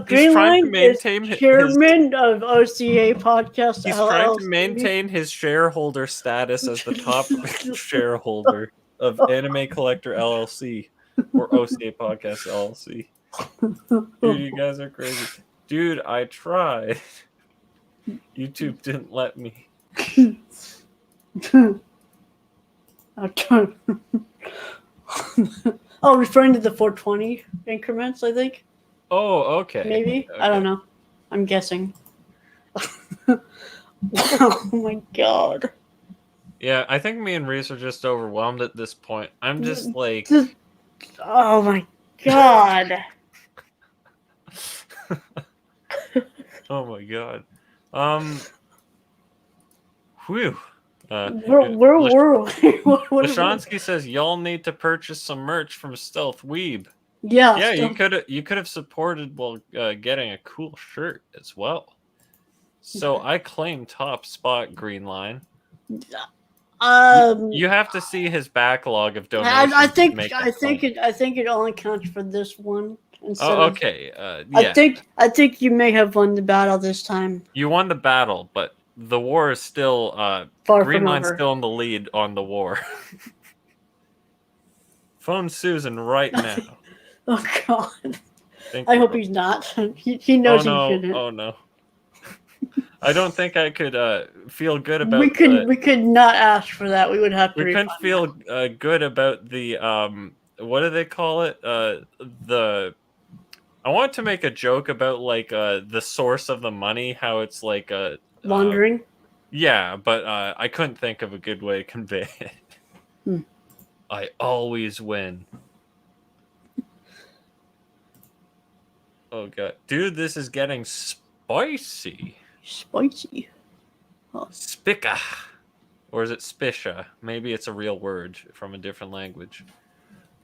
He's trying to maintain chairman of OCA Podcast. He's trying to maintain his shareholder status as the top shareholder of Anime Collector LLC or OCA Podcast LLC. Dude, you guys are crazy. Dude, I tried. YouTube didn't let me. Oh, referring to the 420 increments, I think. Oh, okay. Maybe. Okay. I don't know. I'm guessing. Oh my god. Yeah, I think me and Reese are just overwhelmed at this point. I'm just like... Oh my god. Oh my god. Whew. Lashansky says y'all need to purchase some merch from Stealth Weeb. Yeah, you could have supported while getting a cool shirt as well. So I claim top spot, Green Line. You have to see his backlog of donations. I think it only counts for this one. Oh, okay. Yeah. I think you may have won the battle this time. You won the battle, but the war is still Green Line's still in the lead on the war. Phone Susan right now. Oh god. I hope he's not. He knows he shouldn't. Oh no. I don't think I could feel good about. We could not ask for that. We would have to. We couldn't feel good about the what do they call it? I want to make a joke about like the source of the money, how it's like laundering. Yeah, but I couldn't think of a good way to convey it. I always win. Oh god, dude, this is getting spicy. Spicy. Oh. Spica. Or is it spisha? Maybe it's a real word from a different language.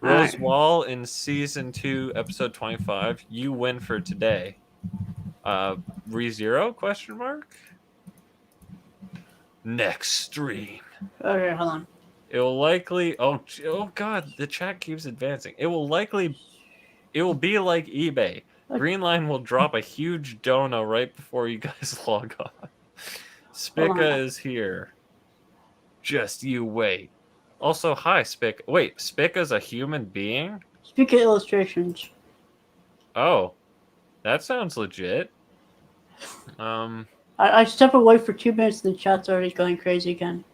Rose Wall in season 2, episode 25. You win for today. ReZero question mark? Next stream. Okay, hold on. It will likely oh god, the chat keeps advancing. It will be like eBay. Greenline will drop a huge dono right before you guys log on. Spica is here. Just you wait. Also, hi, Spica. Wait, Spica's a human being? Spica illustrations. Oh, that sounds legit. I step away for 2 minutes and the chat's already going crazy again.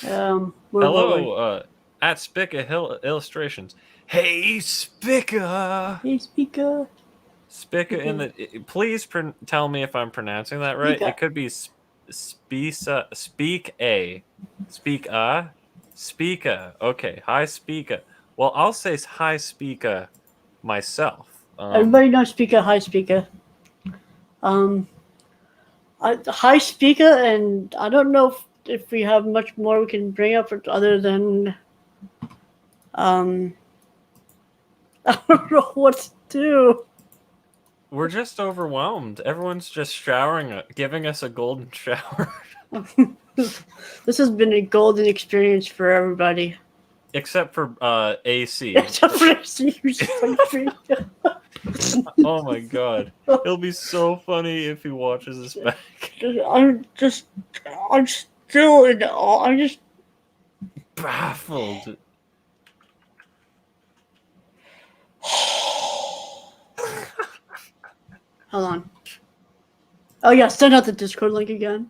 Hello, at Spica Hill Illustrations. Hey, Spica! Hey, Spica. Spica in the... Please tell me if I'm pronouncing that right. Spica. It could be Speak-a. Speak-a. Okay, hi, Spica. Well, I'll say hi, Spica myself. Everybody knows Spica. Hi, Spica. Hi, Spica, and I don't know if we have much more we can bring up other than I don't know what to do. We're just overwhelmed. Everyone's just showering, giving us a golden shower. This has been a golden experience for everybody. Except for AC. Except for AC. Oh my god. It'll be so funny if he watches this back. I'm still in awe. I'm just baffled. Hold on. Oh yeah, send out the Discord link again.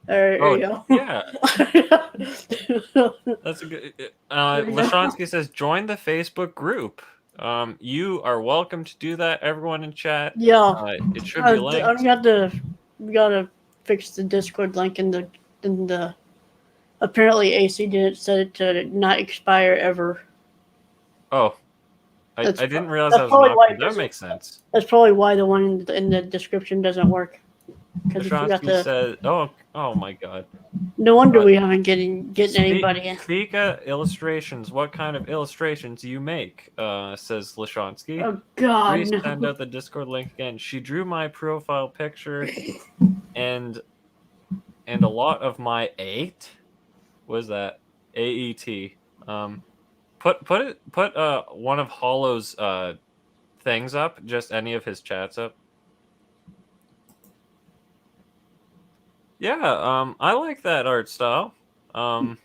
There you go. Yeah. That's a good. Lashonsky says, join the Facebook group. You are welcome to do that. Everyone in chat. Yeah. It should be linked. We gotta fix the Discord link in the. Apparently, AC didn't set it to not expire ever. Oh. I didn't realize that was an option. That makes sense. That's probably why the one in the description doesn't work. Lashonsky said, oh my god. No wonder we haven't getting anybody in. Spica illustrations. What kind of illustrations do you make? Says Lashonsky. Oh god. Please send out the Discord link again. She drew my profile picture and a lot of my what is that? AET. Put one of Holo's things up, just any of his chats up. Yeah, I like that art style. So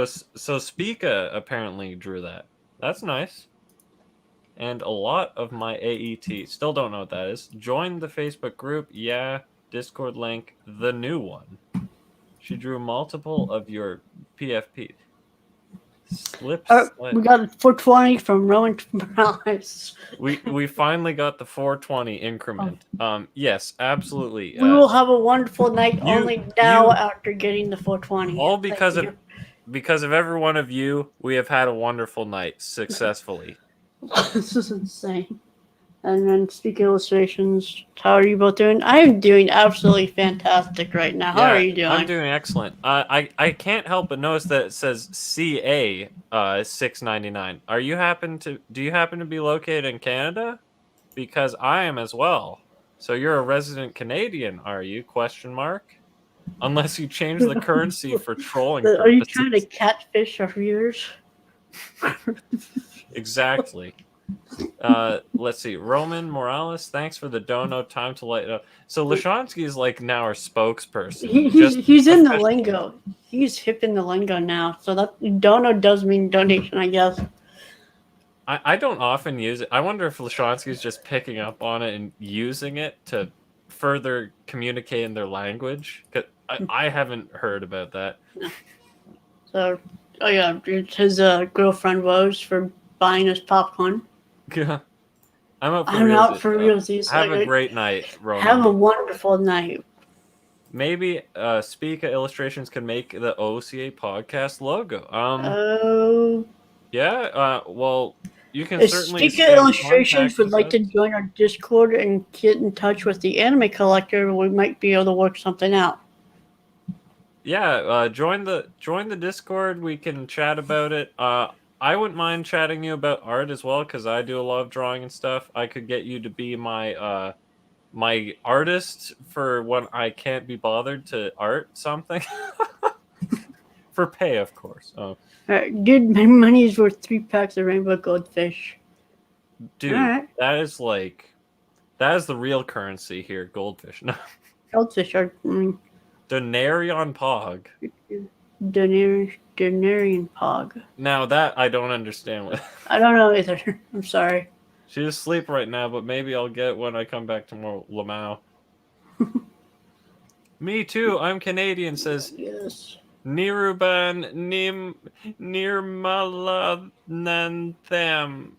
Spica apparently drew that. That's nice. And a lot of my AET. Still don't know what that is. Join the Facebook group. Yeah, Discord link, the new one. She drew multiple of your PFP. We got a 420 from Rowan Morales. We finally got the 420 increment. Yes, absolutely. We will have a wonderful night after getting the 420. All because of every one of you, we have had a wonderful night successfully. This is insane. And then Speak Illustrations, how are you both doing? I am doing absolutely fantastic right now. How are you doing? I'm doing excellent. I can't help but notice that it says CA $6.99. Do you happen to be located in Canada? Because I am as well. So you're a resident Canadian, are you? Question mark. Unless you change the currency for trolling purposes. Are you trying to catfish our viewers? Exactly. Let's see. Roman Morales, thanks for the dono. Time to light it up. So Lashonsky is like now our spokesperson. He's in the lingo. He's hip in the lingo now. So that dono does mean donation, I guess. I don't often use it. I wonder if Lashonsky is just picking up on it and using it to further communicate in their language. 'Cause I haven't heard about that. So, it's his girlfriend Rose for buying us popcorn. Yeah, I'm out for realsies. Have a great night, Roman. Have a wonderful night. Maybe Spica Illustrations can make the OCA Podcast logo. Yeah. Well, you can certainly. Spica Illustrations would like to join our Discord and get in touch with the Anime Collector, we might be able to work something out. Yeah. Join the Discord. We can chat about it. I wouldn't mind chatting you about art as well, because I do a lot of drawing and stuff. I could get you to be my my artist for when I can't be bothered to art something. For pay, of course. Oh, Dude, my money is worth 3 packs of rainbow goldfish. dude, Alright. that is the real currency here, goldfish. No. Goldfish are Denarion Pog. Denarian Pog. Now that I don't understand what. I don't know either. I'm sorry. She's asleep right now, but maybe I'll get it when I come back tomorrow. Lamau. Me too. I'm Canadian. Says Yes. Niruban Nim Nirmalananthem.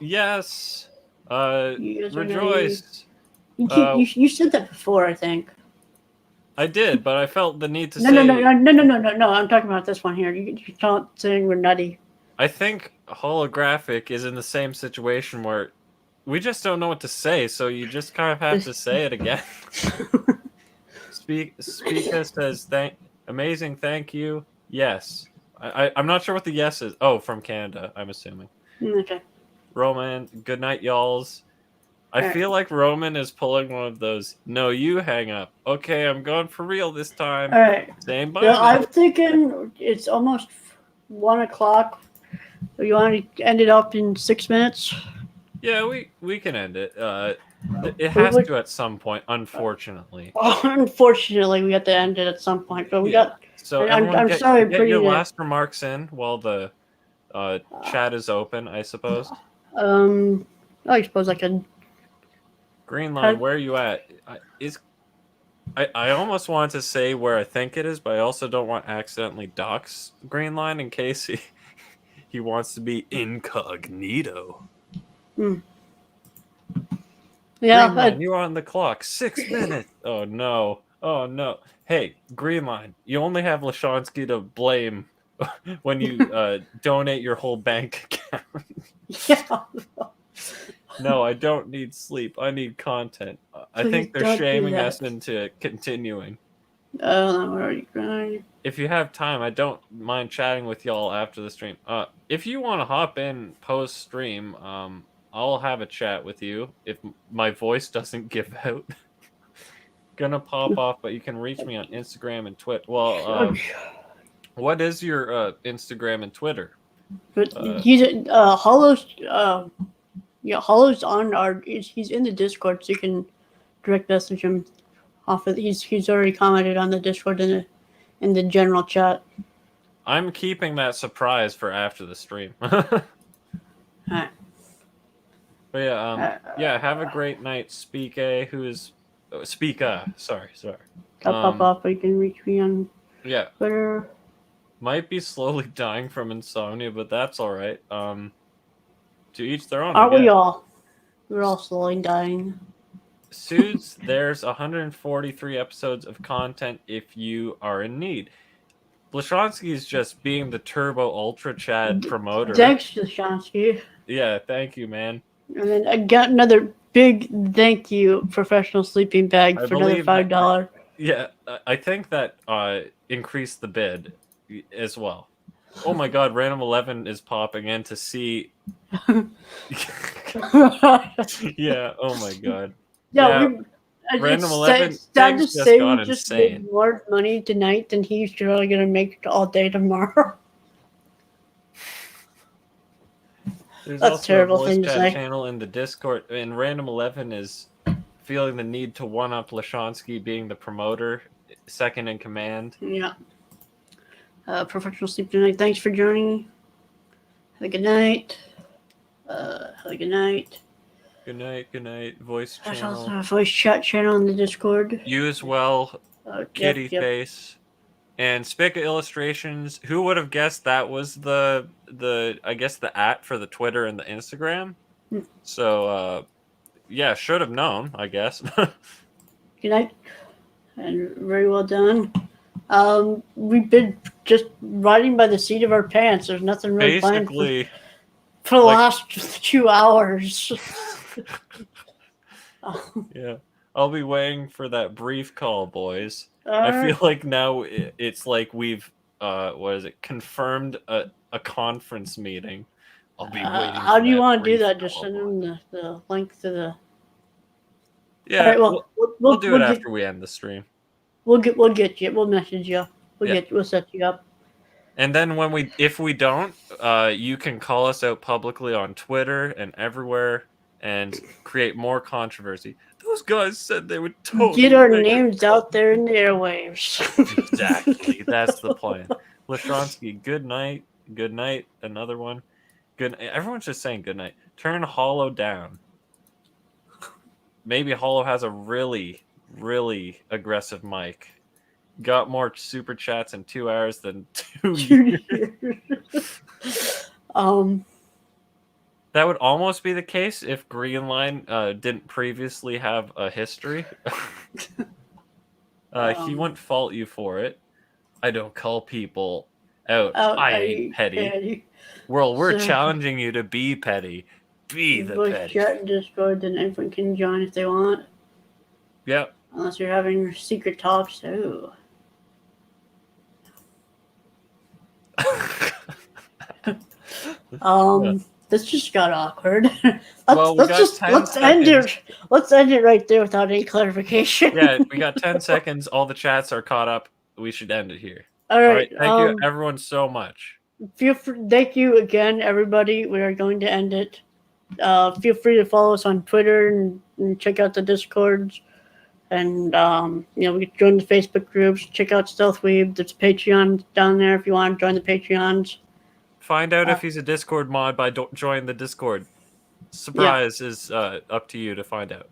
Yes. Rejoice. You said that before, I think. I did, but I felt the need to No. say. No. I'm talking about this one here. You're not saying we're nutty. I think holographic is in the same situation where we just don't know what to say, so you just kind of have to say it again. Speaker says amazing, thank you. Yes. I'm not sure what the yes is. Oh, from Canada, I'm assuming. Okay. Roman, good night, y'alls. I feel like Roman is pulling one of those. No, you hang up. Okay, I'm going for real this time. All right. Same bye. Well, I'm thinking it's almost 1 o'clock. You want to end it up in 6 minutes? Yeah, we can end it. It has to at some point, unfortunately. Oh, unfortunately, we have to end it at some point. But we got. So I'm sorry, get your last remarks in while the chat is open, I suppose. I suppose I could. Greenline, where are you at? I almost want to say where I think it is, but I also don't want to accidentally dox Greenline in case he wants to be incognito. Yeah, Greenline, you're on the clock. 6 minutes. Oh no. Hey, Greenline, you only have Lashonsky to blame when you donate your whole bank account. Yeah. No, I don't need sleep. I need content. I think they're shaming us into continuing. Where are you going? If you have time, I don't mind chatting with y'all after the stream. If you want to hop in post stream, I'll have a chat with you if my voice doesn't give out. Gonna pop off, but you can reach me on Instagram and Twitter. Well, what is your Instagram and Twitter? But he's Holo's. Yeah, Holo's on our. He's in the Discord, so you can direct message him off of. He's already commented on the Discord in the general chat. I'm keeping that surprise for after the stream. Alright. But yeah, have a great night, Speaka. Sorry. Pop. You can reach me on Twitter. Might be slowly dying from insomnia, but that's all right. To each their own. Aren't we all? We're all slowly dying. Suits, there's 143 episodes of content if you are in need. Blashonsky is just being the Turbo Ultra Chad promoter. Thanks, Blashonsky. Yeah, thank you, man. And then I got another big thank you, Professional Sleeping Bag, for another $5. Yeah, I think that increased the bid as well. Oh my god, Random 11 is popping in to see. Yeah, oh my god. Yeah. Random 11 sad to say we just insane. made more money tonight than he's really going to make all day tomorrow. There's That's also terrible a voice thing to chat say. channel in the Discord, and Random 11 is feeling the need to one-up Lashonsky being the promoter, second in command. Yeah. Professional Sleep Tonight, thanks for joining. Have a good night. Good night. Voice There's channel. also a voice chat channel in the Discord. You as well, kitty Yep. face. And Spica Illustrations, who would have guessed that was the I guess the @ for the Twitter and the Instagram? So yeah, should have known, I guess. Good night. And very well done. We've been just riding by the seat of our pants. There's nothing really planned for the last 2 hours. Yeah. I'll be waiting for that brief call, boys. I feel like now it's like we've confirmed a conference meeting. I'll be waiting. How do you want to do brief that? Just send call. them the link to the. Yeah, All right, well, we'll do it get, after we end the stream. We'll get you. We'll message you. We'll set you up. And then if we don't, you can call us out publicly on Twitter and everywhere and create more controversy. Those guys said they would totally get our names out there in the airwaves. Exactly. That's the plan. Lashonsky, good night. Good night. Another one. Good. Everyone's just saying good night. Turn Holo down. Maybe Holo has a really, really aggressive mic. Got more super chats in 2 hours than 2 years. That would almost be the case if Green Line didn't previously have a history. He wouldn't fault you for it. I don't call people out. I ain't petty. Well, we're challenging you to be petty. Be the petty. Chat and Discord, then everyone can join if they want. Yep. Unless you're having secret talks. Oh. This just got awkward. Let's end it right there without any clarification. Yeah, we got 10 seconds. All the chats are caught up. We should end it here. All right. Thank you, everyone, so much. Thank you again, everybody. We are going to end it. Feel free to follow us on Twitter and check out the Discords. And we can join the Facebook groups. Check out Stealth Weeb. There's Patreon down there if you want to join the Patreons. Find out if he's a Discord mod by joining the Discord. Surprise is up to you to find out.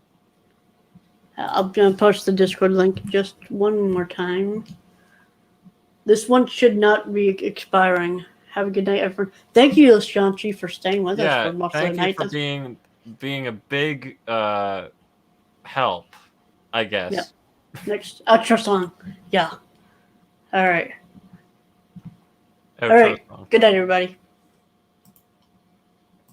I'm going to post the Discord link just one more time. This one should not be expiring. Have a good night, everyone. Thank you, Shanchi, for staying with us for most of the night. Thank you for being a big help, I guess. Yeah. Next outro song. Yeah. All right. All right. Good night, everybody.